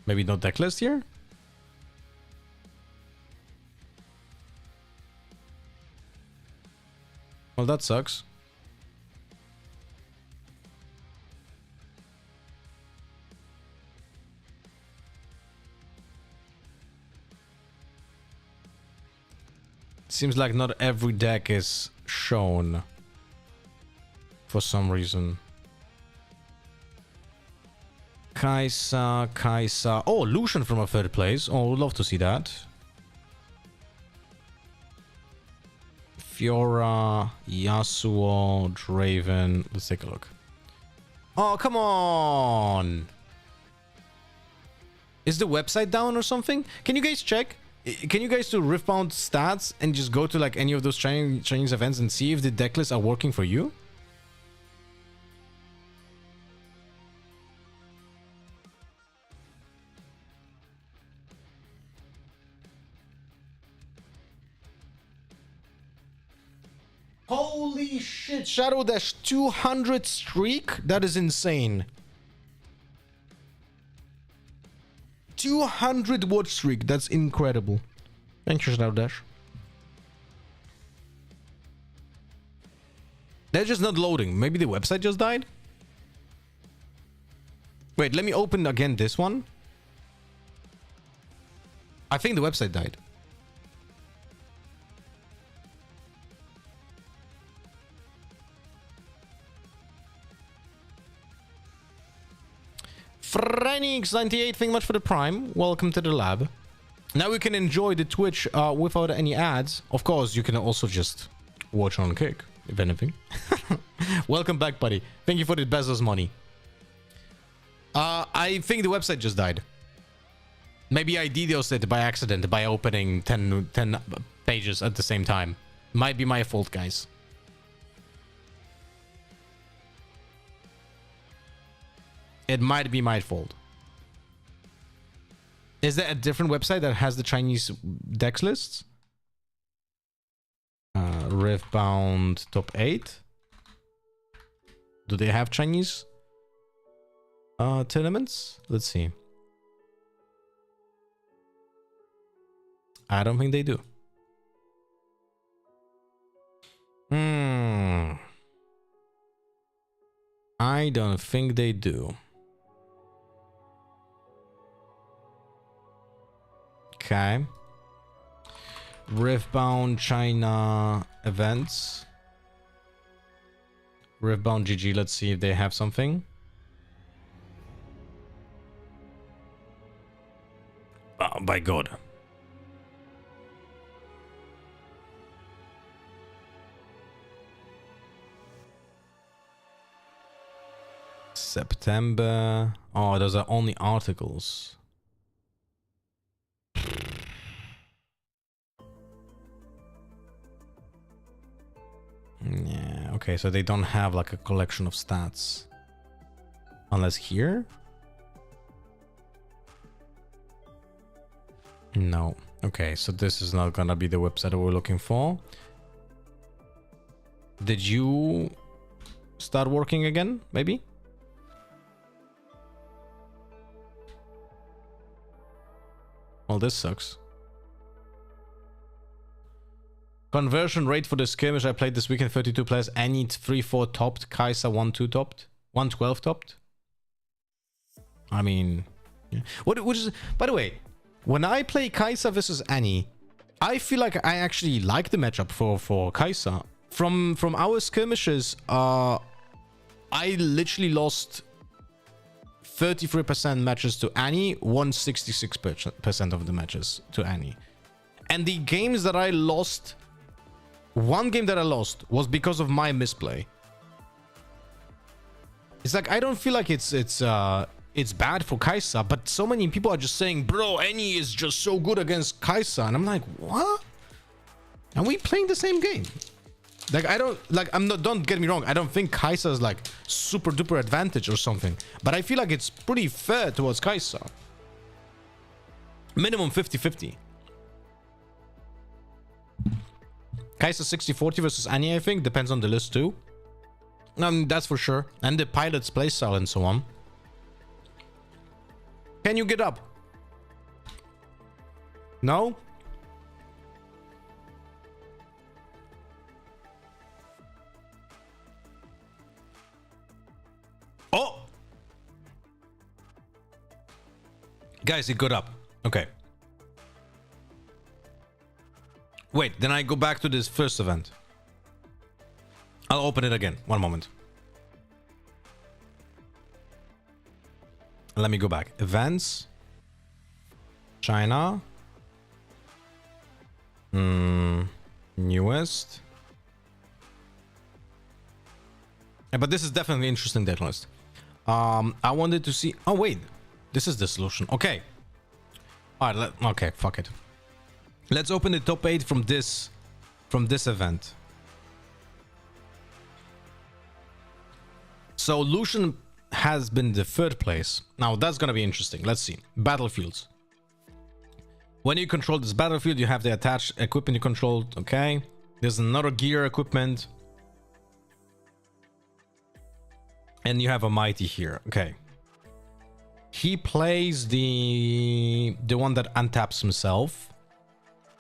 Maybe no deck list here? Well, that sucks. Seems like not every deck is shown for some reason. Kaisa. Oh, Lucian from a 3rd place. Oh, would love to see that. Fiora, Yasuo, Draven. Let's take a look. Oh, come on. Is the website down or something? Can you guys check? Can you guys do Riftbound stats and just go to like any of those Chinese events and see if the deck lists are working for you? shit, Shadow Dash 200 streak? That is insane. 200 watch streak. That's incredible. Thank you, Shadow Dash. They're just not loading. Maybe the website just died? Wait, let me open again this one. I think the website died. Frenix98, thank you much for the prime. Welcome to the lab. Now we can enjoy the Twitch without any ads. Of course, you can also just watch on Kick, if anything. Welcome back, buddy. Thank you for the Bezos money. I think the website just died. Maybe I DDoSed it by accident by opening 10 pages at the same time. Might be my fault, guys. It might be my fault. Is there a different website that has the Chinese dex lists? Riftbound top 8. Do they have Chinese tournaments? Let's see. I don't think they do. I don't think they do. Okay. Riftbound China events. Riftbound GG. Let's see if they have something. Oh, by God. September. Oh, those are only articles. Yeah, okay, so they don't have like a collection of stats. Unless here? No. Okay, so this is not gonna be the website we're looking for. Did you start working again, maybe? Well, this sucks. Conversion rate for the skirmish I played this weekend, 32 players. Any 3-4 topped. Kai'Sa 1-2 topped. 112 topped. I mean, yeah. Which is, by the way, when I play Kai'Sa versus Annie, I feel like I actually like the matchup for Kai'Sa. From our skirmishes, I literally lost 33% matches to Annie, won 66% of the matches to Annie. And the games that I lost, one game that I lost was because of my misplay. It's like I don't feel like it's bad for Kai'Sa, but so many people are just saying, bro, Annie is just so good against Kai'Sa, and I'm like, what? Are we playing the same game? Like I don't like I'm not, don't get me wrong, I don't think Kai'Sa is like super duper advantage or something, but I feel like it's pretty fair towards Kai'Sa. Minimum 50-50. Kai'Sa 60-40 versus Annie, I think. Depends on the list too. That's for sure. And the pilot's playstyle and so on. Can you get up? No? Oh! Guys, it got up. Okay. Wait, then I go back to this first event. I'll open it again. One moment. Let me go back. Events. China. Newest. Yeah, but this is definitely interesting deck list. I wanted to see... Oh, wait. This is the solution. Okay. Alright, okay, fuck it. Let's open the top 8 from this event. So Lucian has been the third place. Now that's gonna be interesting. Let's see. Battlefields. When you control this battlefield, you have the attached equipment you controlled. Okay. There's another gear equipment. And you have a mighty here. Okay. He plays the one that untaps himself.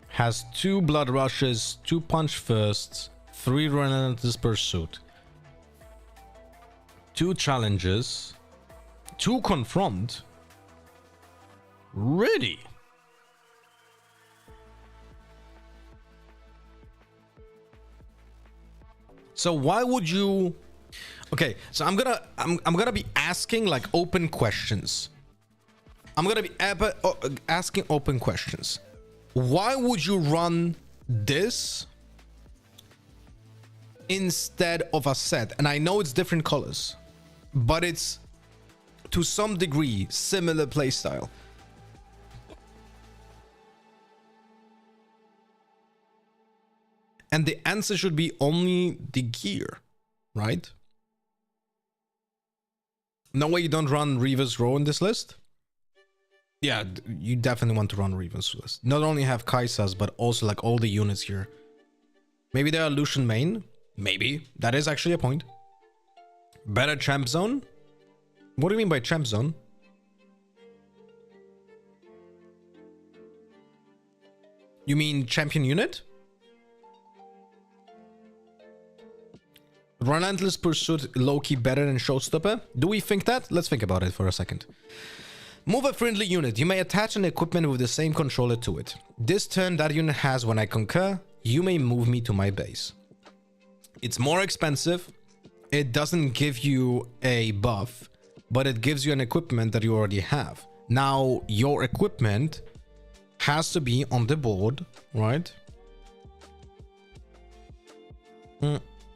Has 2 blood rushes, 2 punch firsts, 3 relentless pursuit, 2 challenges, 2 confront. Really? So why would you? Okay, so I'm gonna be asking like open questions. I'm gonna be asking open questions. Why would you run this instead of a set? And I know it's different colors, but it's to some degree similar playstyle. And the answer should be only the gear, right? No way you don't run Reaver's Row in this list? Yeah, you definitely want to run Reaver's list. Not only have Kai'Sa's, but also like all the units here. Maybe they are Lucian main. Maybe. That is actually a point. Better champ zone? What do you mean by champ zone? You mean champion unit? Relentless Pursuit low-key better than Showstopper? Do we think that? Let's think about it for a second. Move a friendly unit. You may attach an equipment with the same controller to it. This turn that unit has when I concur, you may move me to my base. It's more expensive. It doesn't give you a buff, but it gives you an equipment that you already have. Now, your equipment has to be on the board, right?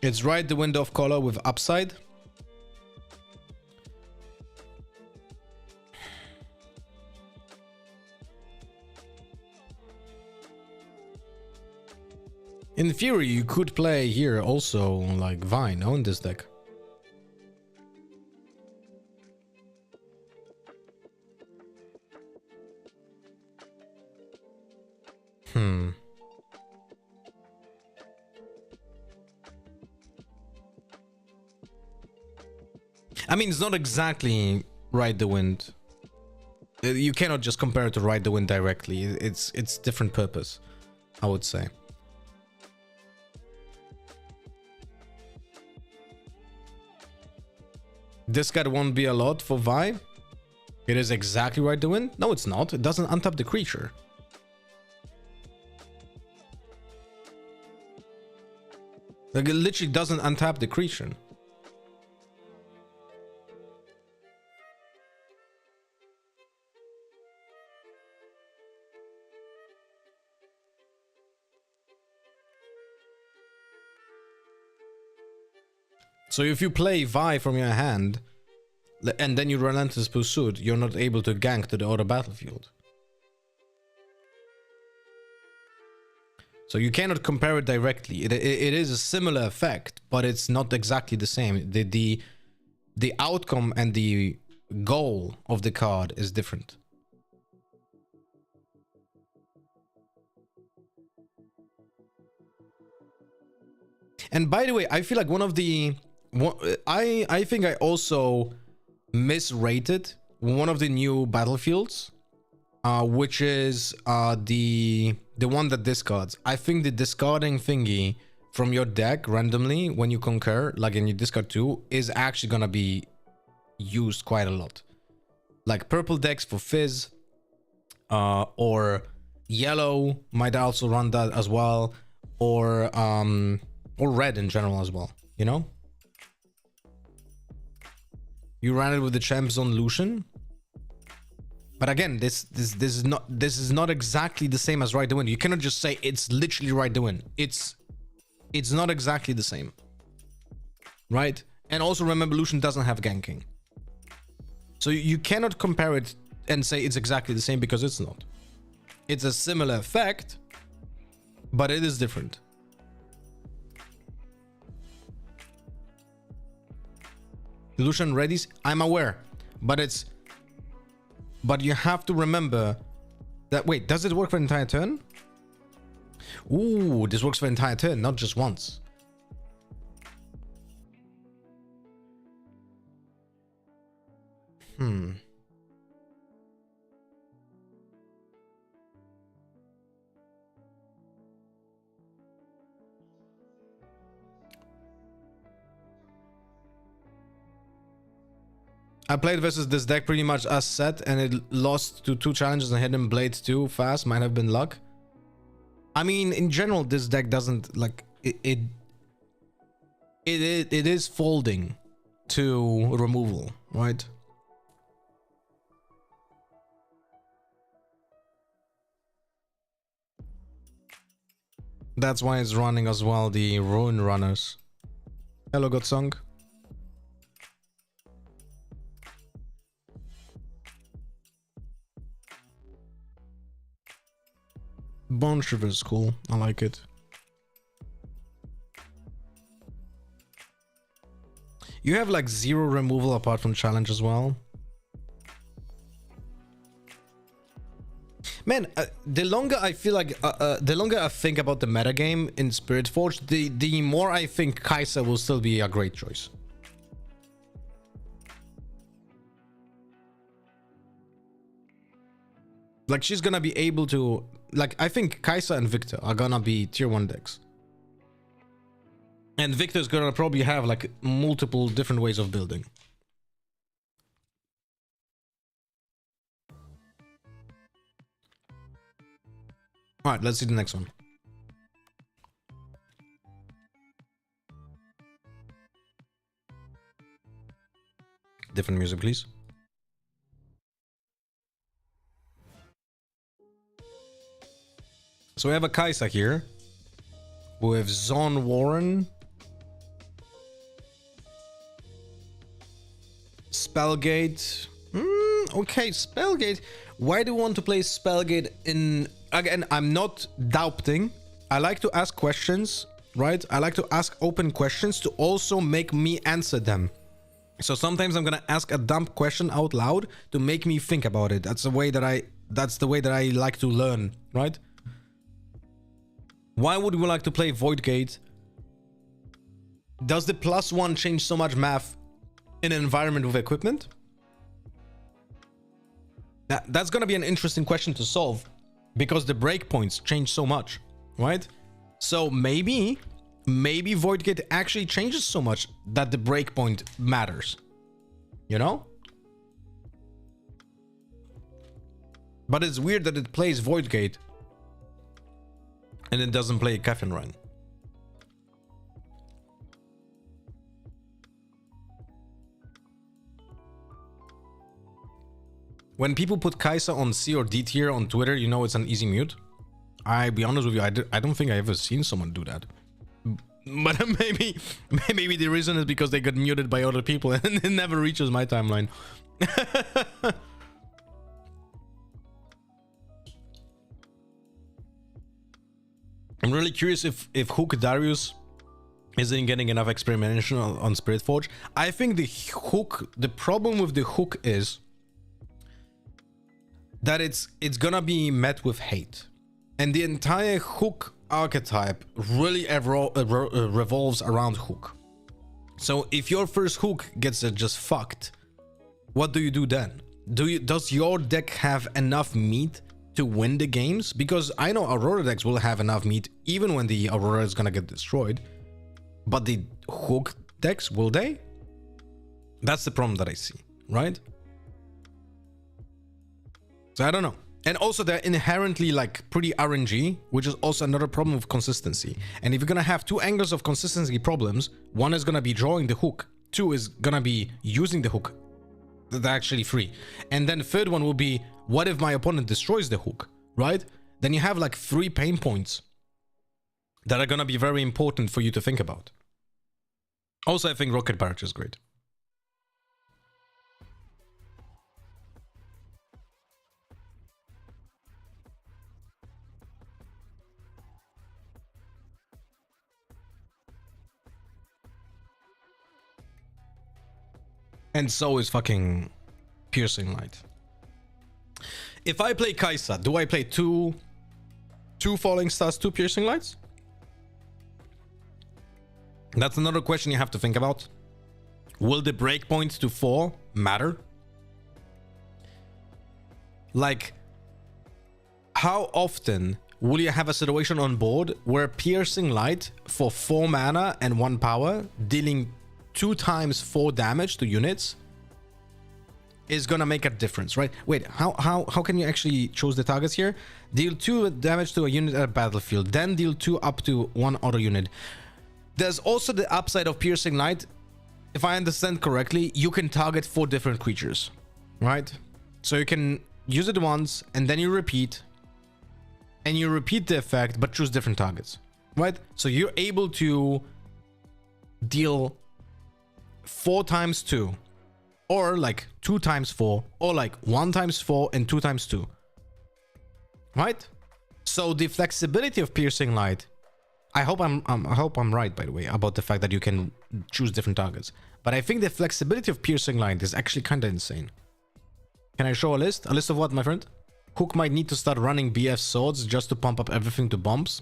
It's right the window of color with upside. In theory, you could play here also like Vine on this deck. I mean, it's not exactly Ride the Wind. You cannot just compare it to Ride the Wind directly. It's different purpose, I would say. This card won't be a lot for Vi. It is exactly Ride the Wind. No, it's not. It doesn't untap the creature. Like, it literally doesn't untap the creature. So if you play Vi from your hand, and then you Relentless Pursuit, you're not able to gank to the other battlefield. So you cannot compare it directly. It is a similar effect, but it's not exactly the same. The outcome and the goal of the card is different. And by the way, I feel like I think I also misrated one of the new battlefields, which is the one that discards. I think the discarding thingy from your deck randomly when you concur, like in your discard 2, is actually gonna be used quite a lot. Like purple decks for Fizz, or yellow might also run that as well, or red in general as well, you know? You ran it with the Champ Zone Lucian. But again, this is not exactly the same as Ride the Wind. You cannot just say it's literally Ride the Wind. It's not exactly the same. Right? And also remember, Lucian doesn't have ganking. So you cannot compare it and say it's exactly the same, because it's not. It's a similar effect, but it is different. Lucian readies, I'm aware, but you have to remember that, wait, does it work for an entire turn? Ooh, this works for an entire turn, not just once. I played versus this deck pretty much as set, and it lost to 2 challenges and Hidden Blade too fast. Might have been luck. I mean, in general, this deck doesn't like it is folding to removal, right? That's why it's running as well the Ruin Runners. Hello, Godsong. Bone Shiver is cool. I like it. You have like 0 removal apart from challenge as well. Man, the longer I feel like, the longer I think about the metagame in Spirit Forge, the more I think Kai'Sa will still be a great choice. Like, she's gonna be able to, like, I think Kai'Sa and Victor are gonna be tier 1 decks. And Victor's gonna probably have like multiple different ways of building. All right, let's see the next one. Different music, please. So we have a Kai'Sa here. We have Zon Warren. Spellgate. Okay, Spellgate. Why do you want to play Spellgate in... Again, I'm not doubting. I like to ask questions, right? I like to ask open questions to also make me answer them. So sometimes I'm gonna ask a dumb question out loud to make me think about it. That's the way that I like to learn, right? Why would we like to play Voidgate? Does the +1 change so much math in an environment with equipment? That's gonna be an interesting question to solve because the breakpoints change so much, right? So maybe Voidgate actually changes so much that the breakpoint matters, you know? But it's weird that it plays Voidgate and it doesn't play Coffin Run. When people put Kai'Sa on C or D tier on Twitter, you know it's an easy mute. I'll be honest with you, I don't think I ever seen someone do that. But maybe the reason is because they got muted by other people and it never reaches my timeline. I'm really curious if Hook Darius isn't getting enough experimentation on Spirit Forge. I think the problem with the Hook is that it's gonna be met with hate, and the entire Hook archetype really revolves around Hook. So if your first Hook gets just fucked, what do you do then? Does your deck have enough meat to win the games? Because I know Aurora decks will have enough meat even when the Aurora is gonna get destroyed, but the Hook decks, will they? That's the problem that I see, right? So I don't know. And also they're inherently like pretty RNG, which is also another problem with consistency. And if you're gonna have 2 angles of consistency problems, one is gonna be drawing the hook, 2 is gonna be using the hook. They're actually free. And then the third one will be, what if my opponent destroys the hook, right? Then you have like 3 pain points that are gonna be very important for you to think about. Also, I think Rocket Barrage is great. And so is fucking Piercing Light. If I play Kai'Sa, do I play two Falling Stars, 2 Piercing Lights? That's another question you have to think about. Will the breakpoint to 4 matter? Like, how often will you have a situation on board where Piercing Light for 4 mana and 1 power, dealing 2 times 4 damage to units, is gonna make a difference, right? Wait, how can you actually choose the targets here? Deal 2 damage to a unit at a battlefield, then deal 2 up to 1 other unit. There's also the upside of Piercing Light. If I understand correctly, you can target 4 different creatures, right? So you can use it once and then you repeat, and you repeat the effect but choose different targets, right? So you're able to deal 4 times 2, or like 2 times 4, or like 1 times 4 and 2 times 2, right? So the flexibility of Piercing Light, I hope I'm right, by the way, about the fact that you can choose different targets. But I think the flexibility of Piercing Light is actually kind of insane. Can I show a list? A list of what, my friend? Hook might need to start running BF swords just to pump up everything to bombs.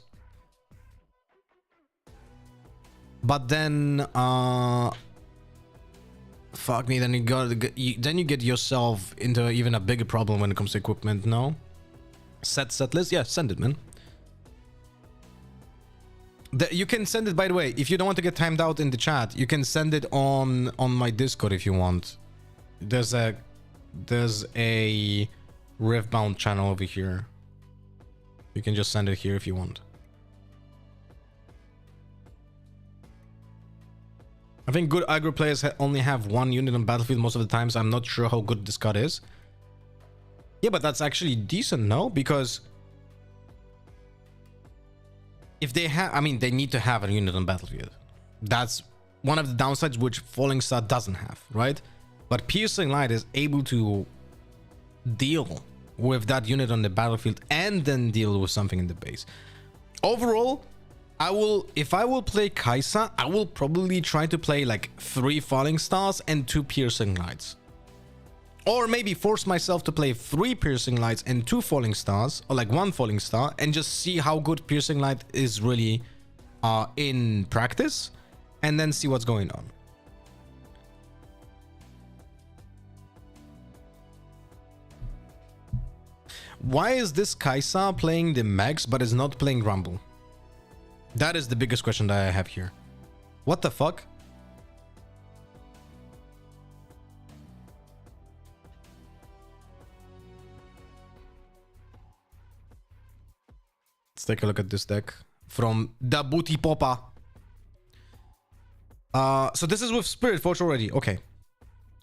But then, fuck me, then you get yourself into even a bigger problem when it comes to equipment. No? Set list? Yeah, send it, man. You can send it, by the way, if you don't want to get timed out in the chat, you can send it on my Discord if you want. There's a Riftbound channel over here. You can just send it here if you want. I think good aggro players only have 1 unit on battlefield most of the times. I'm not sure how good this card is. Yeah, but that's actually decent, no? Because if they have, I mean, they need to have a unit on battlefield. That's one of the downsides which Falling Star doesn't have, right? But Piercing Light is able to deal with that unit on the battlefield and then deal with something in the base. Overall, if I will play Kai'Sa, I will probably try to play like 3 Falling Stars and 2 Piercing Lights. Or maybe force myself to play 3 Piercing Lights and 2 Falling Stars, or like 1 Falling Star, and just see how good Piercing Light is really in practice, and then see what's going on. Why is this Kai'Sa playing the Megs but is not playing Rumble? That is the biggest question that I have here. What the fuck? Let's take a look at this deck from the Booty Popa. So this is with Spirit Forge already. Okay.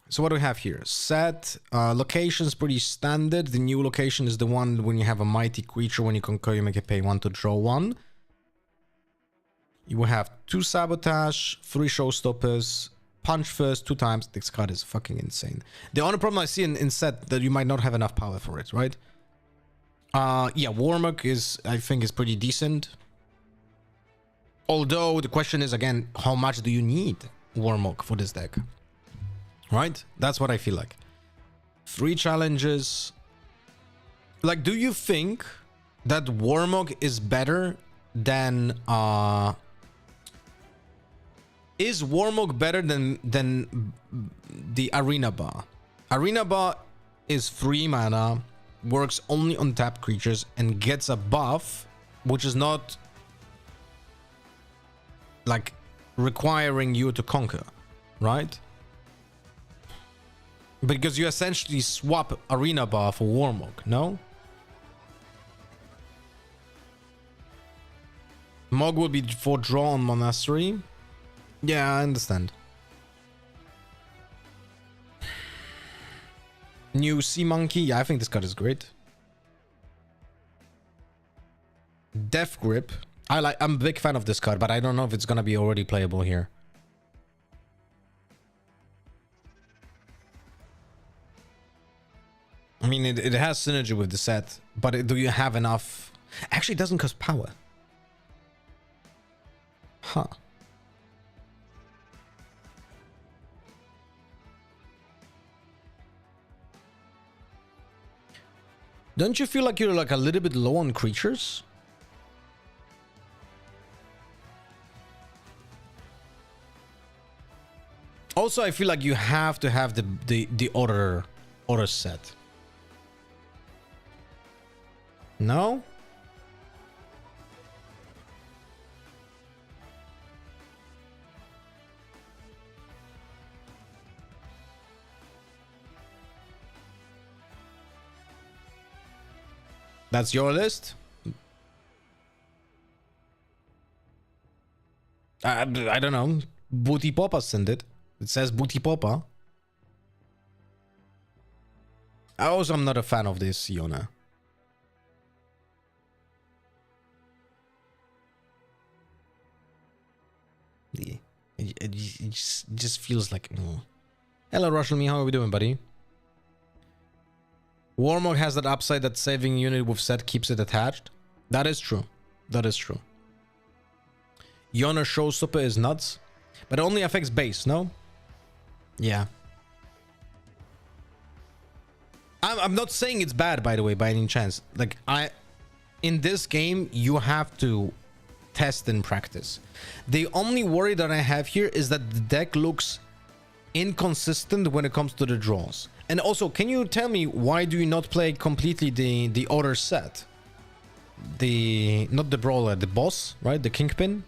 So what do we have here? Set locations pretty standard. The new location is the one when you have a mighty creature. When you conquer, you make it pay 1 to draw 1. You will have 2 sabotage, 3 showstoppers, punch first 2 times. This card is fucking insane. The only problem I see in set that you might not have enough power for it, right? Yeah, Warmog I think is pretty decent. Although the question is again, how much do you need Warmog for this deck? Right? That's what I feel like. 3 challenges. Like, do you think that Warmog is better than is Warmog better than the Arena Bar? Arena Bar is 3 mana, works only on tapped creatures, and gets a buff, which is not like requiring you to conquer, right? Because you essentially swap Arena Bar for Warmog, no? Mog will be for draw on Monastery. Yeah, I understand. New Sea Monkey. Yeah, I think this card is great. Death Grip. I'm a big fan of this card, but I don't know if it's gonna be already playable here. I mean, it has synergy with the set, but do you have enough? Actually, it doesn't cost power. Huh. Don't you feel like you're like a little bit low on creatures? Also, I feel like you have to have the order set. No? That's your list? I don't know. Booty Papa sent it. It says Booty Papa. I also am not a fan of this, Yona. Yeah. It just feels like... Hello, Russell Me. How are we doing, buddy? Warmog has that upside that saving unit with set keeps it attached. That is true. That is true. Yona Showstopper is nuts. But it only affects base, no? Yeah. I'm not saying it's bad, by the way, by any chance. Like, in this game, you have to test and practice. The only worry that I have here is that the deck looks inconsistent when it comes to the draws. And also, can you tell me why do you not play completely the other set? Not the brawler, the boss, right? The Kingpin.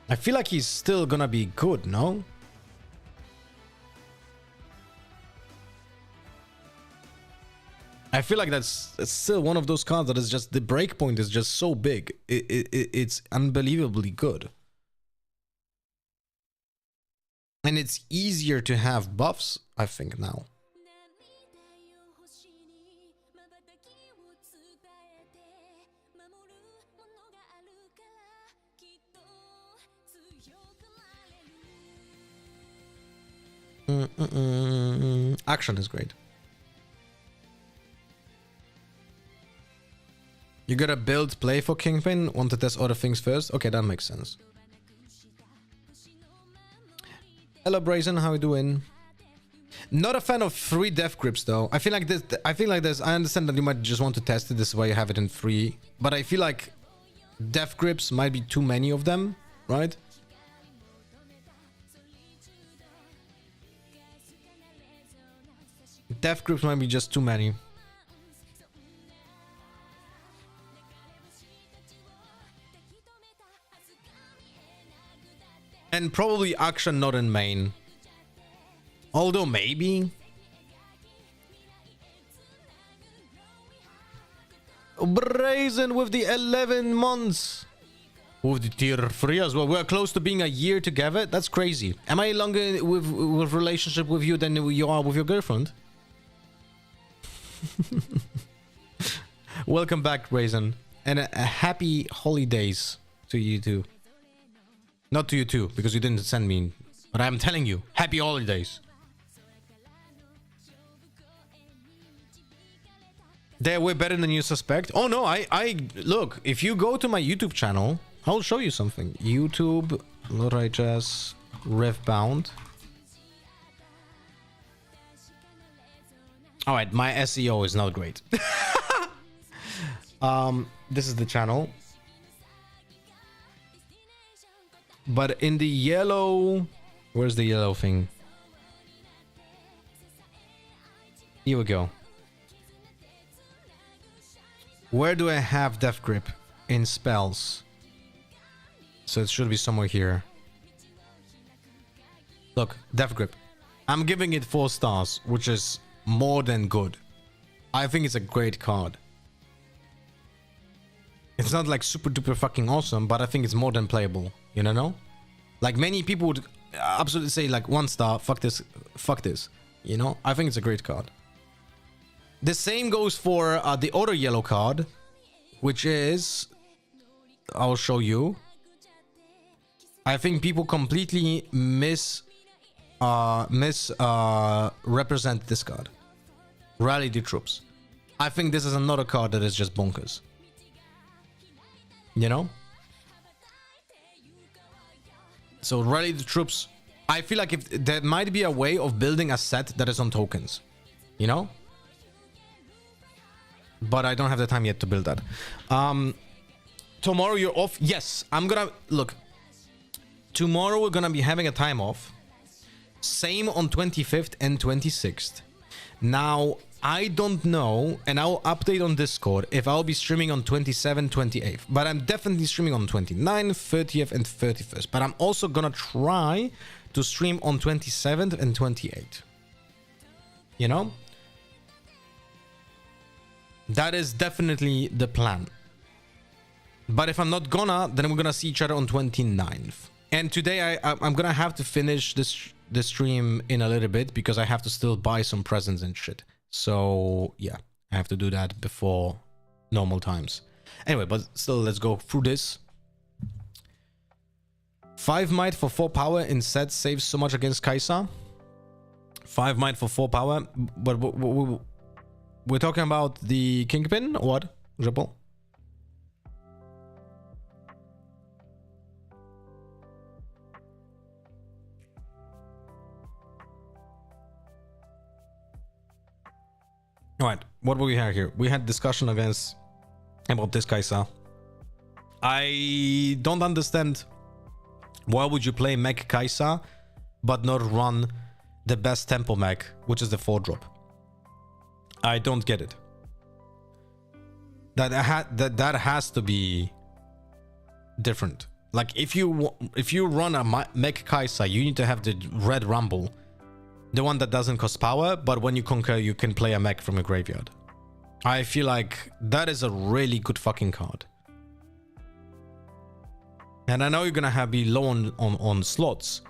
I feel like he's still gonna be good, no? I feel like that's still one of those cards that is just, the breakpoint is just so big. It's unbelievably good. And it's easier to have buffs, I think, now. Action is great. You gotta build play for Kingpin, want to test other things first? Okay, that makes sense. Hello Brazen, how you doing? Not a fan of 3 death grips though. I feel like this, I understand that you might just want to test it, this is why you have it in 3. But I feel like death grips might be too many of them, right? Death grips might be just too many. And probably action not in main. Although maybe. Brazen with the 11 months. With the tier 3 as well. We're close to being a year together. That's crazy. Am I longer with relationship with you than you are with your girlfriend? Welcome back, Brazen. And a happy holidays to you too. Not to you too, because you didn't send me. But I'm telling you, happy holidays. They're way better than you suspect. Oh no, I look, if you go to my YouTube channel, I'll show you something. YouTube, Lorijas, Riftbound. Alright, my SEO is not great. This is the channel. But in the yellow... Where's the yellow thing? Here we go. Where do I have Death Grip? In spells. So it should be somewhere here. Look, Death Grip. I'm giving it 4 stars, which is more than good. I think it's a great card. It's not like super duper fucking awesome, but I think it's more than playable. You know? Like many people would absolutely say like 1 star, fuck this, fuck this. You know? I think it's a great card. The same goes for the other yellow card, which is... I'll show you. I think people completely represent this card. Rally the Troops. I think this is another card that is just bonkers. You know? So Rally the Troops. I feel like if there might be a way of building a set that is on tokens. You know? But I don't have the time yet to build that. Tomorrow you're off. Yes, I'm gonna... Look. Tomorrow we're gonna be having a time off. Same on 25th and 26th. Now, I don't know, and I'll update on Discord if I'll be streaming on 27th, 28th. But I'm definitely streaming on 29th, 30th, and 31st. But I'm also gonna try to stream on 27th and 28th. You know? That is definitely the plan. But if I'm not gonna, then we're gonna see each other on 29th. And today I'm gonna have to finish this stream in a little bit because I have to still buy some presents and shit. So yeah, I have to do that before normal times. Anyway, but still, let's go through this. 5 might for 4 power in set saves so much against Kai'Sa. 5 might for 4 power, but we're talking about the Kingpin or what, Ripple? All right, what do we have here? We had discussion about this Kai'Sa. I don't understand why would you play mech Kai'Sa but not run the best tempo mech, which is the 4-drop. I don't get it. That has to be different. Like if you run a mech Kai'Sa, you need to have the red rumble. The one that doesn't cost power, but when you conquer, you can play a mech from a graveyard. I feel like that is a really good fucking card. And I know you're gonna be low on slots,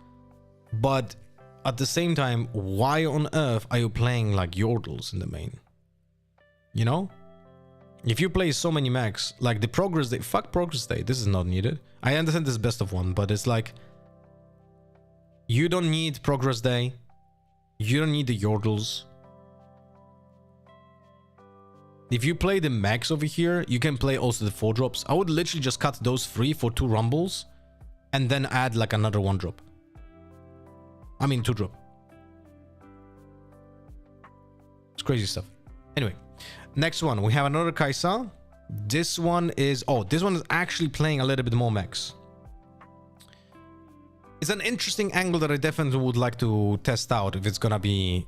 but at the same time, why on earth are you playing like Yordles in the main? You know? If you play so many mechs, like the progress day, fuck progress day, this is not needed. I understand this is best of 1, but it's like, you don't need progress day. You don't need the Yordles. If you play the max over here, you can play also the 4-drops. I would literally just cut those 3 for 2 rumbles and then add like another 1-drop. I mean 2-drop. It's crazy stuff. Anyway, next one. We have another Kai'Sa. This one is... Oh, this one is actually playing a little bit more max. It's an interesting angle that I definitely would like to test out if it's gonna be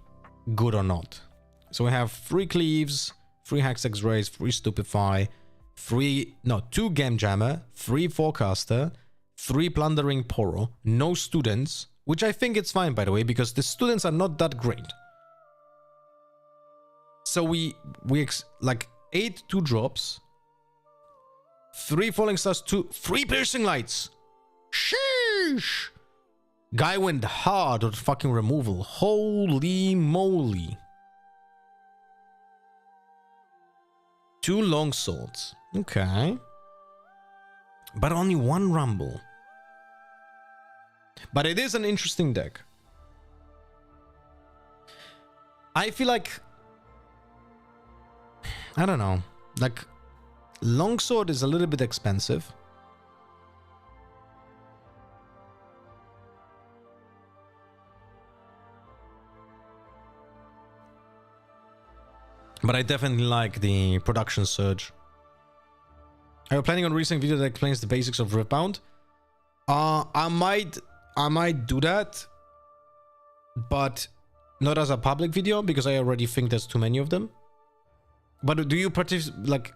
good or not. So we have 3 Cleaves, 3 Hexex Rays, 3 Stupefy, 2 Game Jammer, 3 Forecaster, 3 Plundering Poro, no Students, which I think it's fine by the way, because the Students are not that great. So we like 8 2-drops, 3 Falling Stars, 3 Piercing Lights. Sheesh! Guy went hard on fucking removal. Holy moly. 2 long swords. Okay. But only 1 rumble. But it is an interesting deck. I feel like... I don't know. Like, longsword is a little bit expensive. But I definitely like the production surge. Are you planning on releasing a video that explains the basics of Riftbound? I might do that, but not as a public video because I already think there's too many of them. But do you participate? Like,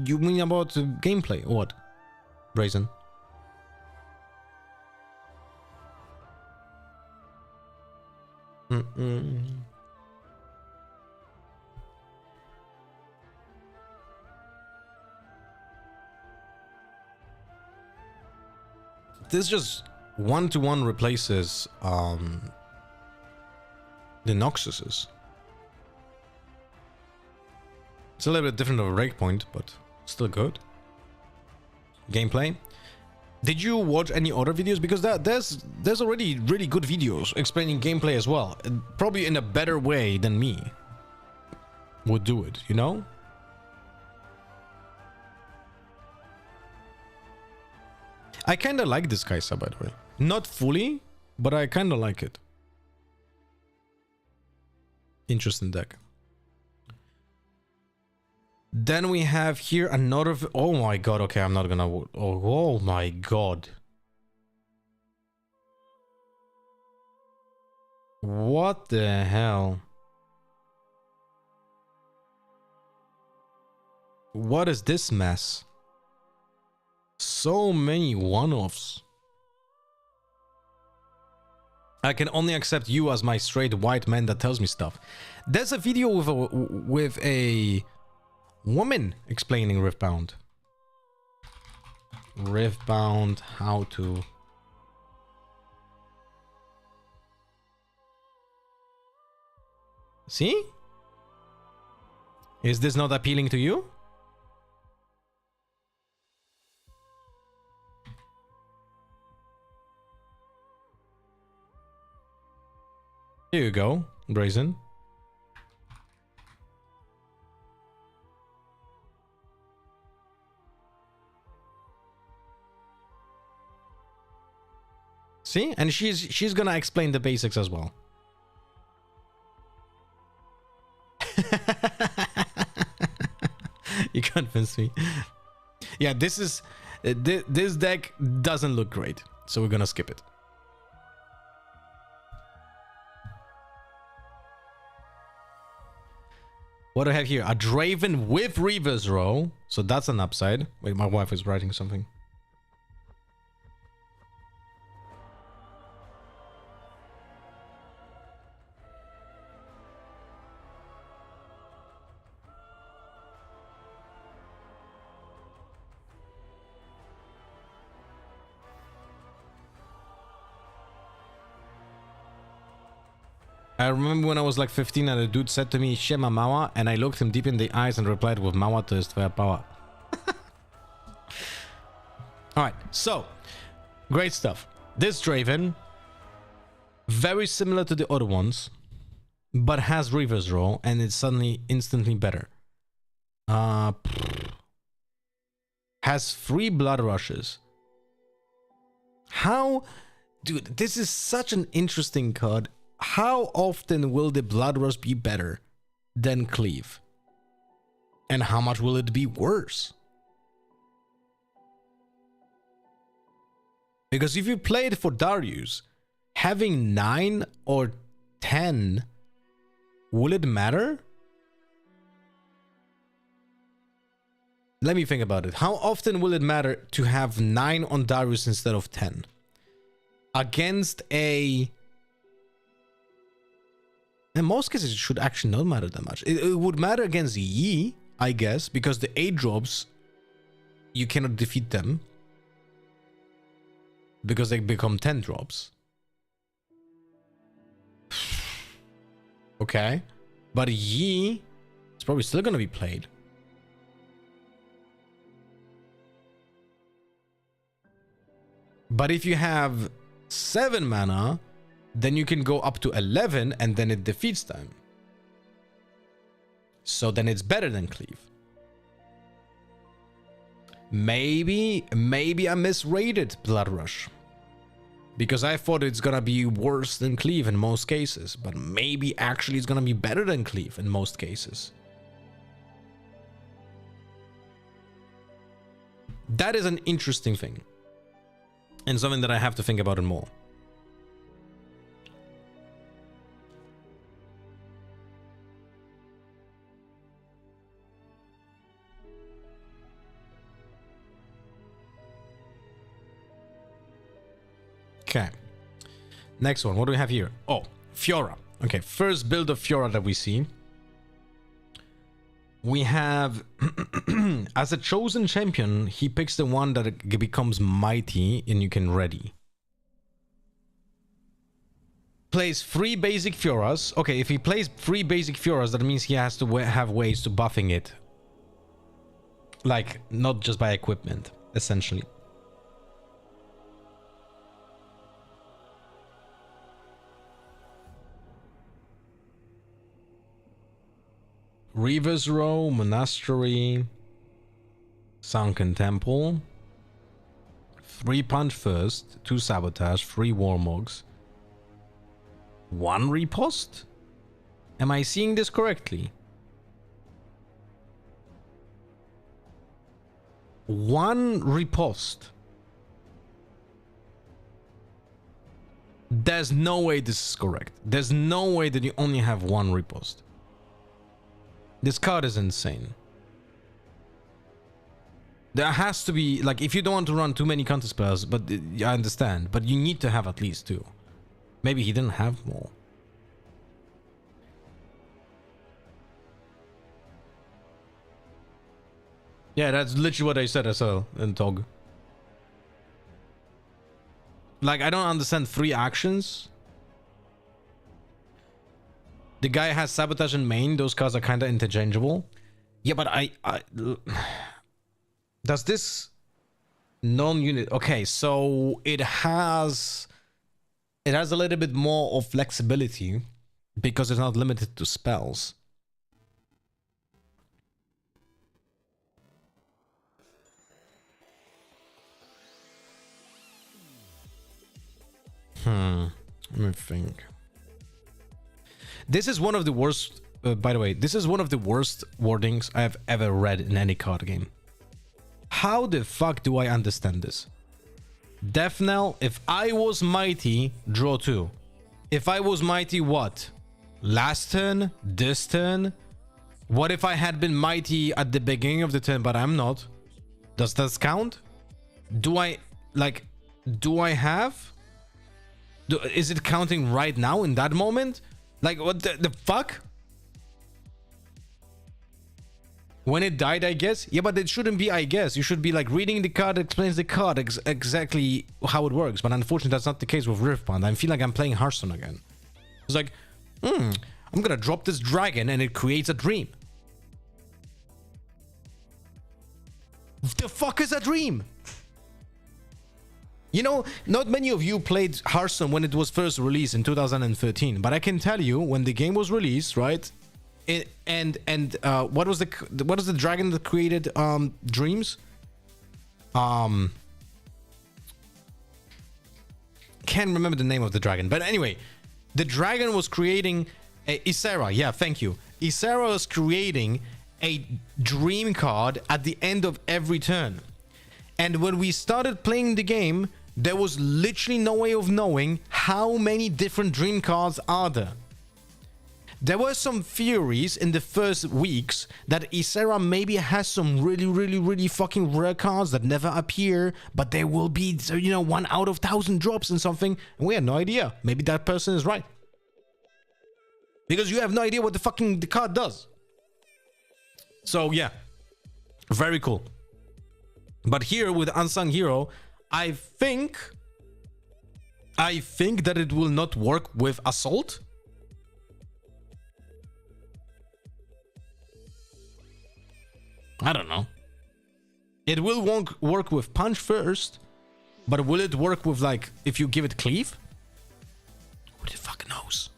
you mean about gameplay or what, Brazen? This just 1-to-1 replaces the Noxuses. It's a little bit different of a break point, but still good. Gameplay. Did you watch any other videos? Because there's already really good videos explaining gameplay as well. Probably in a better way than me would do it, you know? I kind of like this Kai'Sa, by the way. Not fully, but I kind of like it. Interesting deck. Then we have here another... Oh my god, okay, I'm not gonna... Oh my god. What the hell? What is this mess? So many one-offs. I can only accept you as my straight white man that tells me stuff. There's a video with a woman explaining Riftbound. Riftbound, how to... See? Is this not appealing to you? Here you go, Brazen. See? And she's gonna explain the basics as well. You convinced me. Yeah, this is this deck doesn't look great, so we're gonna skip it. What do I have here? A Draven with Reaver's Row. So that's an upside. Wait, my wife is writing something. I remember when I was like 15 and a dude said to me, Shema Mawa, and I looked him deep in the eyes and replied with Mawa to his power. Alright, so, great stuff. This Draven, very similar to the other ones, but has Reaver's Roll, and it's suddenly instantly better. Has 3 Blood Rushes. How... Dude, this is such an interesting card. How often will the Blood Rush be better than Cleave? And how much will it be worse? Because if you play it for Darius, having 9 or 10, will it matter? Let me think about it. How often will it matter to have 9 on Darius instead of 10? Against a... In most cases, it should actually not matter that much. It would matter against Yi, I guess, because the 8 drops, you cannot defeat them. Because they become 10 drops. Okay. But Yi is probably still going to be played. But if you have 7 mana... then you can go up to 11 and then it defeats them. So then it's better than Cleave. Maybe I misrated Blood Rush. Because I thought it's gonna be worse than Cleave in most cases. But maybe actually it's gonna be better than Cleave in most cases. That is an interesting thing. And something that I have to think about it more. Okay. Next one. What do we have here? Oh, Fiora. Okay, first build of Fiora that we see. We have... as a chosen champion, he picks the one that becomes mighty and you can ready. Plays 3 basic Fioras. Okay, if he plays 3 basic Fioras, that means he has to have ways to buffing it. Like, not just by equipment, essentially. Reaver's Row, Monastery, Sunken Temple, 3 Punch First, 2 Sabotage, 3 Warmogs, 1 Riposte? Am I seeing this correctly? 1 Riposte. There's no way this is correct. There's no way that you only have 1 Riposte. This card is insane. There has to be, like, if you don't want to run too many counter spells, but I understand, but you need to have at least 2. Maybe he didn't have more. Yeah, that's literally what I said as well in Tog. Like, I don't understand 3 actions. The guy has Sabotage and Main. Those cards are kind of interchangeable. Yeah, but I does this non-unit... Okay, so it has a little bit more of flexibility because it's not limited to spells. Let me think. This is one of the worst... by the way, this is one of the worst wordings I have ever read in any card game. How the fuck do I understand this? Death Knell, if I was mighty, draw 2. If I was mighty, what? Last turn? This turn? What if I had been mighty at the beginning of the turn, but I'm not? Does that count? Do I have? Is it counting right now in that moment? Like, what the fuck? When it died, I guess? Yeah, but it shouldn't be, I guess. You should be like reading the card, explains the card exactly how it works. But unfortunately, that's not the case with Riftbound. I feel like I'm playing Hearthstone again. It's like, I'm gonna drop this dragon and it creates a dream. The fuck is a dream? You know, not many of you played Hearthstone when it was first released in 2013, but I can tell you when the game was released, right? What was the dragon that created dreams? Can't remember the name of the dragon, but anyway, the dragon was creating Ysera. Yeah, thank you. Ysera was creating a dream card at the end of every turn. And when we started playing the game, there was literally no way of knowing how many different dream cards are there. There were some theories in the first weeks that Ysera maybe has some really fucking rare cards that never appear, but there will be, 1 out of 1,000 drops and something, and we had no idea. Maybe that person is right. Because you have no idea what the card does. So yeah, very cool. But here with Unsung Hero, I think that it will not work with Assault. I don't know. It will work with Punch first, but will it work with, like, if you give it Cleave? Who the fuck knows?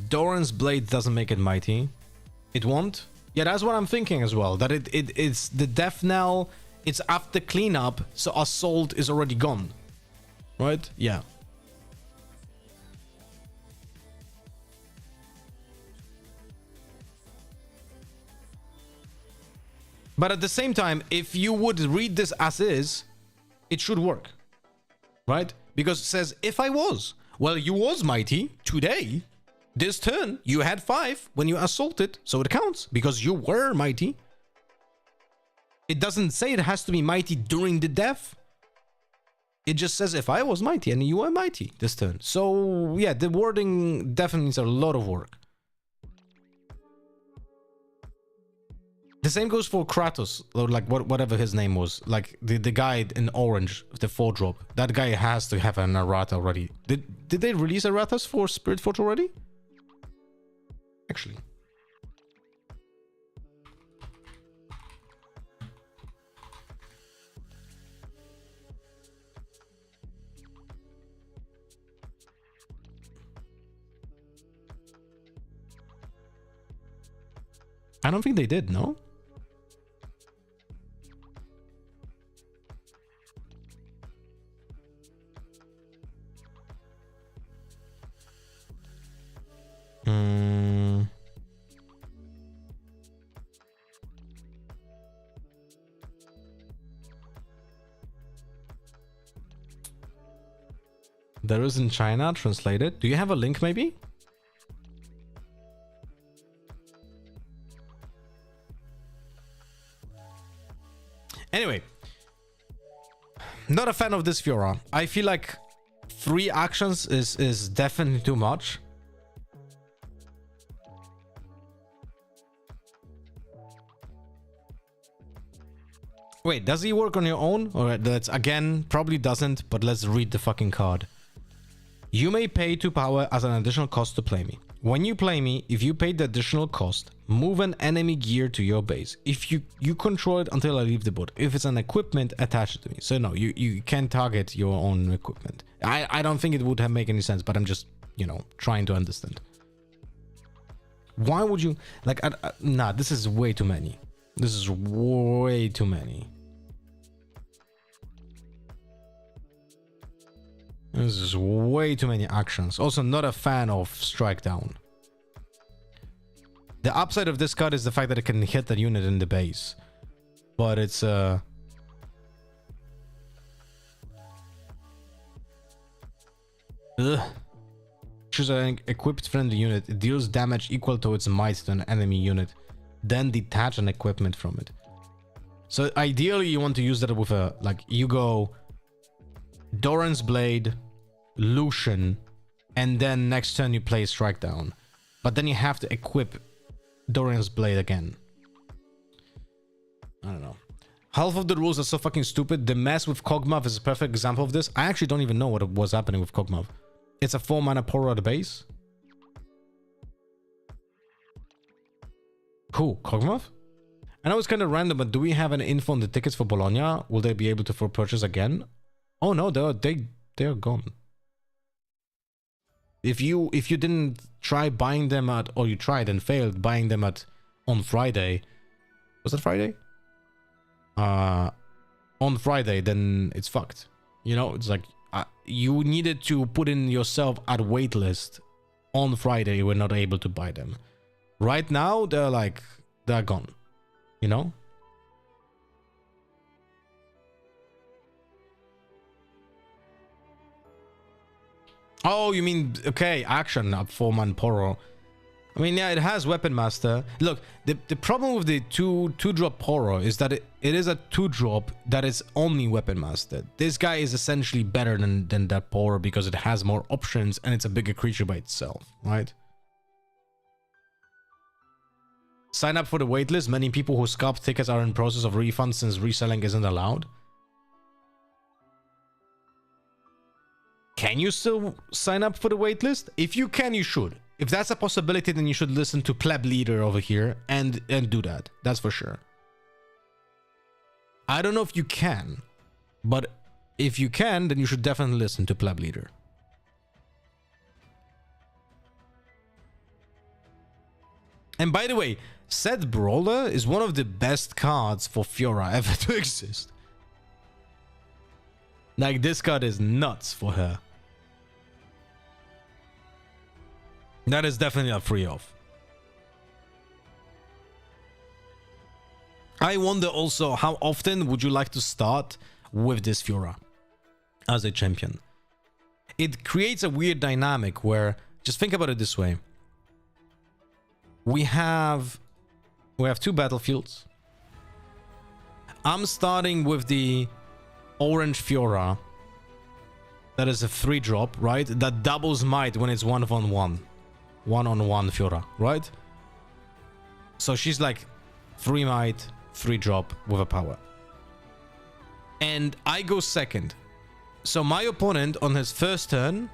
Doran's Blade doesn't make it mighty. It won't? Yeah, that's what I'm thinking as well. That it's the Death Knell, it's after cleanup, so Assault is already gone. Right? Yeah. But at the same time, if you would read this as is, it should work. Right? Because it says, if I was. Well, you was mighty today. This turn, you had 5 when you assaulted, so it counts because you were mighty. It doesn't say it has to be mighty during the death. It just says if I was mighty and you were mighty this turn. So yeah, the wording definitely needs a lot of work. The same goes for Kratos, or like whatever his name was, like the guy in orange, the 4-drop. That guy has to have an errata already. Did they release erratas for Spirit Forge already? Actually. I don't think they did, no? There is in China translated. Do you have a link maybe? Not a fan of this Fiora. I feel like 3 actions is definitely too much. Wait, does he work on your own? Or that's again, probably doesn't, but let's read the fucking card. You may pay 2 power as an additional cost to play me. When you play me, if you pay the additional cost, move an enemy gear to your base. If you control it until I leave the board. If it's an equipment, attach it to me. So no, you can't target your own equipment. I don't think it would have make any sense, but I'm just, you know, trying to understand. Why would you like? Nah, this is way too many. This is way too many. This is way too many actions. Also, not a fan of strike down. The upside of this card is the fact that it can hit the unit in the base, but it's choose an equipped friendly unit. It deals damage equal to its might to an enemy unit. Then detach an equipment from it. So ideally you want to use that with a, like, you go Doran's Blade, Lucian, and then next turn you play Strike Down. But then you have to equip Doran's Blade again. I don't know. Half of the rules are so fucking stupid. The mess with Kog'Maw is a perfect example of this. I actually don't even know what was happening with Kog'Maw. It's a 4-mana Poro at the base. Who? Kog'Maw? I know it's kind of random, but do we have an info on the tickets for Bologna? Will they be able to for purchase again? Oh no, they're gone. If you didn't try buying them at, or you tried and failed buying them at on Friday, was it Friday? On Friday, then it's fucked. You know, it's like you needed to put in yourself at waitlist on Friday. You were not able to buy them. Right now, they're gone. You know? Oh, you mean, okay, action up 4-man Poro. I mean, yeah, it has Weapon Master. Look, the problem with the two drop Poro is that it is a 2-drop that is only Weapon Master. This guy is essentially better than that Poro because it has more options and it's a bigger creature by itself, right? Sign up for the waitlist. Many people who scalp tickets are in process of refund since reselling isn't allowed. Can you still sign up for the waitlist? If you can, you should. If that's a possibility, then you should listen to Pleb Leader over here and do that. That's for sure. I don't know if you can, but if you can, then you should definitely listen to Pleb Leader. And by the way, Set Brawler is one of the best cards for Fiora ever to exist. Like, this card is nuts for her. That is definitely a free off. I wonder also, how often would you like to start with this Fiora as a champion? It creates a weird dynamic where, just think about it this way. We have 2 battlefields. I'm starting with the orange Fiora. That is a 3-drop, right? That doubles might when it's 1-on-1. 1-on-1 Fiora, right? So she's like 3 might, 3-drop with a power. And I go second. So my opponent on his first turn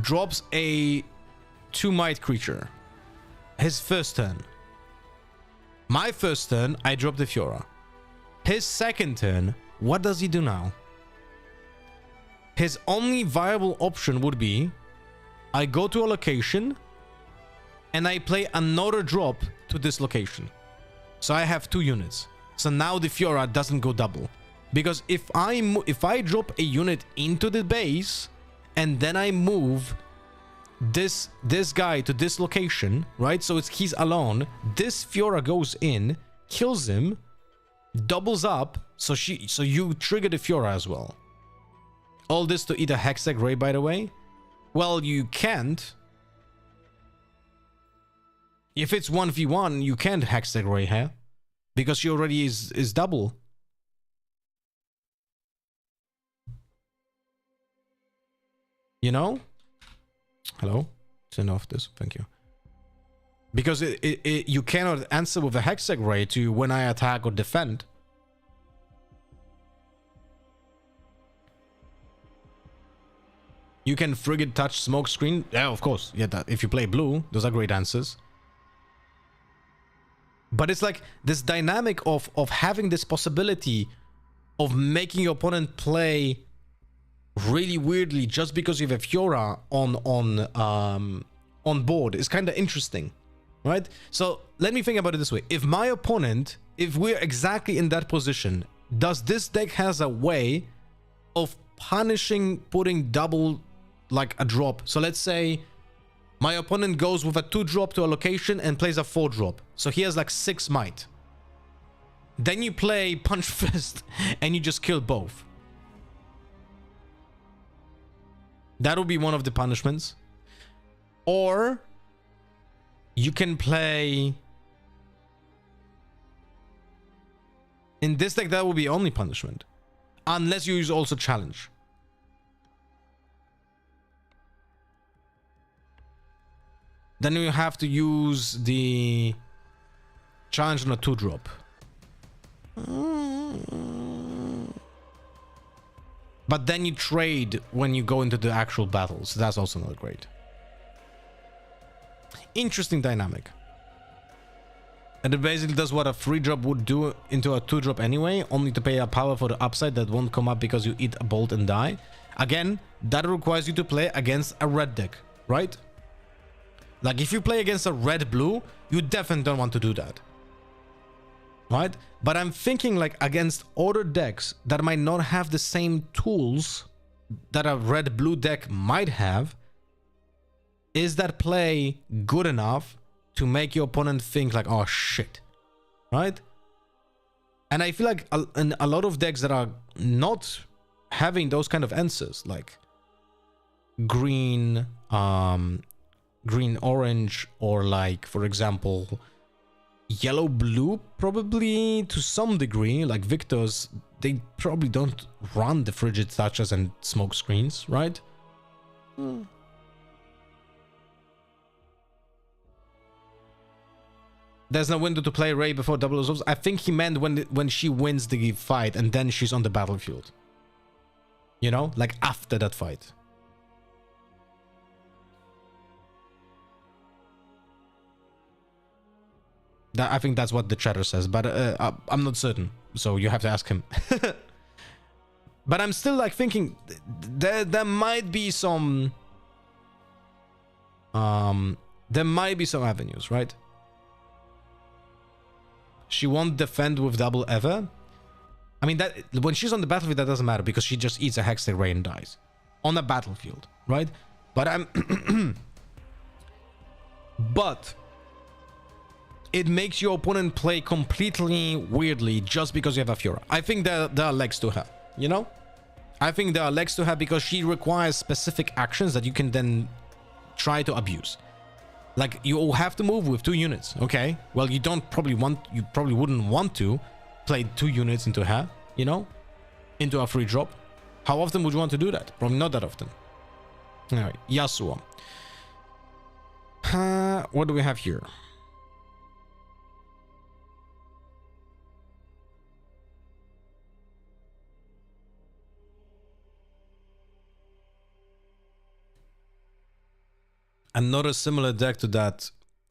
drops a 2 might creature. His first turn. My first turn, I drop the Fiora. His second turn, what does he do now? His only viable option would be I go to a location and I play another drop to this location. So I have 2 units. So now the Fiora doesn't go double. Because if I drop a unit into the base and then I move this guy to this location, right? So he's alone. This Fiora goes in, kills him, doubles up. So you trigger the Fiora as well. All this to eat a Hextech Ray, by the way. Well, you can't. If it's 1v1, you can't Hextech Ray here because she already is double. You know? Hello? Turn off this. Thank you. Because you cannot answer with a hextech ray to when I attack or defend. You can frigate touch smoke screen. Yeah, of course. Yeah, that, if you play blue, those are great answers. But it's like this dynamic of having this possibility of making your opponent play really weirdly just because you have a Fiora on board is kind of interesting, right? So let me think about it this way. If my opponent, if we're exactly in that position, does this deck has a way of punishing putting double like a drop? So let's say my opponent goes with a 2-drop to a location and plays a 4-drop. So he has like 6 might. Then you play Punch Fist and you just kill both. That would be one of the punishments. Or you can play... In this deck, that will be only punishment. Unless you use also challenge. Then you have to use the challenge on a 2-drop. But then you trade when you go into the actual battles. That's also not great. Interesting dynamic. And it basically does what a 3-drop would do into a 2-drop anyway, only to pay a power for the upside that won't come up because you eat a bolt and die. Again, that requires you to play against a red deck, right? Like if you play against a red-blue, you definitely don't want to do that. Right? But I'm thinking like against other decks that might not have the same tools that a red-blue deck might have, is that play good enough to make your opponent think like, oh shit, right? And I feel like in a lot of decks that are not having those kind of answers, like green, green orange, or like for example yellow blue, probably to some degree, like Victor's, they probably don't run the frigid touches and smoke screens, right? There's no window to play Ray before double resolves. I think he meant when she wins the fight and then she's on the battlefield. You know, like after that fight. I think that's what the chatter says, but I'm not certain, so you have to ask him. But I'm still like thinking there might be some avenues, right? She won't defend with double ever. I mean, that when she's on the battlefield, that doesn't matter because she just eats a Hextech Ray and dies on the battlefield, right? But but it makes your opponent play completely weirdly just because you have a Fiora. I think there are legs to her, you know? I think there are legs to her because she requires specific actions that you can then try to abuse. Like, you have to move with 2 units, okay? Well, you probably wouldn't want to play 2 units into her, you know? Into a free drop. How often would you want to do that? Probably not that often. Alright, Yasuo. What do we have here? Another similar deck to that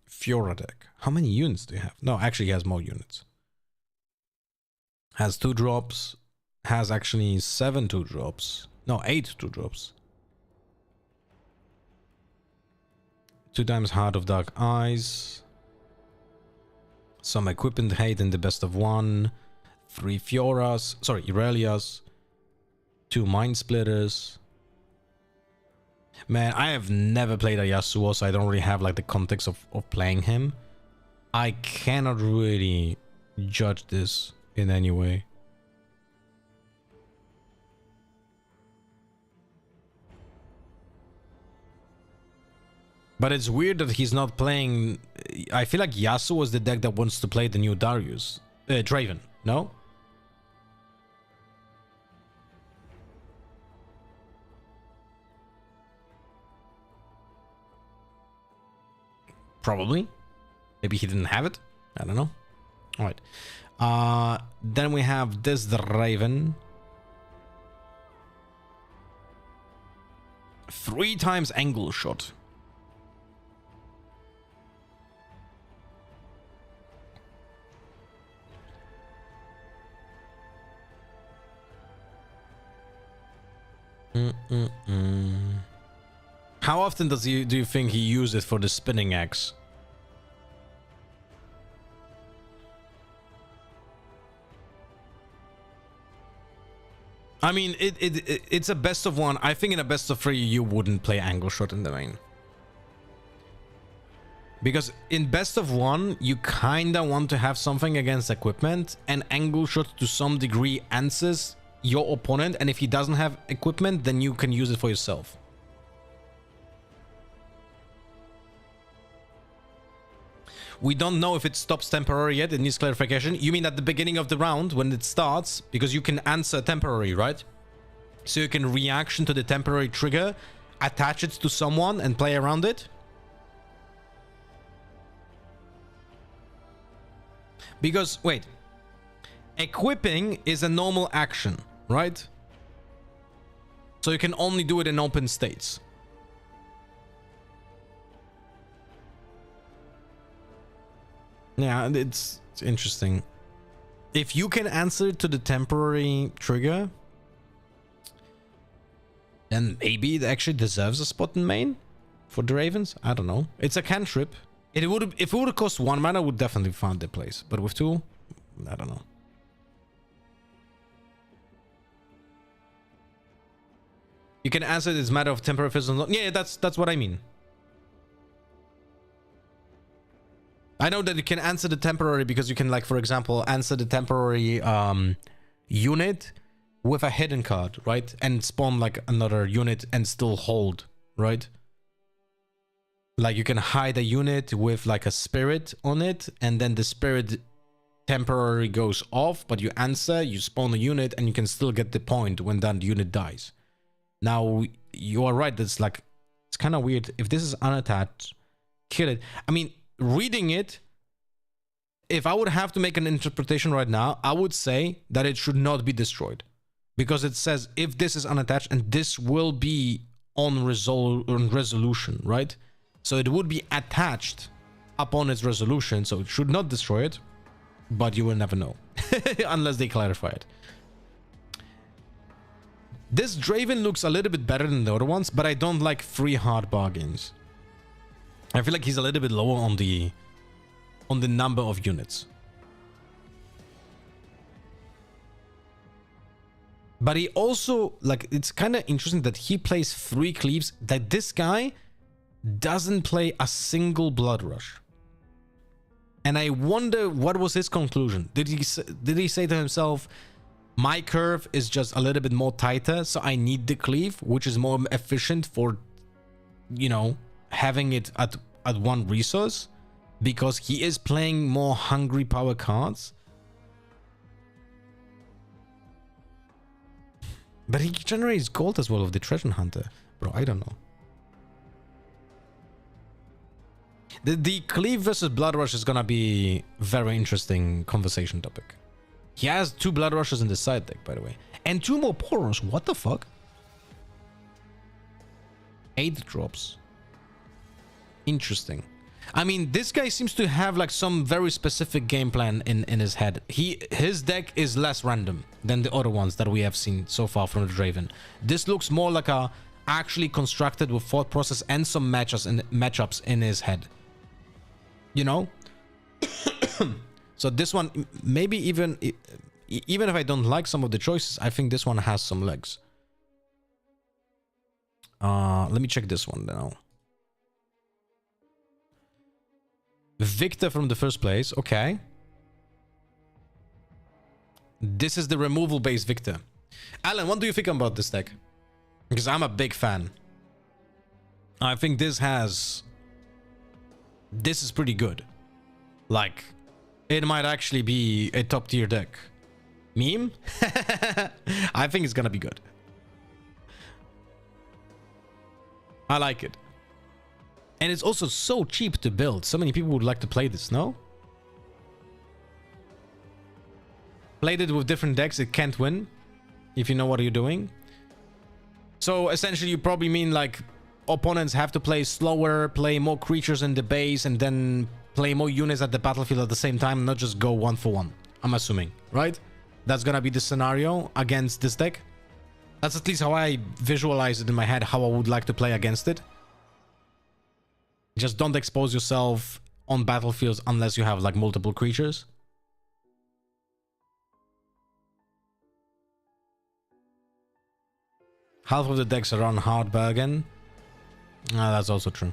Fiora deck. How many units do you have? No, actually he has more units. Has 2 drops. Has actually 7 2-drops. No, 8 2-drops. 2 times Heart of Dark Eyes. Some equipment hate in the best of 1. 3 Fioras. Sorry, Irelias. 2 Mind Splitters. Man, I have never played a Yasuo, so I don't really have like the context of playing him. I cannot really judge this in any way. But it's weird that he's not playing... I feel like Yasuo is the deck that wants to play the new Darius. Draven, no? Probably. Maybe he didn't have it. I don't know. All right. Then we have this, the Raven. 3 times angle shot. How often do you think he used it for the spinning axe? I mean, it's a best of 1. I think in a best of 3 you wouldn't play angle shot in the main. Because in best of 1 you kinda want to have something against equipment, and angle shot to some degree answers your opponent, and if he doesn't have equipment then you can use it for yourself. We don't know if it stops temporary yet. It needs clarification. You mean at the beginning of the round when it starts? Because you can answer temporary, right? So you can reaction to the temporary trigger, attach it to someone and play around it? Because, wait. Equipping is a normal action, right? So you can only do it in open states. Yeah, it's interesting. If you can answer to the temporary trigger, then maybe it actually deserves a spot in main for the Ravens. I don't know. It's a cantrip. If it would have cost 1 mana, I would definitely find the place. But with 2, I don't know. You can answer this matter of temporary physical. Yeah, that's what I mean. I know that you can answer the temporary because you can, like, for example, answer the temporary unit with a hidden card, right? And spawn like another unit and still hold, right? Like you can hide a unit with like a spirit on it, and then the spirit temporary goes off, but you answer, you spawn a unit, and you can still get the point when that unit dies. Now, you are right, that's like, it's kind of weird. If this is unattached, kill it. I mean, reading it, if I would have to make an interpretation right now, I would say that it should not be destroyed, because it says if this is unattached, and this will be on resolution, right? So it would be attached upon its resolution, so it should not destroy it, but you will never know unless they clarify it. This Draven looks a little bit better than the other ones, but I don't like 3 hard bargains. I feel like he's a little bit lower on the number of units. But he also, like, it's kind of interesting that he plays 3 cleaves, that this guy doesn't play a single blood rush. And I wonder what was his conclusion. Did he say to himself, my curve is just a little bit more tighter, so I need the cleave, which is more efficient for, you know, having it at one resource, because he is playing more hungry power cards. But he generates gold as well with the treasure hunter. Bro, I don't know. The cleave versus blood rush is gonna be very interesting conversation topic. He has 2 blood rushes in the side deck, by the way, and 2 more poros. What the fuck? 8 drops. Interesting. I mean, this guy seems to have like some very specific game plan in his head. His deck is less random than the other ones that we have seen so far from the Draven. This looks more like a actually constructed with thought process and some matchups in his head. You know? So this one, maybe even if I don't like some of the choices, I think this one has some legs. Let me check this one now. Victor from the first place. Okay. This is the removal based Victor. Alan, what do you think about this deck? Because I'm a big fan. I think this is pretty good. Like, it might actually be a top tier deck. Meme? I think it's gonna be good. I like it. And it's also so cheap to build. So many people would like to play this, no? Played it with different decks, it can't win. If you know what you're doing. So essentially you probably mean like opponents have to play slower, play more creatures in the base, and then play more units at the battlefield at the same time, not just go one for one. I'm assuming, right? That's gonna be the scenario against this deck. That's at least how I visualize it in my head, how I would like to play against it. Just don't expose yourself on battlefields unless you have like multiple creatures. Half of the decks are on hard bargain. That's also true.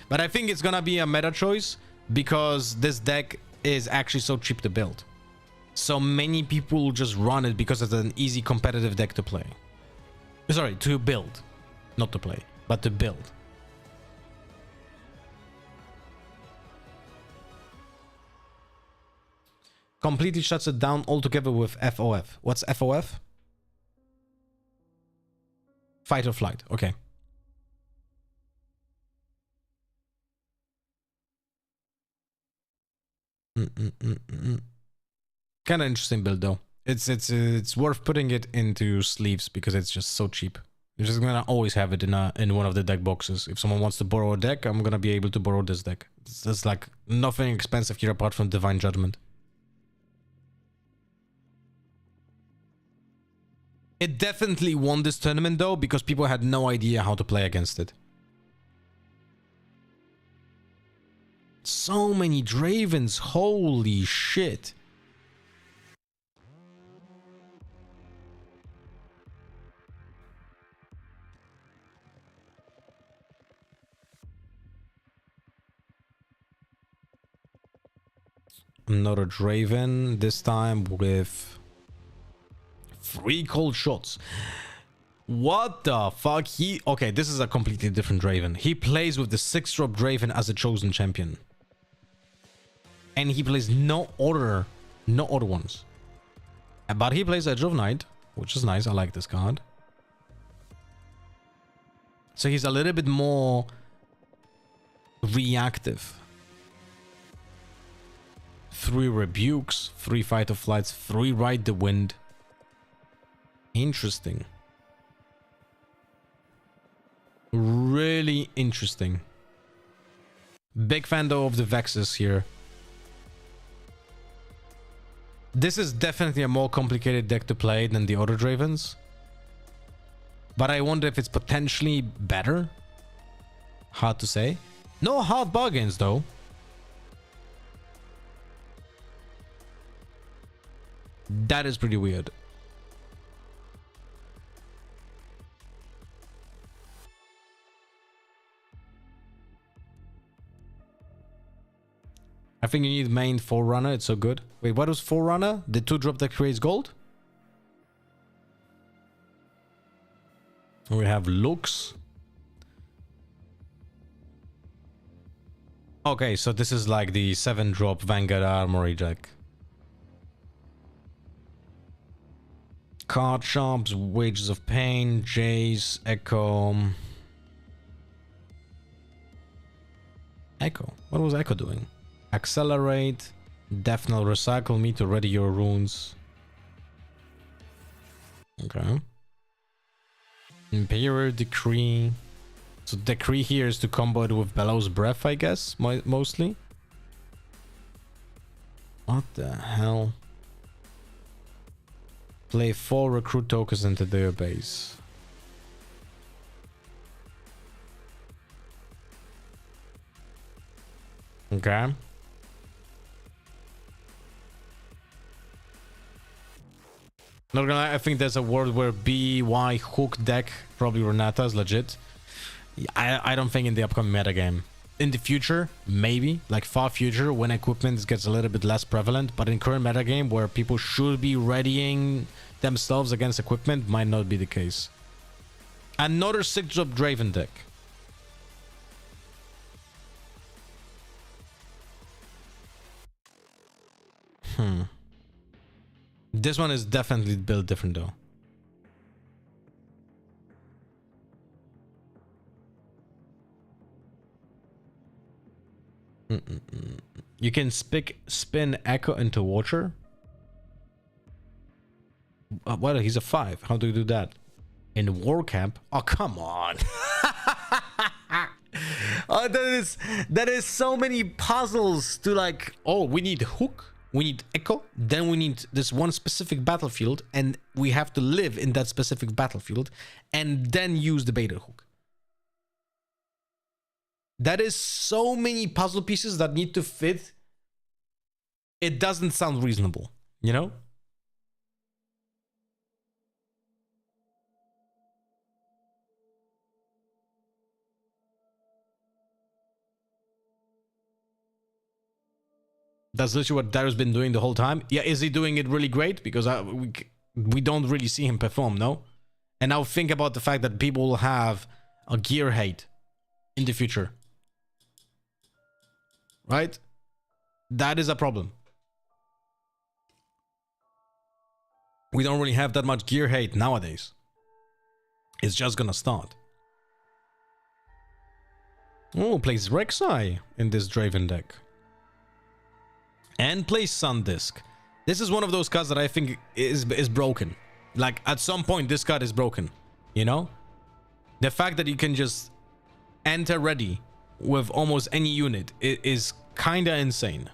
But I think it's gonna be a meta choice because this deck is actually so cheap to build. So many people just run it because it's an easy competitive deck to play. Sorry, to build. Not to play, but to build. Completely shuts it down altogether with FOF. What's FOF? Fight or flight. Okay. Kind of interesting build though. It's worth putting it into sleeves because it's just so cheap. You're just gonna always have it in one of the deck boxes. If someone wants to borrow a deck, I'm gonna be able to borrow this deck. It's like nothing expensive here apart from Divine Judgment. It definitely won this tournament though because people had no idea how to play against it. So many Dravens, holy shit. Another Draven, this time with 3 cold shots. What the fuck? Okay, this is a completely different Draven. He plays with the 6-drop Draven as a chosen champion. And he plays no other ones. But he plays Edge of Night, which is nice. I like this card. So he's a little bit more reactive. 3 Rebukes, 3 Fight or Flights, 3 Ride the Wind. Interesting. Really interesting. Big fan though of the Vexes here. This is definitely a more complicated deck to play than the other Dravens. But I wonder if it's potentially better. Hard to say. No hard bargains though. That is pretty weird. I think you need main Forerunner. It's so good. Wait, what was Forerunner? The 2-drop that creates gold? We have Lux. Okay, so this is like the 7-drop Vanguard Armory deck. Card Shops, Wages of Pain, Jace, Echo. Echo? What was Echo doing? Accelerate, Definitely recycle me to ready your runes. Okay. Imperial Decree. So Decree here is to combo it with Bellows Breath, I guess, mostly. What the hell? Play 4 recruit tokens into their base. Okay. Not gonna lie, I think there's a world where BY hook deck, probably Renata, is legit. I don't think in the upcoming metagame. In the future, maybe, like far future, when equipment gets a little bit less prevalent, but in current metagame where people should be readying themselves against equipment, might not be the case. Another 6-drop Draven deck. This one is definitely built different though. You can spin Echo into Watcher. What? He's a 5. How do you do that? In War Camp? Oh, come on. Oh, that is so many puzzles to like. Oh, we need Hook. We need Echo. Then we need this one specific battlefield, and we have to live in that specific battlefield, and then use the beta hook. That is so many puzzle pieces that need to fit. It doesn't sound reasonable, you know? That's literally what Darius been doing the whole time. Yeah, is he doing it really great? Because we don't really see him perform, no? And now think about the fact that people will have a gear hate in the future. Right? That is a problem. We don't really have that much gear hate nowadays. It's just gonna start. Oh, plays Rek'Sai in this Draven deck. And plays Sundisk. This is one of those cards that I think is broken. Like, at some point, this card is broken. You know? The fact that you can just enter ready with almost any unit is kinda insane.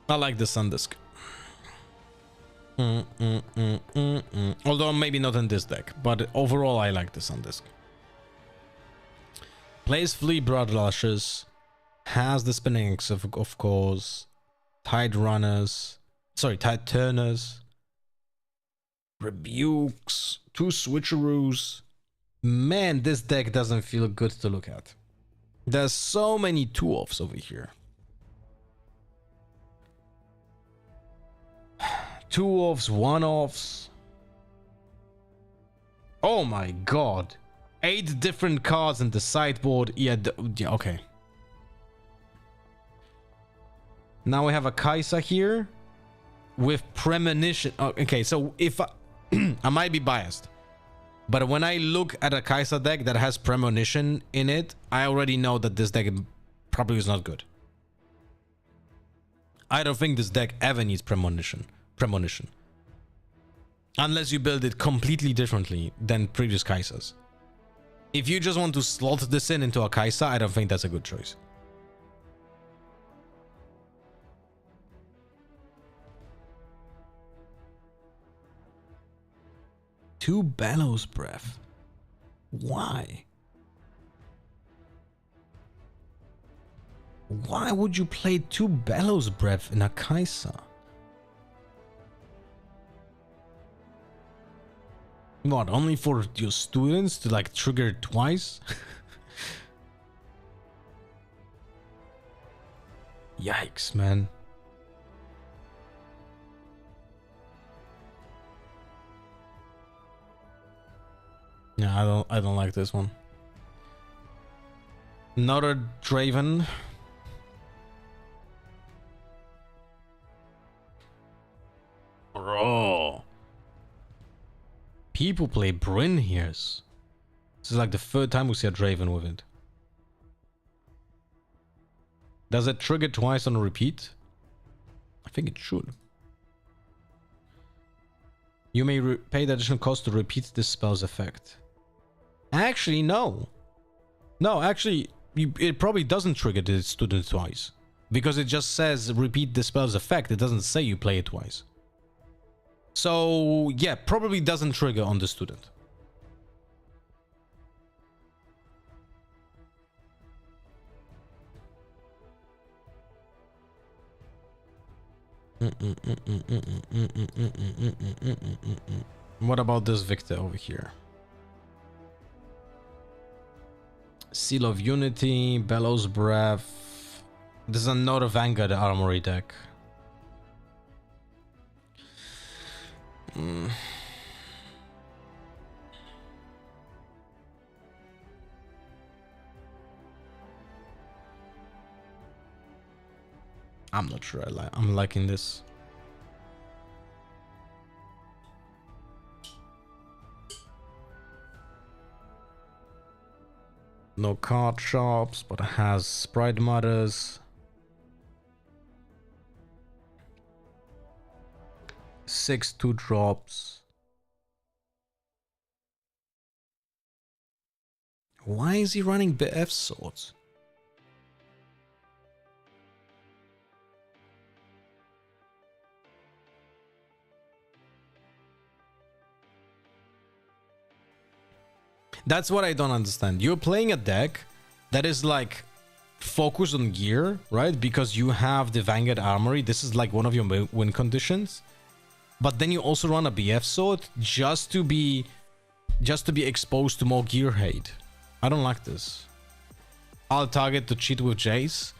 I like the Sundisk. Although maybe not in this deck, but overall I like the Sundisk. Plays Flea Bloodlushes, has the spinning X of course, Tide Runners, sorry, Tide Turners, Rebukes, 2 Switcheroos. Man, this deck doesn't feel good to look at. There's so many 2-offs over here. 2-offs, 1-offs. Oh my god. 8 different cards in the sideboard. Yeah, okay. Now we have a Kaisa here with Premonition. Oh, okay, so if I might be biased, but when I look at a Kaisa deck that has Premonition in it, I already know that this deck probably is not good. I don't think this deck ever needs Premonition. Unless you build it completely differently than previous Kaisas. If you just want to slot this into a Kaisa, I don't think that's a good choice. Two Bellows Breath. Why? Why would you play 2 Bellows Breath in a Kaisa? What, only for your students to like trigger it twice? Yikes, man. Yeah, I don't like this one. Another Draven. Bro. People play Bryn here. This is like the 3rd time we see a Draven with it. Does it trigger twice on a repeat? I think it should. You may pay the additional cost to repeat this spell's effect. Actually, no. No, actually, it probably doesn't trigger the student twice. Because it just says repeat the spell's effect. It doesn't say you play it twice. So, yeah, probably doesn't trigger on the student. What about this Victor over here? Seal of Unity, Bellows Breath. This is another Vanguard Armory deck. I'm not sure I'm liking this. no card shops, but has Sprite Mothers. 6 2-drops. Why is he running BF swords? That's what I don't understand. You're playing a deck that is like focused on gear, right? Because you have the Vanguard Armory. This is like one of your win conditions. But then you also run a BF sword just to be exposed to more gear hate. I don't like this. I'll target to cheat with Jace.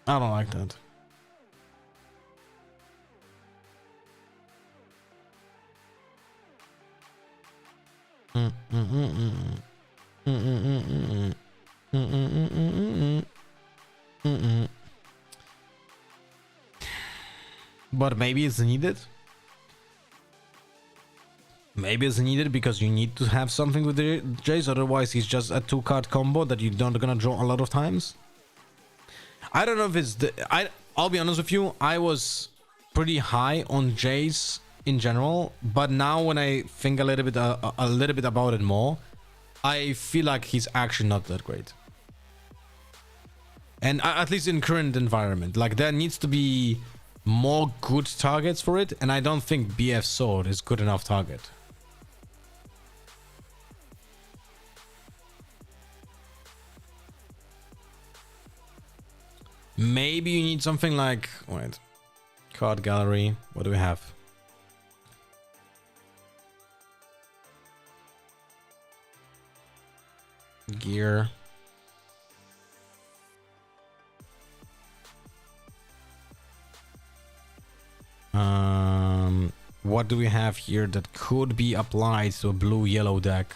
I don't like that. But maybe it's needed. Maybe it's needed because you need to have something with the Jace, otherwise he's just a 2-card combo that you're not gonna draw a lot of times. I don't know if it's the... I'll be honest with you, I was pretty high on Jace in general, but now when I think a little bit about it more, I feel like he's actually not that great. And at least in current environment, like there needs to be more good targets for it, and I don't think BF Sword is good enough target. Maybe you need something like... Wait. Card gallery. What do we have? Gear. What do we have here that could be applied to a blue-yellow deck?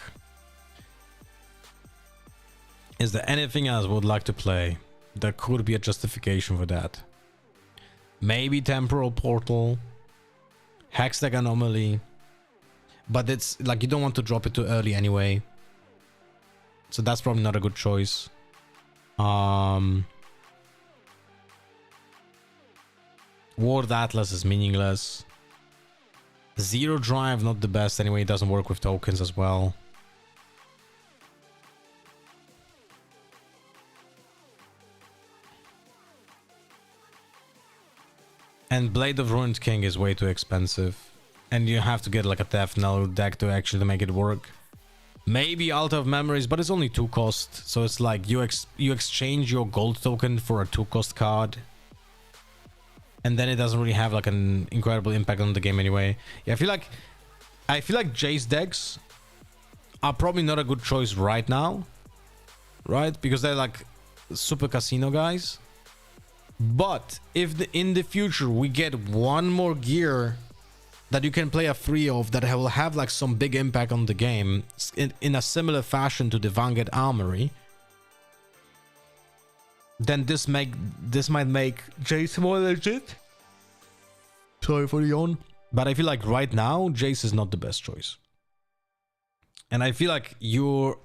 Is there anything else we would like to play? There could be a justification for that. Maybe Temporal Portal, Hextech Anomaly, but it's like you don't want to drop it too early anyway, so that's probably not a good choice. Ward Atlas is meaningless. Zero Drive not the best anyway, it doesn't work with tokens as well. And Blade of Ruined King is way too expensive. And you have to get like a Death Knell deck to actually make it work. Maybe Altar of Memories, but it's only 2 cost. So it's like you exchange your gold token for a 2 cost card. And then it doesn't really have like an incredible impact on the game anyway. Yeah, I feel like Jace decks are probably not a good choice right now. Right? Because they're like super casino guys. But if in the future we get one more gear that you can play a free of that will have like some big impact on the game in a similar fashion to the Vanguard Armory, then this might make Jace more legit. Sorry for the yawn. But I feel like right now Jace is not the best choice. And I feel like you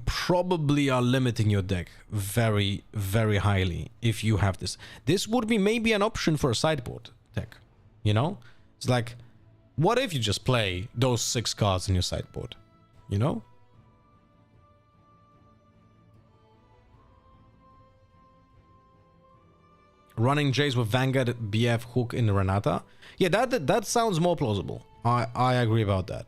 probably are limiting your deck very, very highly if you have this. This would be maybe an option for a sideboard deck, you know? It's like, what if you just play those 6 cards in your sideboard, you know? Running Jace with Vanguard, BF, Hook in Renata. Yeah, that sounds more plausible. I agree about that.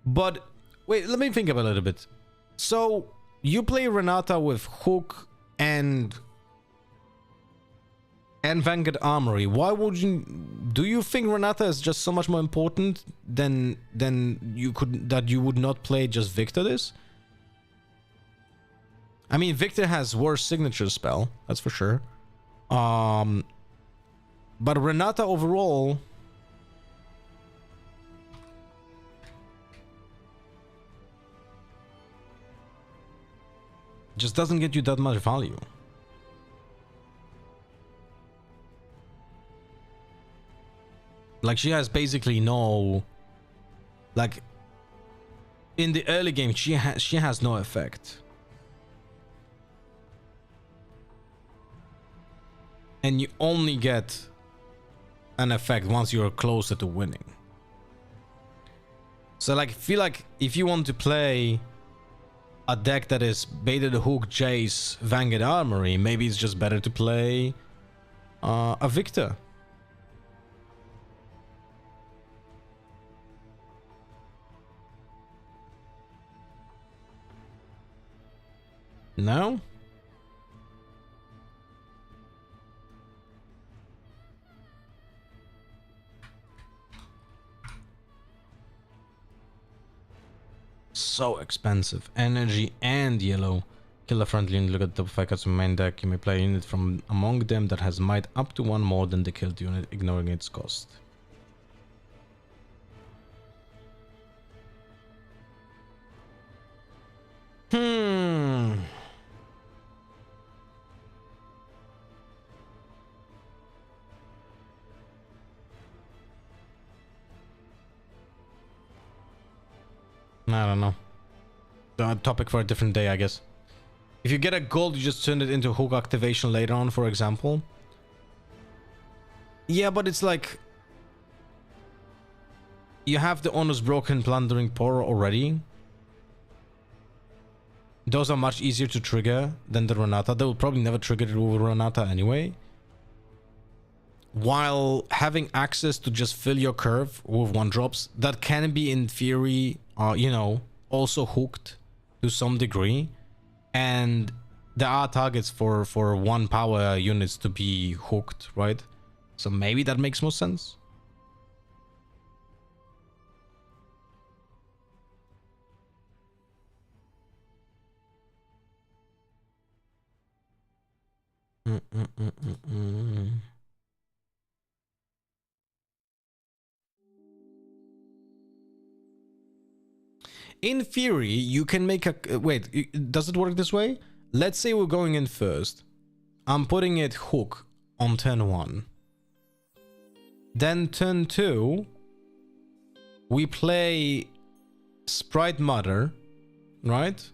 But wait, let me think about it a little bit. So you play Renata with Hook and Vanguard Armory. Why would you? Do you think Renata is just so much more important than you would not play just Victor this? I mean, Victor has worse signature spell, that's for sure. But Renata overall... just doesn't get you that much value. Like, she has basically no... like, in the early game, she has no effect. And you only get an effect once you're closer to winning. So, like, I feel like if you want to play a deck that is Baited Hook, Jace, Vanguard Armory, maybe it's just better to play a Victor. No? So expensive. Energy and yellow. Kill a friendly unit, look at the top 5 cards from main deck. You may play a unit from among them that has might up to 1 more than the killed unit, ignoring its cost. I don't know. A topic for a different day, I guess. If you get a gold, you just turn it into hook activation later on, for example. Yeah, but it's like... you have the Honest Broken Plundering Poro already. Those are much easier to trigger than the Renata. They will probably never trigger it with Renata anyway. While having access to just fill your curve with 1-drops, that can be in theory, you know, also hooked to some degree. And there are targets for 1 power units to be hooked, right? So maybe that makes more sense. In theory, you can make a... wait, does it work this way? Let's say we're going in first. I'm putting it hook on turn 1. Then turn 2, we play Sprite Mother, right?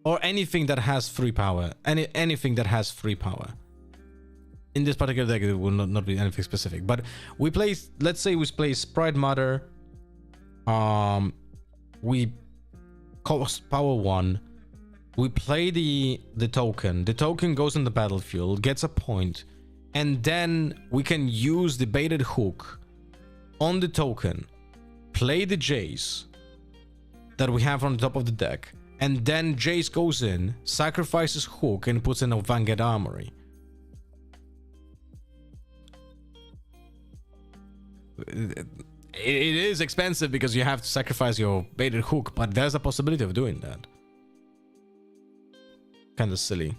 Or anything that has free power. Anything that has free power. In this particular deck, it will not be anything specific. But we play... let's say we play Sprite Mother. We cost power 1. We play the token. The token goes on the battlefield, gets a point, and then we can use the baited hook on the token, play the Jace that we have on the top of the deck, and then Jace goes in, sacrifices hook, and puts in a Vanguard Armory. It is expensive because you have to sacrifice your baited hook, but there's a possibility of doing that. Kind of silly.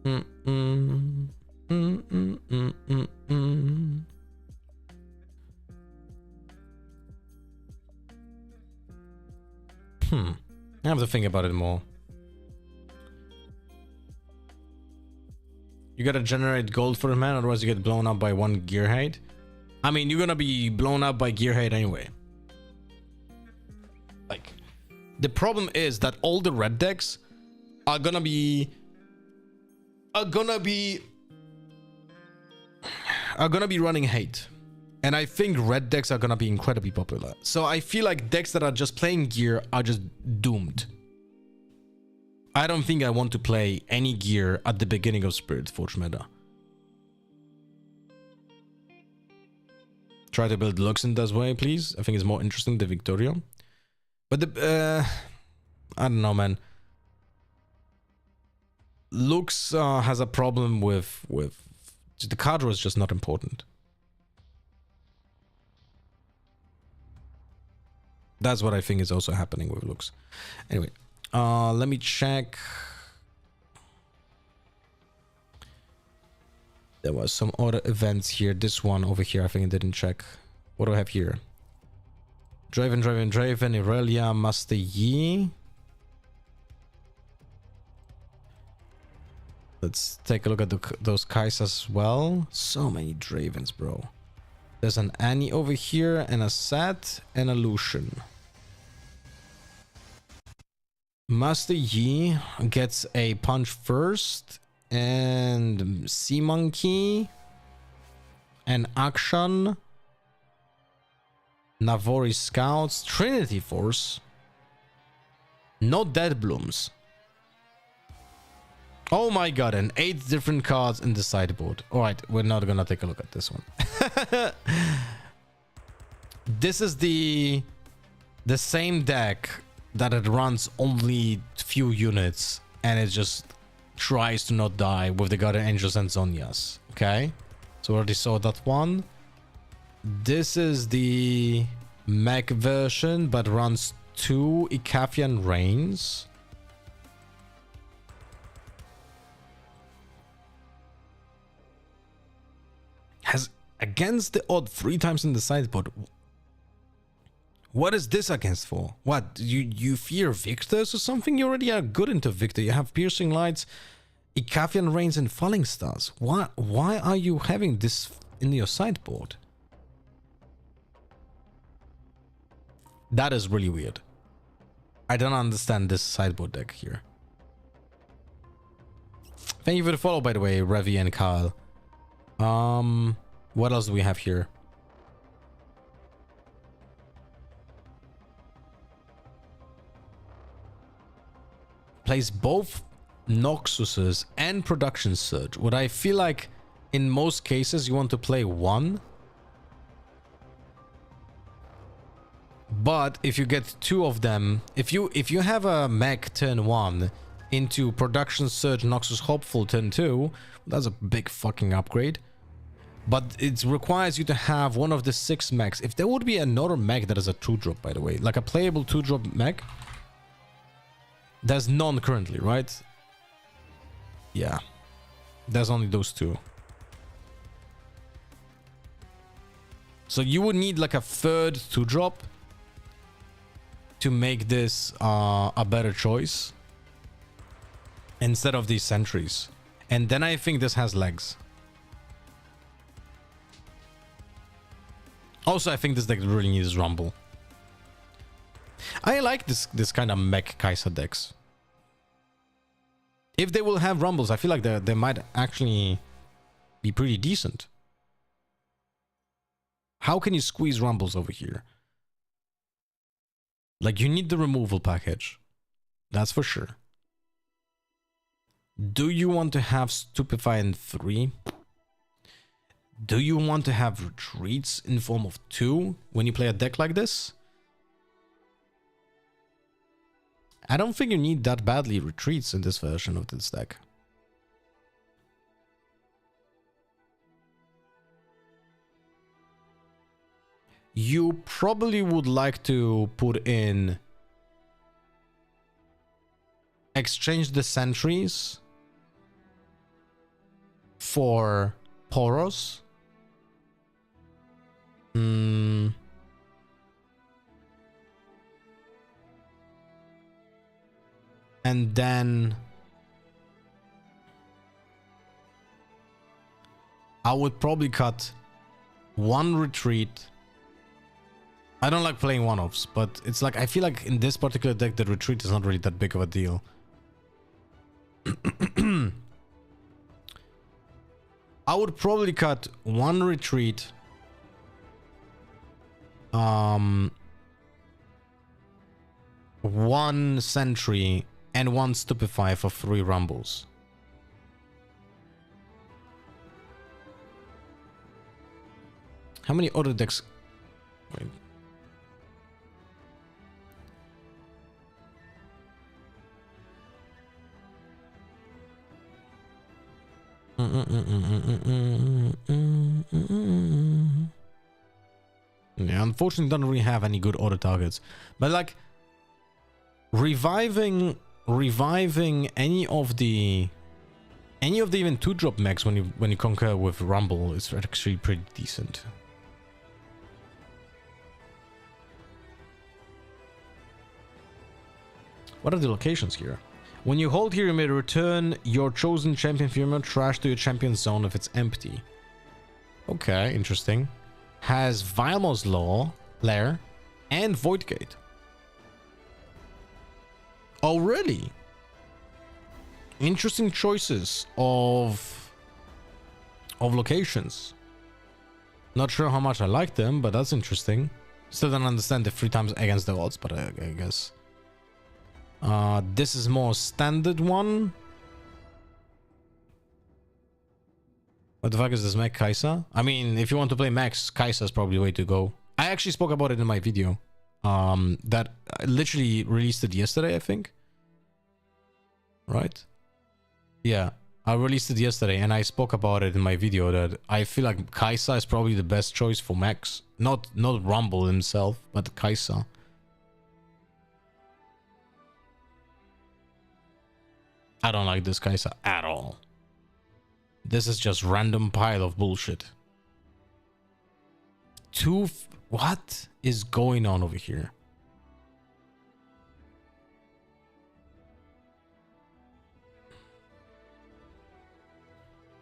I have to think about it more. You gotta generate gold for a man, otherwise you get blown up by 1 gear height. I mean, you're gonna be blown up by gear height anyway. Like, the problem is that all the red decks are gonna be running hate. And I think red decks are gonna be incredibly popular. So I feel like decks that are just playing gear are just doomed. I don't think I want to play any gear at the beginning of Spirit Forge meta. Try to build Lux in this way, please. I think it's more interesting than Victoria. But the... I don't know, man. Lux has a problem with... the card draw is just not important. That's what I think is also happening with Lux. Anyway, let me check. There was some other events here. This one over here, I think I didn't check. What do I have here? Draven, Irelia, Master Yi. Let's take a look at those Kais as well. So many Dravens, bro. There's an Annie over here, and a Sat, and a Lucian. Master Yi gets a punch first, and Sea Monkey, and Akshan, Navori Scouts, Trinity Force, no Dead Blooms. Oh my god, and 8 different cards in the sideboard. Alright, we're not gonna take a look at this one. This is the same deck that it runs only few units and it just tries to not die with the Guardian Angels and Zonias. Okay, so we already saw that one. This is the mech version but runs 2 Ikafian Reigns. Has against the odd 3 times in the sideboard. What is this against for? What, you fear Victors or something? You already are good into Victor. You have Piercing Lights, Ikafian Reigns, and Falling Stars. Why are you having this in your sideboard? That is really weird. I don't understand this sideboard deck here. Thank you for the follow, by the way, Revi and Kyle. What else do we have here? Plays both Noxuses and Production Surge. What I feel like in most cases you want to play one. But if you get 2 of them, if you have a mech turn 1 into Production Surge Noxus Hopeful turn 2, that's a big fucking upgrade. But it requires you to have one of the 6 mechs. If there would be another mech that is a 2-drop, by the way, like a playable 2-drop mech, there's none currently, right? Yeah, there's only those 2. So you would need like a third 2-drop to make this a better choice instead of these sentries. And then I think this has legs. Also, I think this deck really needs Rumble. I like this kind of mech Kai'Sa decks. If they will have Rumbles, I feel like they might actually be pretty decent. How can you squeeze Rumbles over here? Like, you need the removal package. That's for sure. Do you want to have Stupefy in 3? Do you want to have retreats in form of 2 when you play a deck like this? I don't think you need that badly retreats in this version of this deck. You probably would like to put in... exchange the sentries for Poros. And then I would probably cut 1 retreat. I don't like playing one-offs, but it's like, I feel like in this particular deck, the retreat is not really that big of a deal. I would probably cut 1 retreat. 1 sentry and 1 Stupefy for 3 Rumbles. How many other decks? Wait. Yeah, unfortunately, don't really have any good auto targets. But like reviving any of the even 2-drop mechs when you conquer with Rumble is actually pretty decent. What are the locations here? When you hold here, you may return your chosen champion Firma trash to your champion zone if it's empty. Okay, interesting. Has Vilmos Lair and Voidgate. Oh, really? Interesting choices of locations. Not sure how much I like them, but that's interesting. Still don't understand the 3 times against the odds, but I guess. This is more standard one. What the fuck is this mech, Kaisa? I mean, if you want to play mechs, Kaisa is probably the way to go. I actually spoke about it in my video. That I literally released it yesterday, I think. Right? Yeah, I released it yesterday and I spoke about it in my video that I feel like Kaisa is probably the best choice for mechs. Not Rumble himself, but Kaisa. I don't like this Kaisa at all. This is just random pile of bullshit. What is going on over here?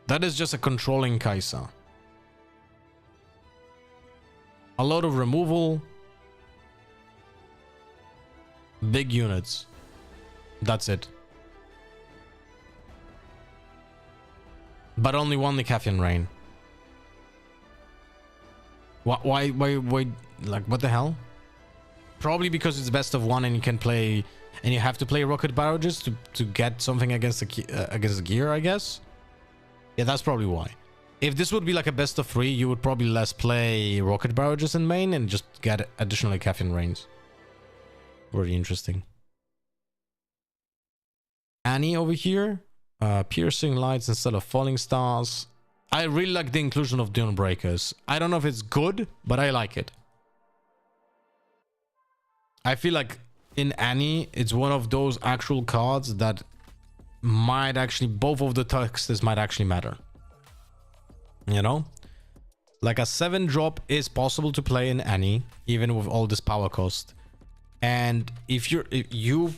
That is just a controlling Kaisa. A lot of removal. Big units. That's it. But only one Nicafian Rain. Why, like, what the hell? Probably because it's best of one and you can play, and you have to play rocket barrages to get something against the gear, I guess. Yeah, that's probably why. If this would be like a best of 3, you would probably less play rocket barrages in main and just get additional Nicafian Rains. Very interesting. Annie over here. Piercing lights instead of falling stars. I really like the inclusion of Dune Breakers. I don't know if it's good, but I like it. I feel like in Annie, it's one of those actual cards that might actually, both of the texts might actually matter. You know? Like a 7-drop is possible to play in Annie, even with all this power cost. And if you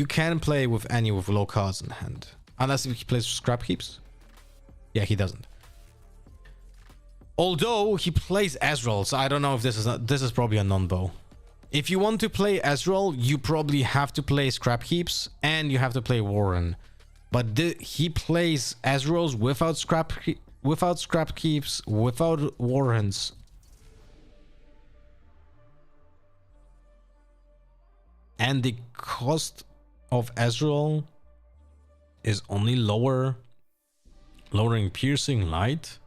can play with Annie with low cards in hand. Unless he plays scrap heaps. Yeah, he doesn't. Although he plays Ezreal, so I don't know if this is probably a non-bow. If you want to play Ezreal, you probably have to play scrap heaps and you have to play Warren. But he plays Ezreals without scrap heaps, without Warrens. And the cost of Ezreal is only lowering piercing light.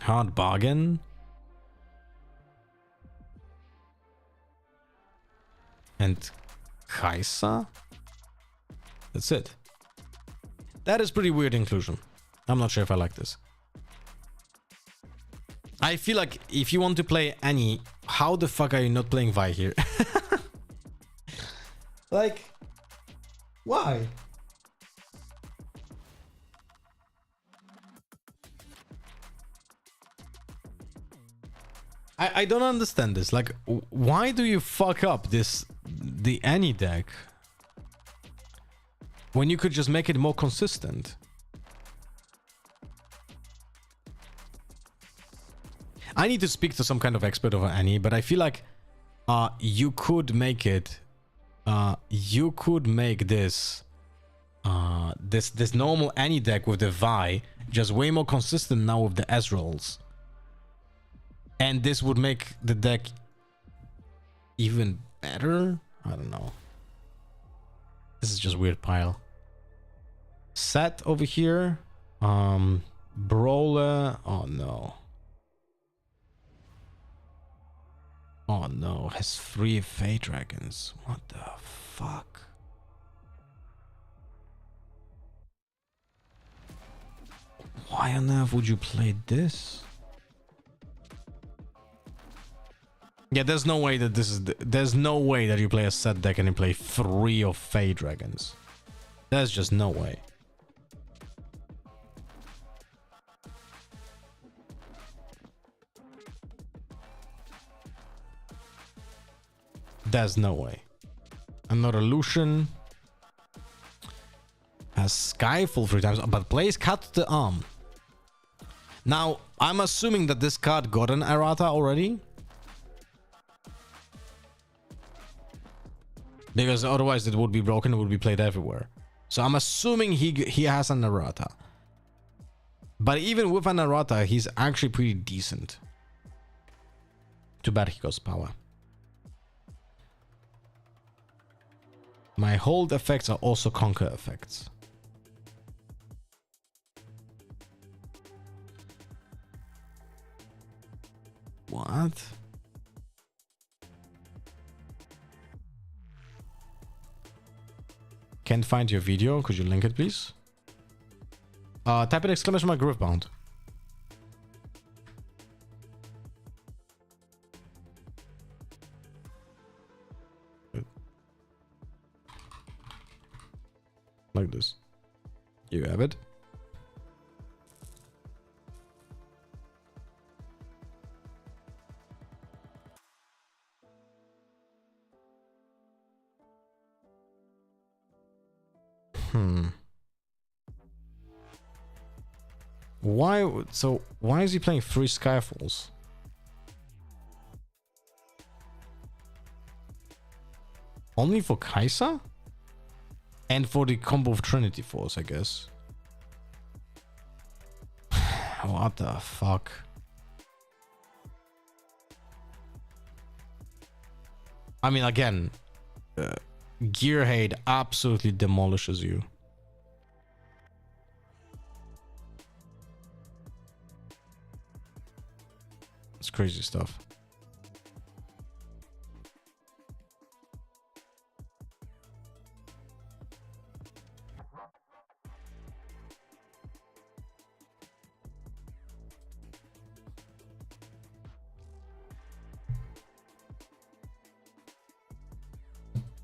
Hard bargain. And Kaisa. That's it. That is pretty weird inclusion. I'm not sure if I like this. I feel like if you want to play Annie, how the fuck are you not playing Vi here? Like, why? I don't understand this. Like, why do you fuck up the Annie deck when you could just make it more consistent? I need to speak to some kind of expert over Annie, but I feel like you could make it. You could make this normal Annie deck with the Vi just way more consistent now with the Ezreals. And this would make the deck even better? I don't know. This is just weird pile. Set over here. Brawler. Oh no. Oh no. Has 3 Fey Dragons. What the fuck? Why on earth would you play this? Yeah, there's no way that this is... There's no way that you play a set deck and you play 3 of Fey Dragons. There's just no way. There's no way. Another Lucian. Has Skyfall 3 times, but plays Cut the Arm. Now, I'm assuming that this card got an errata already. Because otherwise it would be broken, it would be played everywhere. So I'm assuming he has an errata. But even with an errata, he's actually pretty decent. Too bad he goes power. My hold effects are also conquer effects. What? Can't find your video. Could you link it, please? Type in exclamation mark Riftbound. Like this. You have it. Why is he playing 3 Skyfalls? Only for Kai'Sa? And for the combo of Trinity Force, I guess. What the fuck? I mean, again, Gear Hate absolutely demolishes you. It's crazy stuff.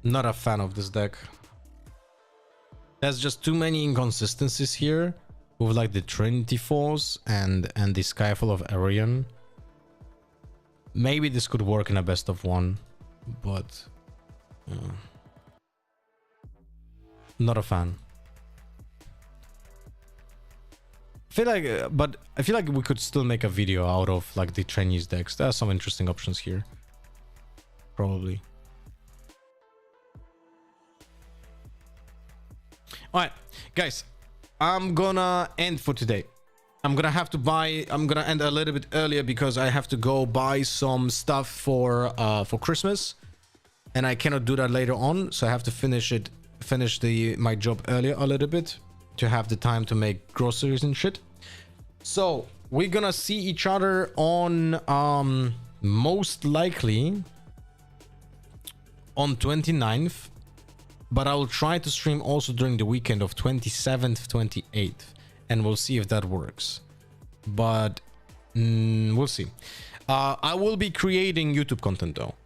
Not a fan of this deck. There's just too many inconsistencies here with like the Trinity Force and the Skyfall of Arion. Maybe this could work in a best of 1, but not a fan. I feel like we could still make a video out of like the Chinese decks. There are some interesting options here. Probably. Alright, guys, I'm gonna end for today. I'm gonna end a little bit earlier because I have to go buy some stuff for Christmas, and I cannot do that later on, so I have to finish my job earlier a little bit to have the time to make groceries and shit. So we're gonna see each other on most likely on 29th. But I will try to stream also during the weekend of 27th, 28th. And we'll see if that works. But we'll see. I will be creating YouTube content though.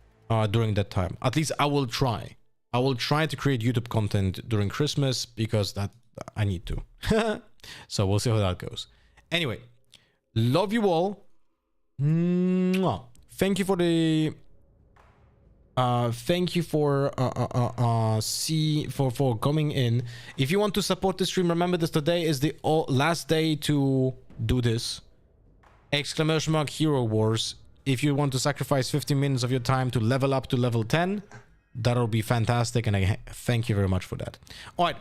During that time. At least I will try. I will try to create YouTube content during Christmas. Because that I need to. So we'll see how that goes. Anyway. Love you all. Mwah. Thank you for the... thank you for coming in. If you want to support the stream, remember this, today is the last day to do this. Exclamation mark Hero Wars. If you want to sacrifice 15 minutes of your time to level up to level 10, that'll be fantastic, and I thank you very much for that. All right,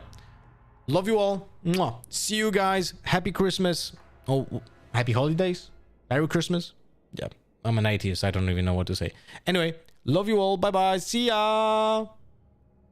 love you all. Mwah. See you guys. Happy Christmas. Oh, happy holidays. Merry Christmas. Yeah, I'm an atheist. I don't even know what to say. Anyway, love you all. Bye bye. See ya.